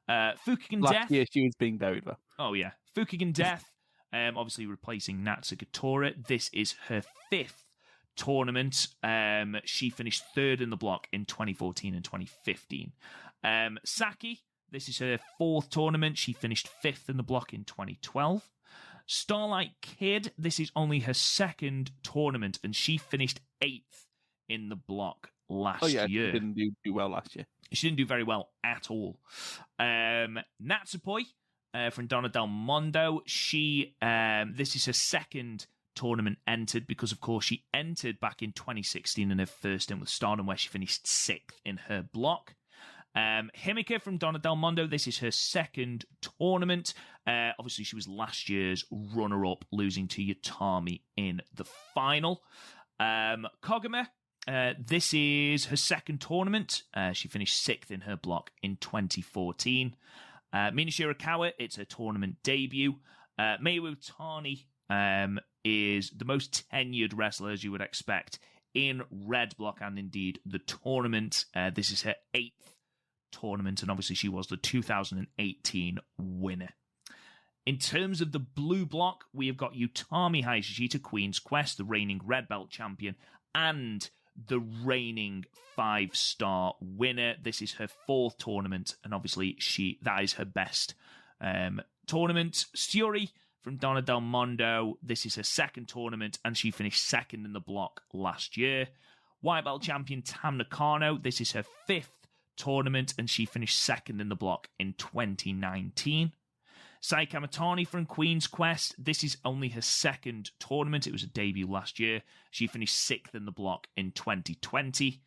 S1: Fukigen
S3: Last
S1: Death.
S3: year she was being buried, though.
S1: Oh, yeah. Fukigen Death, obviously replacing Natsuka Tora. This is her 5th tournament. She finished 3rd in the block in 2014 and 2015. Saki, this is her 4th tournament. She finished 5th in the block in 2012. Starlight Kid, this is only her 2nd tournament, and she finished 8th in the block last year.
S3: She didn't do well last year.
S1: She didn't do very well at all. Natsupoi from Donna Del Mondo, this is her 2nd tournament entered because, of course, she entered back in 2016 in her first stint with Stardom, where she finished 6th in her block. Himika from Donna Del Mondo, this is her 2nd tournament. Obviously, she was last year's runner-up, losing to Utami in the final. Koguma, this is her 2nd tournament. She finished 6th in her block in 2014. Mina Shirakawa, it's her tournament debut. Mayu Iwatani is the most tenured wrestler, as you would expect, in Red Block and indeed the tournament. This is her 8th tournament, and obviously she was the 2018 winner. In terms of the blue block, we have got Utami Hayashishita, Queen's Quest, the reigning red belt champion, and the reigning 5-star winner. This is her 4th tournament, and obviously that is her best tournament. Suri from Donna Del Mondo, this is her 2nd tournament, and she finished 2nd in the block last year. White belt champion Tam Nakano, this is her 5th tournament, and she finished 2nd in the block in 2019. Sai Kamatani from Queen's Quest, this is only her 2nd tournament. It was a debut last year. She finished 6th in the block in 2020.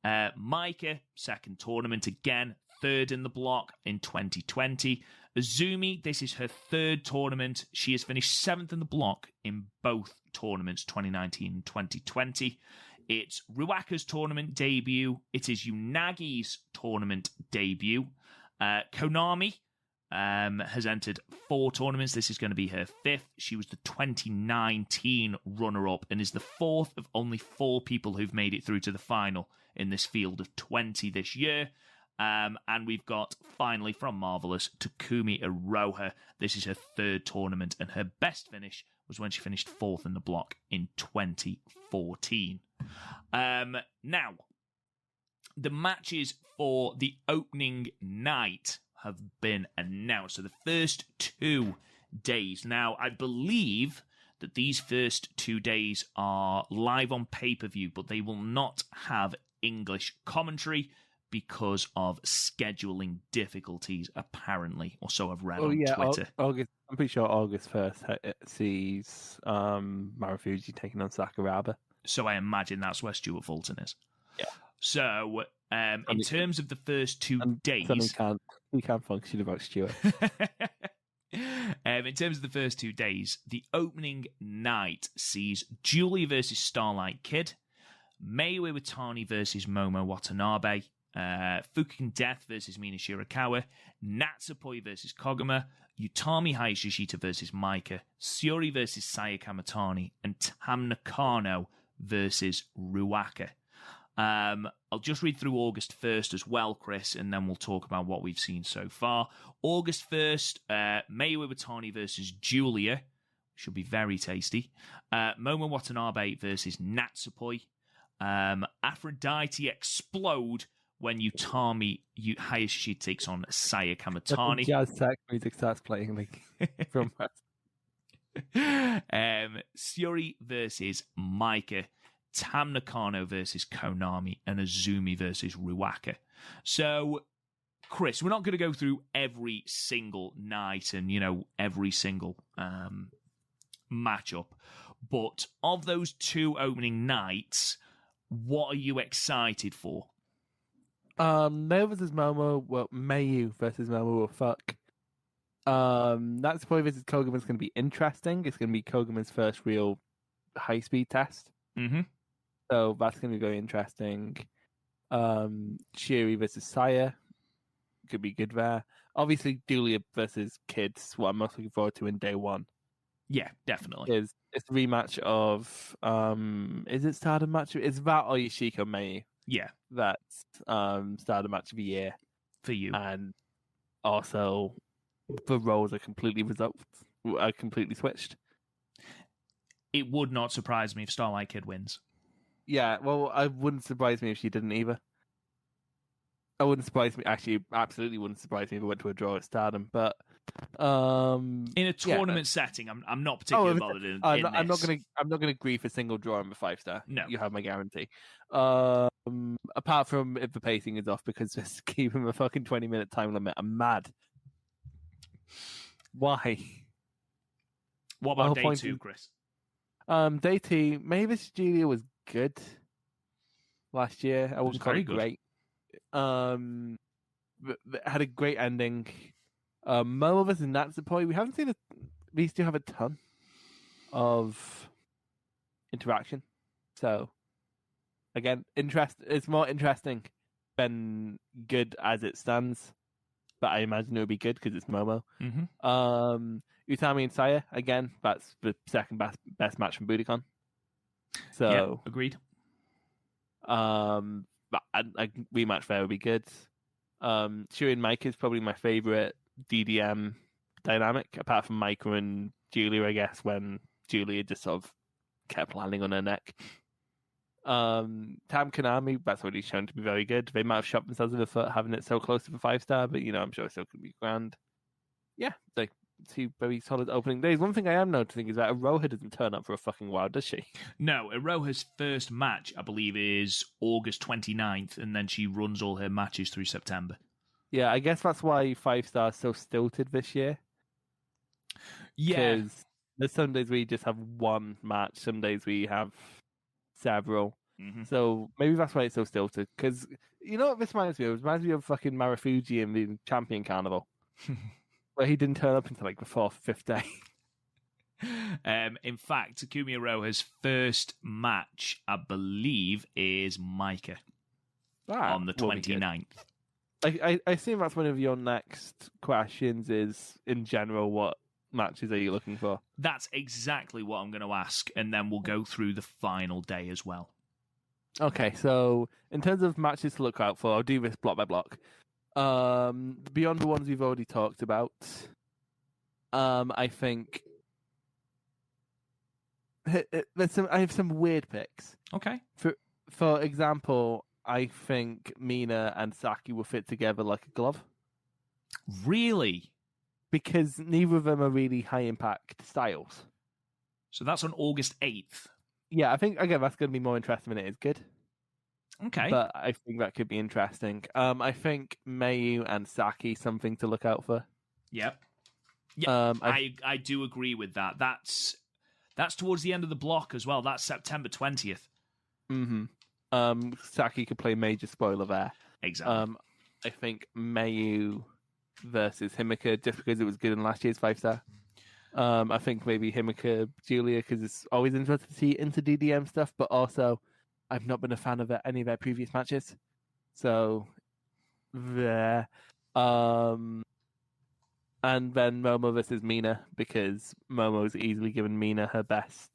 S1: Maika, 2nd tournament again, 3rd in the block in 2020. Azumi, this is her 3rd tournament. She has finished 7th in the block in both tournaments, 2019 and 2020. It's Ruaka's tournament debut. It is Unagi's tournament debut. Konami has entered 4 tournaments. This is going to be her 5th. She was the 2019 runner-up and is the 4th of only 4 people who've made it through to the final in this field of 20 this year. And we've got, finally, from Marvelous, Takumi Iroha. This is her 3rd tournament, and her best finish was when she finished 4th in the block in 2014. Now, the matches for the opening night have been announced. So the first 2 days. Now, I believe that these first 2 days are live on pay-per-view, but they will not have English commentary because of scheduling difficulties, apparently, or so I've read on Twitter.
S3: August. I'm pretty sure August 1st sees Marufuji taking on Sakuraba.
S1: So I imagine that's where Stuart Fulton is.
S3: Yeah.
S1: So In terms of the first 2 days...
S2: He can't function about Stuart.
S1: In terms of the first 2 days, the opening night sees Julie versus Starlight Kid, Mayu Iwatani versus Momo Watanabe, Fukigen Death versus Mina Shirakawa, Natsupoi versus Koguma, Utami Hayashishita versus Maika, Syuri versus Saya Kamatani, and Tam Nakano versus Ruaka. I'll just read through August 1st as well, Chris, and then we'll talk about what we've seen so far. August 1st, Mayu Iwatani versus Julia. Should be very tasty. Momo Watanabe versus Natsupoi. Aphrodite explode when Utami Hayashi takes on Saya Kamatani.
S2: Jazz tech music starts playing like from
S1: Syuri versus Maika. Tam Nakano versus Konami, and Azumi versus Ruaka. So, Chris, we're not going to go through every single night and, every single matchup, but of those 2 opening nights, what are you excited for?
S2: Mayu versus Momo, Mayu versus Momo will fuck. Natsupoi versus Koguma's going to be interesting. It's going to be Koguma's first real high-speed test.
S1: Mm-hmm.
S2: So that's going to be very interesting. Shiri versus Saya could be good there. Obviously, Julia versus Kids, what I'm most looking forward to in day 1.
S1: Yeah, definitely.
S2: It's the rematch of is it Stardom match? It's that or Yoshiko Mayu.
S1: Yeah.
S2: That's Stardom match of the year.
S1: For you.
S2: And also the roles are completely switched.
S1: It would not surprise me if Starlight Kid wins.
S2: Yeah, well, it wouldn't surprise me if she didn't either. It wouldn't surprise me. Actually, absolutely wouldn't surprise me if it went to a draw at Stardom. But
S1: in a tournament setting, I'm not particularly bothered in
S2: I'm not gonna grieve a single draw on the 5-star.
S1: No,
S2: you have my guarantee. Apart from if the pacing is off because just keeping a fucking 20-minute time limit, I'm mad. Why?
S1: What about day 2, Chris?
S2: Day 2, Mavis Julia was good last year. I wouldn't call it great. Had a great ending. Momo versus Natsupoi. We haven't seen these two have a ton of interaction. So again, it's more interesting than good as it stands. But I imagine it would be good because it's Momo.
S1: Mm-hmm.
S2: Utami and Saya, again, that's the second best match from Budokan. So
S1: yeah, agreed.
S2: But a rematch there would be good. Shuri and Mike is probably my favorite DDM dynamic, apart from Micah and Julia, I guess, when Julia just sort of kept landing on her neck. Tam Konami, that's already shown to be very good. They might have shot themselves in the foot having it so close to the 5-star, but I'm sure it still could be grand. Yeah, like 2 very solid opening days. One thing I am noticing is that Aroha doesn't turn up for a fucking while, does she?
S1: No, Aroha's first match, I believe, is August 29th, and then she runs all her matches through September.
S2: Yeah, I guess that's why 5-star is so stilted this year.
S1: Yeah.
S2: Because there's some days we just have one match, some days we have several.
S1: Mm-hmm.
S2: So maybe that's why it's so stilted. Because you know what this reminds me of? It reminds me of fucking Marufuji in the Champion Carnival. Where he didn't turn up until like the 4th or 5th day.
S1: In fact, Takumi Aroha's first match, I believe, is Micah on the 29th.
S2: I assume that's one of your next questions is, in general, what matches are you looking for?
S1: That's exactly what I'm going to ask, and then we'll go through the final day as well.
S2: Okay, so in terms of matches to look out for, I'll do this block by block. Beyond the ones we've already talked about, I think I have some weird picks.
S1: Okay.
S2: For example, I think Mina and Saki will fit together like a glove.
S1: Really?
S2: Because neither of them are really high impact styles.
S1: So that's on August 8th.
S2: Yeah, I think again that's going to be more interesting than it is good.
S1: Okay.
S2: But I think that could be interesting. I think Mayu and Saki something to look out for.
S1: Yep. Yeah, I do agree with that. That's towards the end of the block as well. That's September 20th.
S2: Mm-hmm. Saki could play major spoiler there.
S1: Exactly.
S2: I think Mayu versus Himika, just because it was good in last year's 5-star. I think maybe Himika, Julia, because it's always interesting to see into DDM stuff, but also I've not been a fan of any of their previous matches. So, there. And then Momo versus Mina, because Momo's easily given Mina her best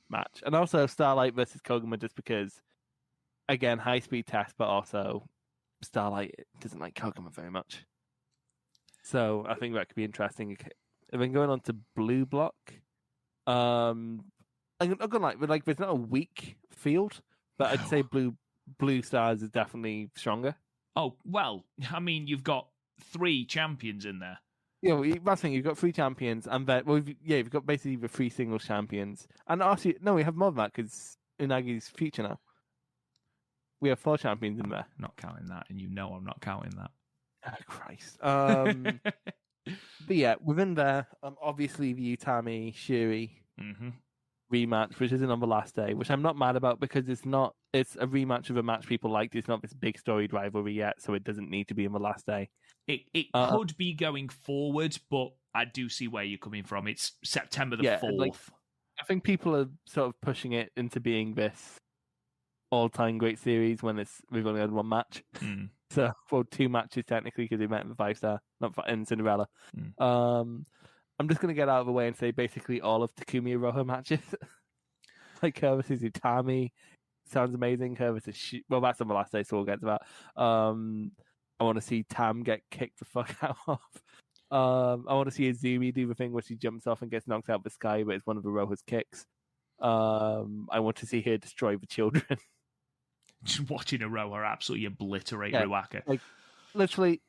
S2: match. And also Starlight versus Koguma, just because, again, high-speed test, but also Starlight doesn't like Koguma very much. So I think that could be interesting. And then going on to Blue Block, I'm gonna like there's not a weak field, but I'd say Blue Stars is definitely stronger.
S1: Oh, well, I mean, you've got 3 champions in there.
S2: Yeah, that's the thing. You've got 3 champions, and then you've got basically the 3 singles champions. And actually, no, we have more than that because Unagi's future now. We have 4 champions in there.
S1: Not counting that, and you know I'm not counting that.
S2: Oh, Christ. But yeah, within there, obviously the Utami Shuri rematch, which isn't on the last day, which I'm not mad about because it's a rematch of a match people liked. It's not this big storied rivalry yet, so it doesn't need to be on the last day.
S1: It could be going forward, but I do see where you're coming from. It's September the 4th.
S2: Like, I think people are sort of pushing it into being this all-time great series when we've only had 1 match. So, well, 2 matches technically because we met in the 5-star, not in Cinderella. I'm just going to get out of the way and say basically all of Takumi Iroha matches. Like her versus Utami sounds amazing. Her versus well, that's on the last day, so we'll get to that. I want to see Tam get kicked the fuck out of. I want to see Izumi do the thing where she jumps off and gets knocked out of the sky, but it's one of Iroha's kicks. I want to see her destroy the children.
S1: Just watching Iroha absolutely obliterate Ruaka.
S2: Like, literally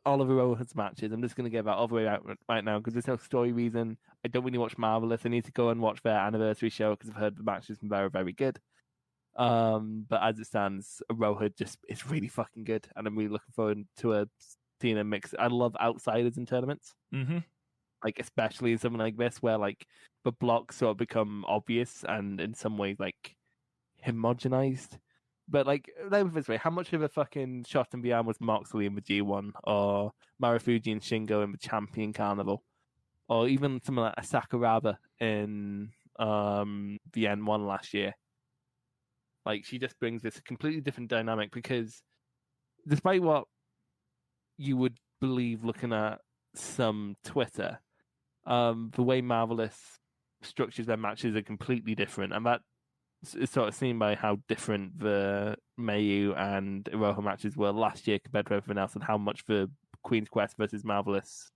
S2: all of Iroha's matches. I'm just going to get that all the way out right now because there's no story reason. I don't really watch Marvelous. I need to go and watch their anniversary show because I've heard the matches been very, very good. But as it stands, Iroha just is really fucking good, and I'm really looking forward to a seeing a mix. I love outsiders in tournaments, like especially in something like this where like the blocks sort of become obvious and in some ways like homogenized. But like, let me put it this way: how much of a fucking shot and beyond was Moxley in the G1, or Marufuji and Shingo in the Champion Carnival, or even something like a Sakuraba in the N1 last year? Like, she just brings this completely different dynamic because, despite what you would believe looking at some Twitter, the way Marvelous structures their matches are completely different, and that is sort of seen by how different the Mayu and Iroha matches were last year compared to everything else, and how much the Queen's Quest versus Marvelous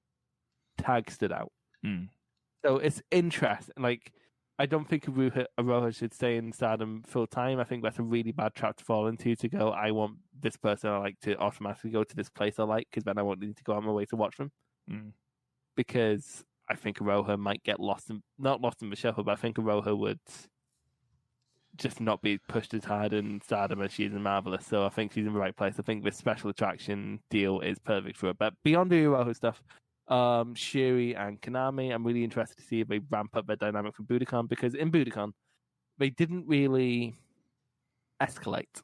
S2: tag stood out. So it's interesting. Like, I don't think Iroha should stay in Stardom full time. I think that's a really bad trap to fall into, to go, I want this person I like to automatically go to this place I like, because then I won't need to go on my way to watch them. Because I think Iroha might get not lost in the shuffle, but I think Iroha would just not be pushed as hard in Stardom as she is in Marvelous. So I think she's in the right place. I think this special attraction deal is perfect for her. But beyond the Iroha stuff, Shuri and Konami, I'm really interested to see if they ramp up their dynamic for Budokan, because in Budokan, they didn't really escalate,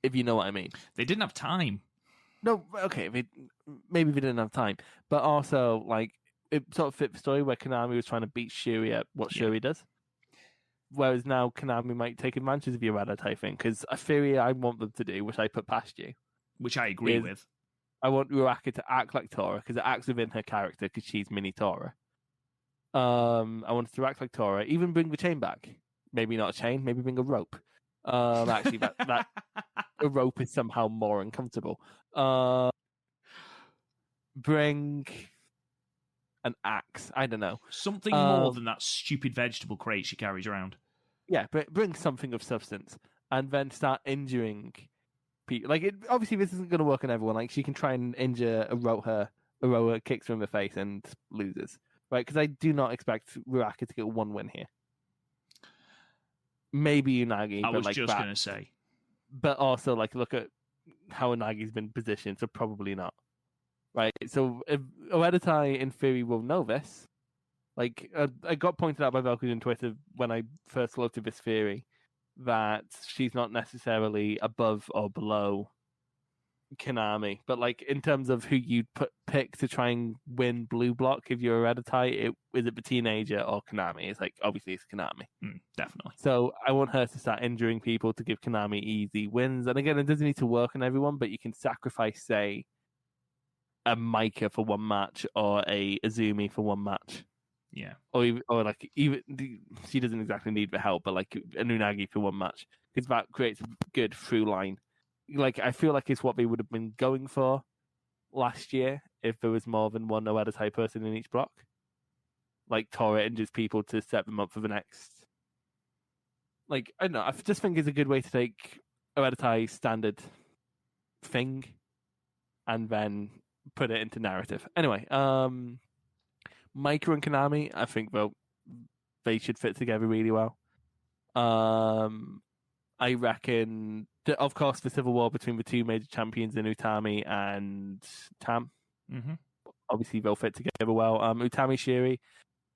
S2: if you know what I mean.
S1: They didn't have time.
S2: No, okay, maybe they didn't have time, but also, like, it sort of fit the story where Konami was trying to beat Shuri at what Shuri does. Whereas now Konami might take advantage of your Rada type thing, because a theory I want them to do, which I put past you,
S1: which I agree with.
S2: I want Ruaka to act like Tora, because it acts within her character, because she's mini Tora. I want her to act like Tora, even bring the chain back. Maybe not a chain, maybe bring a rope. Actually, that a rope is somehow more uncomfortable. Bring an axe. I don't know.
S1: Something more than that stupid vegetable crate she carries around.
S2: Yeah, but bring something of substance, and then start injuring people. Like, obviously, this isn't going to work on everyone. Like, she can try and injure Iroha kicks her in the face and loses. Right? Because I do not expect Ruaka to get 1 win here. Maybe Unagi.
S1: I was
S2: like
S1: just going to say.
S2: But also, like, look at how Unagi's been positioned, so probably not. Right? So, if Oeditai, in theory, will know this. Like, I got pointed out by Valkyrie on Twitter when I first floated this theory that she's not necessarily above or below Konami, but like in terms of who you'd pick to try and win Blue Block if you're a Hereditary, is it the teenager or Konami? It's like obviously it's Konami,
S1: definitely.
S2: So I want her to start injuring people to give Konami easy wins. And again, it doesn't need to work on everyone, but you can sacrifice, say, a Micah for one match or a Azumi for one match.
S1: Yeah,
S2: or like even she doesn't exactly need the help, but like a Unagi for one match, because that creates a good through line. Like I feel like it's what they would have been going for last year if there was more than one Oeda type person in each block. Like Tora injures people to set them up for the next. Like I don't know, I just think it's a good way to take Oeda standard thing and then put it into narrative. Anyway, Micah and Konami, I think they should fit together really well. I reckon, of course, the civil war between the two major champions in Utami and Tam.
S1: Mm-hmm.
S2: Obviously, they'll fit together well. Utami Shiri,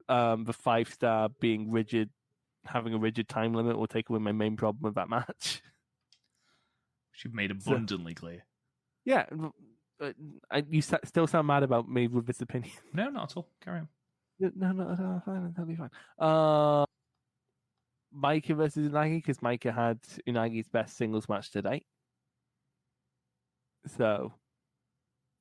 S2: the 5-star being rigid, having a rigid time limit will take away my main problem with that match.
S1: Which you've made abundantly clear.
S2: Yeah. You still sound mad about me with this opinion.
S1: No, not at all. Carry on.
S2: No, fine, that'll be fine. Micah versus Unagi, because Micah had Unagi's best singles match to date. So,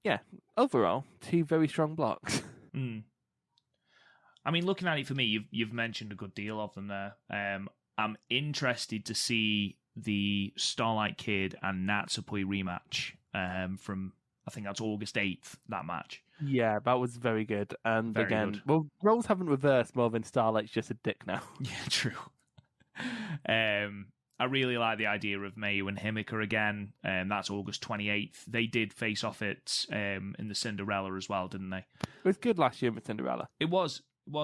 S2: yeah, overall, two very strong blocks.
S1: I mean, looking at it for me, you've mentioned a good deal of them there. I'm interested to see the Starlight Kid and Natsupoi rematch from, I think that's August 8th, that match.
S2: Yeah, that was very good. And
S1: Very
S2: again,
S1: good.
S2: well, roles haven't reversed more than Starlight's just a dick now.
S1: Yeah, true. I really like the idea of Mayu and Himika again. That's August 28th. They did face off it in the Cinderella as well, didn't they?
S2: It was good last year with Cinderella.
S1: It was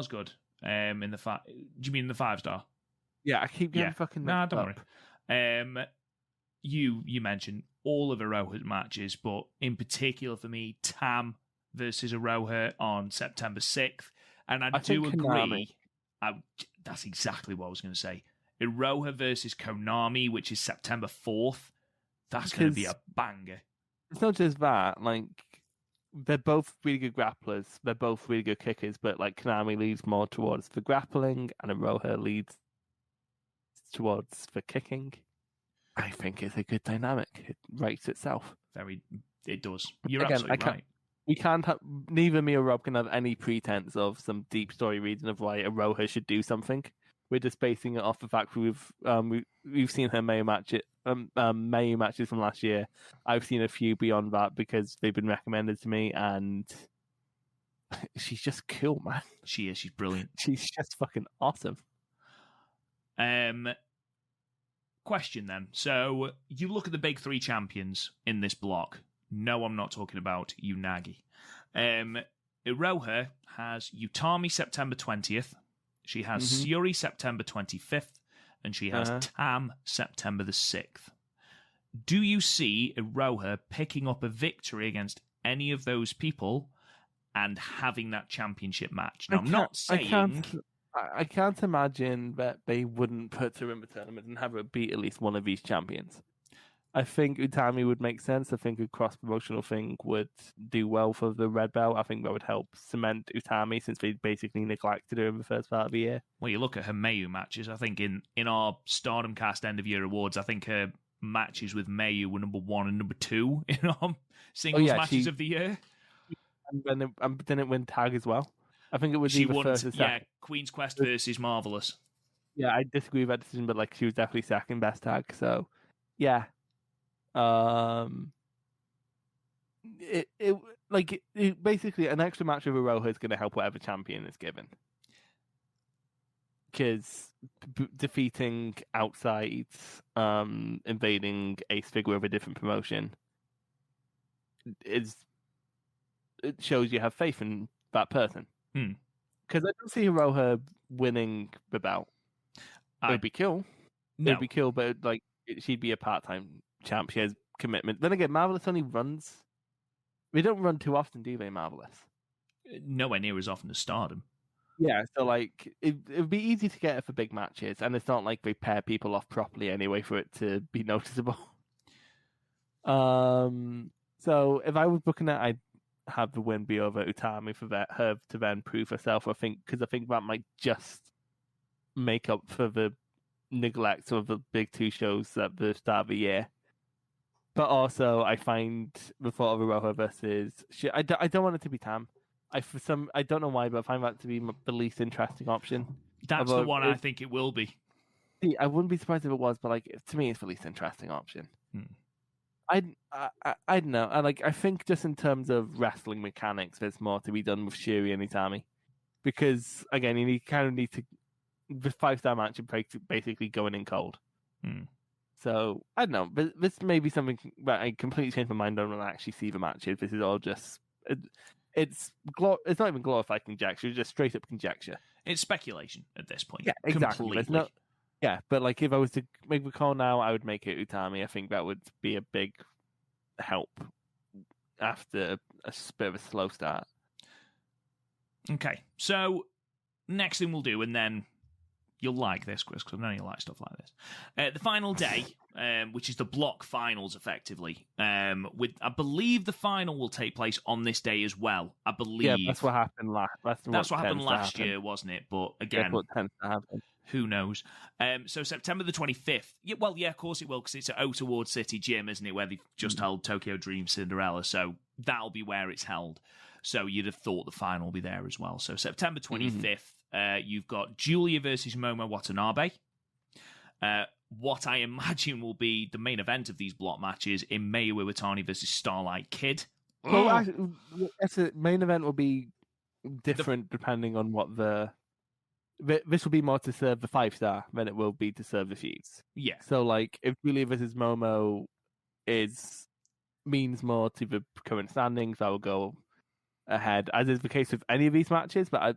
S1: good. In the do you mean the 5-star?
S2: Yeah, I keep getting fucking
S1: Nah,
S2: mixed
S1: don't
S2: up.
S1: worry. You mentioned all of Aroha's matches, but in particular for me, Tam versus Aroha on September 6th. And I do agree. That's exactly what I was going to say. Aroha versus Konami, which is September 4th. That's going to be a banger.
S2: It's not just that. Like, they're both really good grapplers. They're both really good kickers, but like Konami leads more towards the grappling and Aroha leads towards the kicking. I think it's a good dynamic. It rates itself.
S1: It does. You're
S2: Again,
S1: absolutely right.
S2: We can't have, neither me or Rob can have any pretense of some deep story reason of why Aroha should do something. We're just basing it off the fact we've seen her Mayu matches from last year. I've seen a few beyond that because they've been recommended to me, and she's just cool, man.
S1: She is. She's brilliant.
S2: She's just fucking awesome.
S1: Question then. So you look at the big three champions in this block. No, I'm not talking about Unagi. Iroha has Utami September 20th. She has Syuri September 25th. And she has Tam September the 6th. Do you see Iroha picking up a victory against any of those people and having that championship match? Now, I'm not saying...
S2: I can't imagine that they wouldn't put her in the tournament and have her beat at least one of these champions. I think Utami would make sense. I think a cross-promotional thing would do well for the red belt. I think that would help cement Utami since they basically neglected her in the first part of the year.
S1: Well, you look at her Mayu matches. I think in our Stardom Cast end-of-year awards, I think her matches with Mayu were number 1 and number 2 in our singles matches of the year.
S2: And then it went tag as well. I think it was
S1: she
S2: either
S1: won,
S2: first or second.
S1: Yeah, Queen's Quest versus Marvelous.
S2: Yeah, I disagree with that decision, but like she was definitely second best tag. So, yeah. Basically an extra match with Aroha is going to help whatever champion is given. Because defeating outside, invading a figure of a different promotion it shows you have faith in that person. Because I don't see Aroha winning the belt. It would be cool.
S1: No.
S2: It would be cool, but like she'd be a part-time champ. She has commitment. Then again, Marvelous only runs. They don't run too often, do they, Marvelous?
S1: Nowhere near as often as Stardom.
S2: Yeah, so like it would be easy to get it for big matches, and it's not like they pair people off properly anyway for it to be noticeable. So if I was booking it, I'd have the win be over Utami for her to then prove herself. I think because that might just make up for the neglect of the big two shows at the start of the year. But also, I find the thought of Aroha versus I don't want it to be Tam. I don't know why, but I find that to be the least interesting option.
S1: That's the one I think it will be.
S2: See, I wouldn't be surprised if it was, but like to me, it's the least interesting option. I don't know. I think just in terms of wrestling mechanics, there's more to be done with Shuri and Itami, because again, you kind of need to the 5-star match is basically going in cold. So I don't know, but this may be something that I completely changed my mind on when I actually see the matches. This is all just it's not even glorified conjecture; it's just straight up conjecture.
S1: It's speculation at this point.
S2: Yeah, exactly. Yeah, but like if I was to make the call now, I would make it Utami. I think that would be a big help after a bit of a slow start.
S1: Okay, so next thing we'll do, and then you'll like this, Chris, because I know you like stuff like this. The final day, which is the block finals, effectively. With I believe the final will take place on this day as well. I believe.
S2: Yeah, that's what happened last.
S1: That's what happened last year, wasn't it? But again,
S2: that's what tends to happen.
S1: Who knows? So September the 25th. Yeah, well, yeah, of course it will, because it's at Ota Ward City Gym, isn't it, where they've just held Tokyo Dream Cinderella. So that'll be where it's held. So you'd have thought the final will be there as well. So September 25th, you've got Julia versus Momo Watanabe. What I imagine will be the main event of these block matches in Mayu Iwatani versus Starlight Kid.
S2: Well, the main event will be different depending on what this will be more to serve the 5-star than it will be to serve the feuds.
S1: Yeah.
S2: So, like, if Julia versus Momo means more to the current standings, I will go ahead, as is the case with any of these matches. But I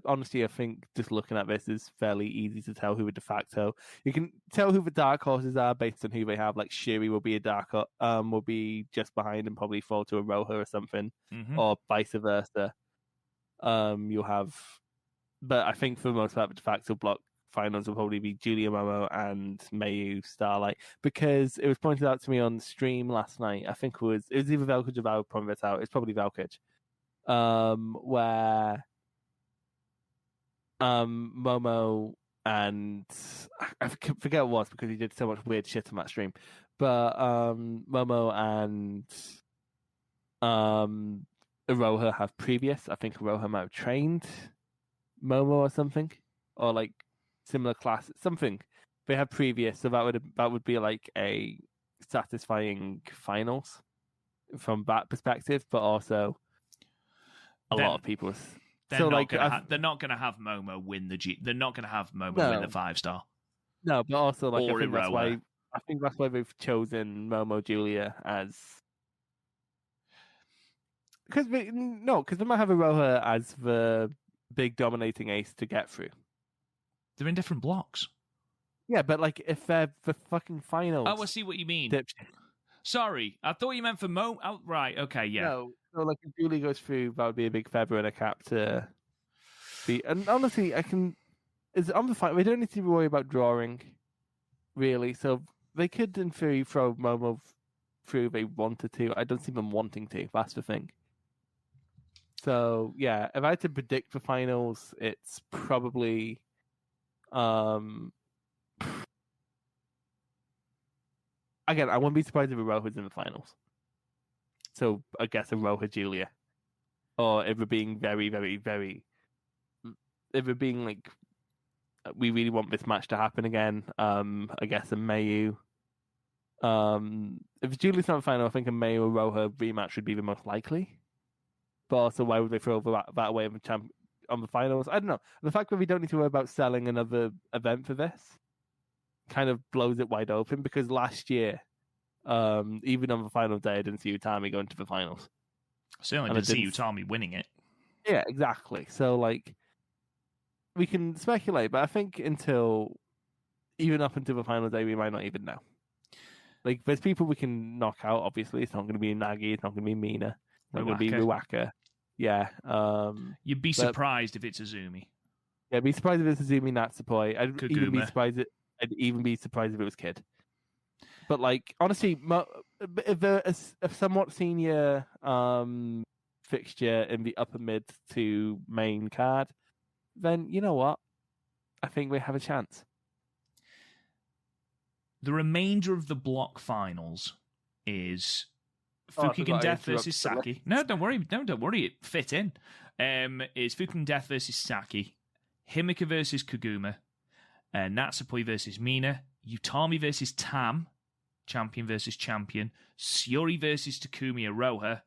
S2: think just looking at this is fairly easy to tell who are de facto. You can tell who the dark horses are based on who they have. Like Shuri will be will be just behind and probably fall to Aroha or something, or vice versa. You'll have. But I think for the most part, the de facto block finals will probably be Julia Momo and Mayu Starlight, because it was pointed out to me on stream last night. I think it was either Velkage or Val pointed it out. It's probably Velkage. Where Momo and I forget what it was because he did so much weird shit on that stream. But Momo and Aroha have previous. I think Aroha might have trained Momo or something, or like similar class, something. They have previous, so that would be like a satisfying finals from that perspective, but also a lot of people.
S1: They're not going to have Momo win they're not going to have Momo win the 5-star.
S2: No, but also like I think that's why they've chosen Momo Julia as. Because they might have Aroha as the big dominating ace to get through.
S1: They're in different blocks.
S2: Yeah, but like if they're the fucking finals.
S1: Oh, I see what you mean. Sorry, I thought you meant for Mo. Oh, right, okay, yeah.
S2: No, so like if Julie goes through, that would be a big feather in a cap to be. And honestly, on the fight. We don't need to worry about drawing, really. So they could, in theory, throw Momo through if they wanted to. I don't see them wanting to. That's the thing. So yeah, if I had to predict the finals, it's probably again, I wouldn't be surprised if Aroha's in the finals. So I guess Aroha Julia, or if we're being very, very, very, if we're being like, we really want this match to happen again. I guess a Mayu. If Julia's not in the final, I think a Mayu Aroha rematch would be the most likely. But also, why would they throw that away on the finals? I don't know. The fact that we don't need to worry about selling another event for this kind of blows it wide open, because last year, even on the final day, I didn't see Utami going to the finals.
S1: I certainly didn't see Utami winning it.
S2: Yeah, exactly. So, like, we can speculate, but I think even up until the final day, we might not even know. Like, there's people we can knock out, obviously. It's not going to be Nagi, it's not going to be Mina, it's not going to be Ruaka. Yeah.
S1: You'd be surprised if it's Azumi.
S2: Yeah, I'd be surprised if it's Azumi Natsupoi.
S1: Kaguma.
S2: I'd even be surprised if it was Kid. But like, honestly, if a somewhat senior fixture in the upper mid to main card, then you know what? I think we have a chance.
S1: The remainder of the block finals is Fukigen Death versus Saki. No, don't worry. No, don't worry. It fit in. It's Fukigen Death versus Saki, Himika versus Kaguma, Natsupoi versus Mina, Utami versus Tam, champion versus champion, Shiori versus Takumi Aroha,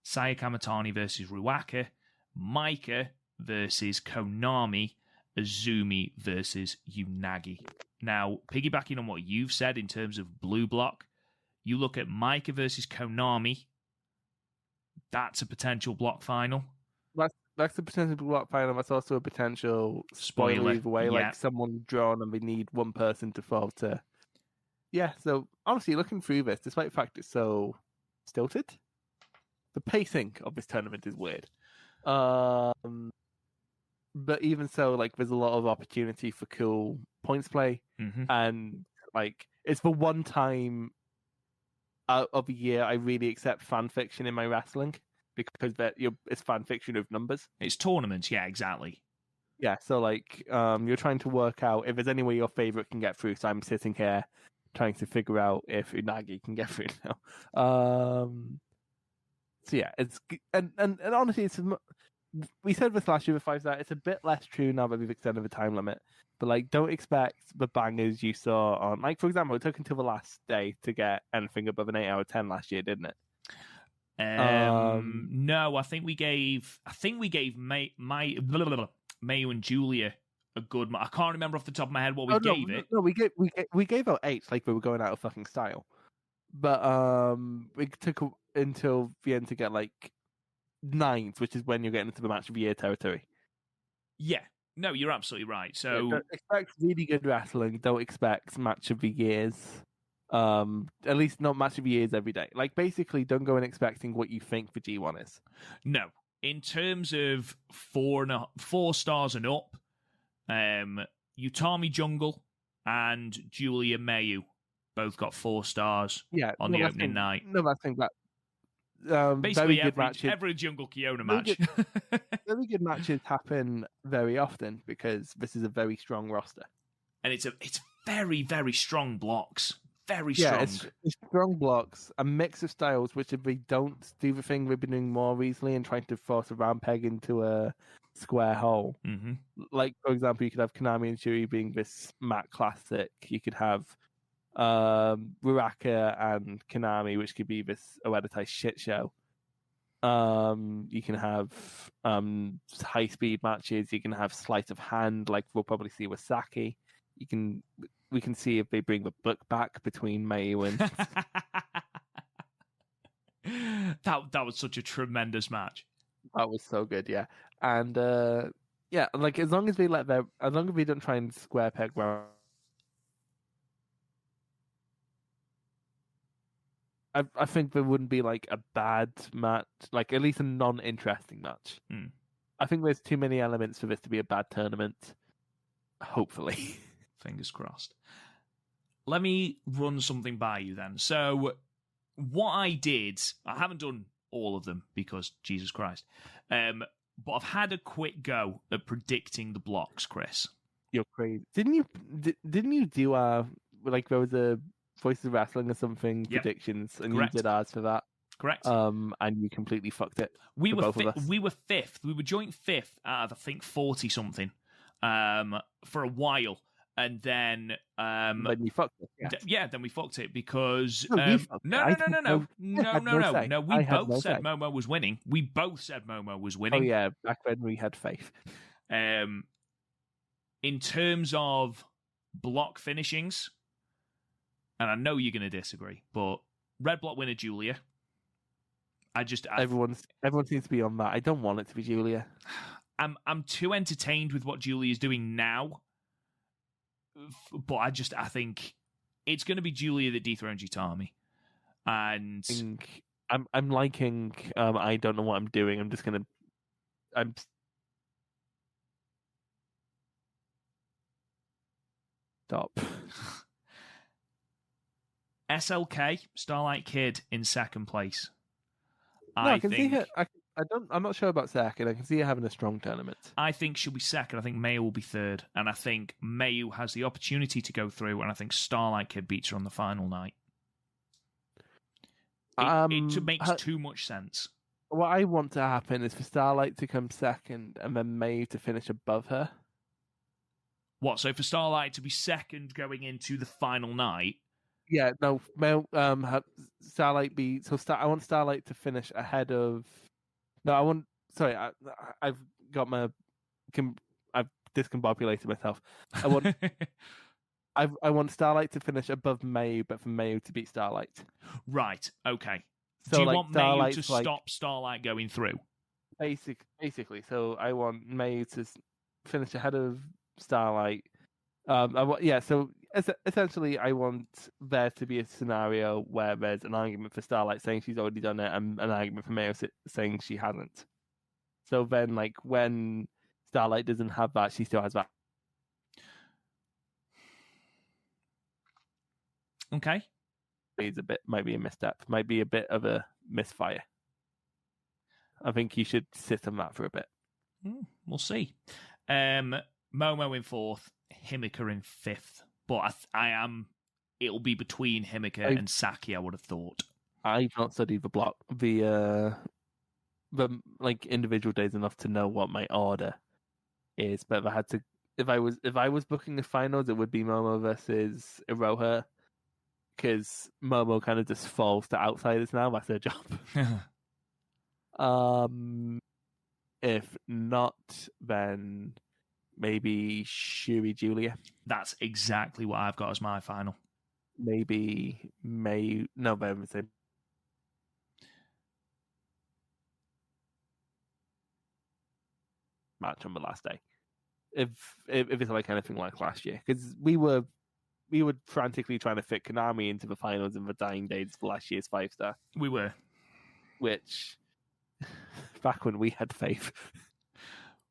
S1: Saya Kamatani versus Ruaka, Maika versus Konami, Azumi versus Unagi. Now, piggybacking on what you've said in terms of blue block, you look at Maika versus Konami. That's a potential block final.
S2: That's a potential block final. That's also a potential spoiler either way.
S1: Yeah.
S2: Like someone drawn and we need one person to fall to. Yeah, so honestly, looking through this, despite the fact it's so stilted, the pacing of this tournament is weird. But even so, like, there's a lot of opportunity for cool points play, and like, it's the one time out of the year I really accept fan fiction in my wrestling because it's fan fiction of numbers.
S1: It's tournaments, yeah, exactly.
S2: Yeah, so like, you're trying to work out if there's any way your favorite can get through. So I'm sitting here trying to figure out if Unagi can get through now. So yeah, it's and honestly, it's. We said this last year with 5 star. It's a bit less true now that we've extended the time limit. But like, don't expect the bangers you saw on, like, for example, it took until the last day to get anything above an 8 out of 10 last year, didn't it?
S1: No, I think we gave Mayu and Julia a good. I can't remember off the top of my head what we gave it.
S2: No, we gave out 8s like we were going out of fucking style. But we took until the end to get like 9s, which is when you're getting into the match of the year territory.
S1: Yeah, no, you're absolutely right. So
S2: don't expect really good wrestling. Don't expect match of the years. At least not match of the years every day. Like, basically, don't go in expecting what you think the G1 is.
S1: No, in terms of 4 stars and up, Utami Jungle and Julia Mayu both got 4 stars. On the opening night.
S2: No, I think that.
S1: Basically, every Jungle Kiona match.
S2: Very good matches happen very often because this is a very strong roster,
S1: and it's very, very strong blocks. Very strong.
S2: Yeah, it's strong blocks, a mix of styles, which if we don't do the thing we've been doing more recently and trying to force a round peg into a square hole.
S1: Mm-hmm.
S2: Like, for example, you could have Konami and Shuri being this mat classic. You could have Ruaka and Konami, which could be this Oedatai shit show. You can have high speed matches. You can have sleight of hand, like we'll probably see with Saki. We can see if they bring the book back between Mayu and.
S1: that was such a tremendous match.
S2: That was so good, yeah, and yeah, like as long as we don't try and square peg round. I think there wouldn't be like a bad match, like at least a non-interesting match. I think there's too many elements for this to be a bad tournament. Hopefully.
S1: Fingers crossed. Let me run something by you then. So, what I did, I haven't done all of them because Jesus Christ, but I've had a quick go at predicting the blocks, Chris.
S2: You're crazy. Didn't you do like there was a Voices of Wrestling or something predictions, and
S1: Correct.
S2: You did ours for that?
S1: Correct.
S2: And you completely fucked it.
S1: We were fifth. We were joint 5th out of, I think, 40 something for a while. And then
S2: you fucked it.
S1: Then we fucked it because
S2: No.
S1: We both said
S2: say.
S1: Momo was winning. We both said Momo was winning.
S2: Oh yeah, back when we had faith.
S1: In terms of block finishings, and I know you're going to disagree, but red block winner Julia.
S2: Everyone seems to be on that. I don't want it to be Julia.
S1: I'm too entertained with what Julia is doing now. But I think it's going to be Julia that dethrones Utami, and
S2: I'm liking. I don't know what I'm doing. I'm
S3: Stop.
S1: SLK, Starlight Kid, in second place.
S3: No, I can see her. I'm not sure about second. I can see her having a strong tournament.
S1: I think she'll be second. I think Mayu will be third. And I think Mayu has the opportunity to go through, and I think Starlight Kid beats her on the final night. It makes too much sense.
S3: What I want to happen is for Starlight to come second and then Mayu to finish above her.
S1: What, so for Starlight to be second going into the final night?
S3: Yeah, no, Starlight be... I want Starlight to finish ahead of... No, I've got my... I've discombobulated myself. I want Starlight to finish above Mayu, but for Mayu to beat Starlight.
S1: Right, okay.
S3: So,
S1: do you want Mayu to stop Starlight going through?
S3: Basically. So I want Mayu to finish ahead of Starlight. So essentially I want there to be a scenario where there's an argument for Starlight saying she's already done it and an argument for Mayu saying she hasn't. So then, like, when Starlight doesn't have that, she still has that.
S1: Okay.
S3: Might be a misstep, might be a bit of a misfire. I think you should sit on that for a bit.
S1: We'll see. Momo in fourth, Himika in fifth. But it'll be between Himika and Saki, I would have thought.
S3: I've not studied the individual days enough to know what my order is, but if I was booking the finals, it would be Momo versus Iroha, because Momo kind of just falls to outsiders now. That's her job. If not, then maybe Shuri Julia.
S1: That's exactly what I've got as my final.
S3: Maybe May. No, but I'm saying match on the last day. If it's like anything like last year, because we were frantically trying to fit Konami into the finals in the dying days of last year's 5-star.
S1: We were.
S3: Which, back when we had faith.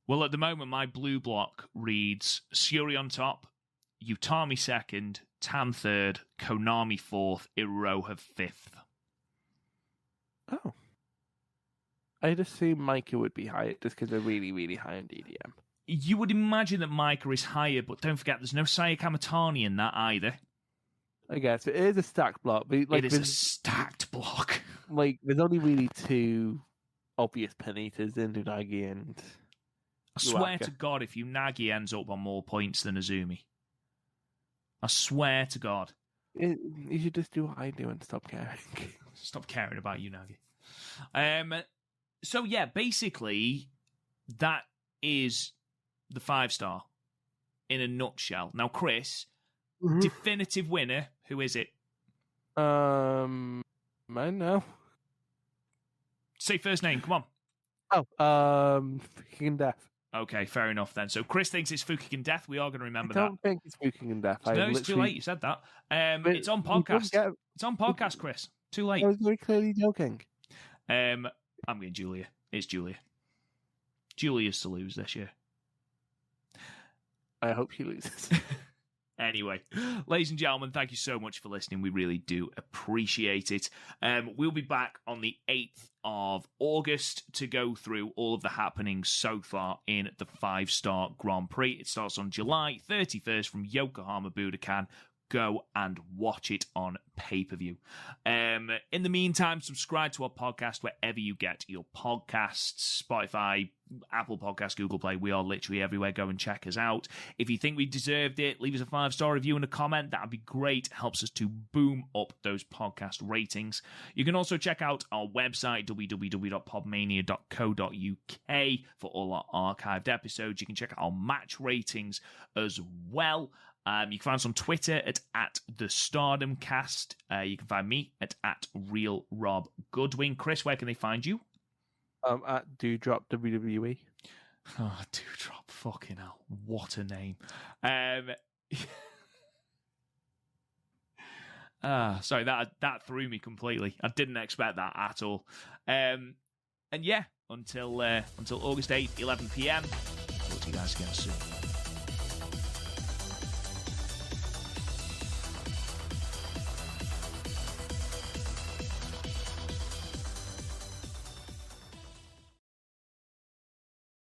S1: Well, at the moment, my blue block reads Suri on top, Utami second, Tam third, Konami fourth, Iroha fifth.
S3: Oh. I'd assume Micah would be higher just because they're really, really high on DDM.
S1: You would imagine that Micah is higher, but don't forget there's no Saya Kamatani in that either.
S3: I guess it is a stacked block. But
S1: it is a stacked block.
S3: Like, there's only really two obvious Panitas in Unagi and
S1: I swear to God, if Unagi ends up on more points than Azumi. I swear to God.
S3: You should just do what I do and stop caring.
S1: Stop caring about Unagi. So, yeah, basically, that is the 5-star in a nutshell. Now, Chris, definitive winner, who is it?
S3: I know.
S1: Say first name, come on.
S3: Fukigen Death.
S1: Okay, fair enough then. So Chris thinks it's Fukigen Death. We are going to remember that.
S3: I don't think it's Fukigen Death.
S1: No, it's too late. You said that. It's on podcast. It's on podcast, Chris. Too late.
S3: I was very clearly joking.
S1: I'm going Julia. It's Julia. Julia's to lose this year.
S3: I hope she loses.
S1: Anyway, ladies and gentlemen, thank you so much for listening. We really do appreciate it. We'll be back on the 8th of August to go through all of the happenings so far in the 5-star Grand Prix. It starts on July 31st from Yokohama Budokan. Go and watch it on pay-per-view. In the meantime, subscribe to our podcast wherever you get your podcasts, Spotify, Apple Podcasts, Google Play. We are literally everywhere. Go and check us out. If you think we deserved it, leave us a 5-star review and a comment. That would be great. Helps us to boom up those podcast ratings. You can also check out our website, www.podmania.co.uk, for all our archived episodes. You can check out our match ratings as well. You can find us on Twitter at the Stardom Cast. You can find me at Real Rob Goodwin. Chris, where can they find you?
S3: At Dewdrop WWE.
S1: Oh, Dewdrop, fucking hell. What a name. Sorry, that threw me completely. I didn't expect that at all. And yeah, until August 8th, 11 p.m. Talk to you guys again soon.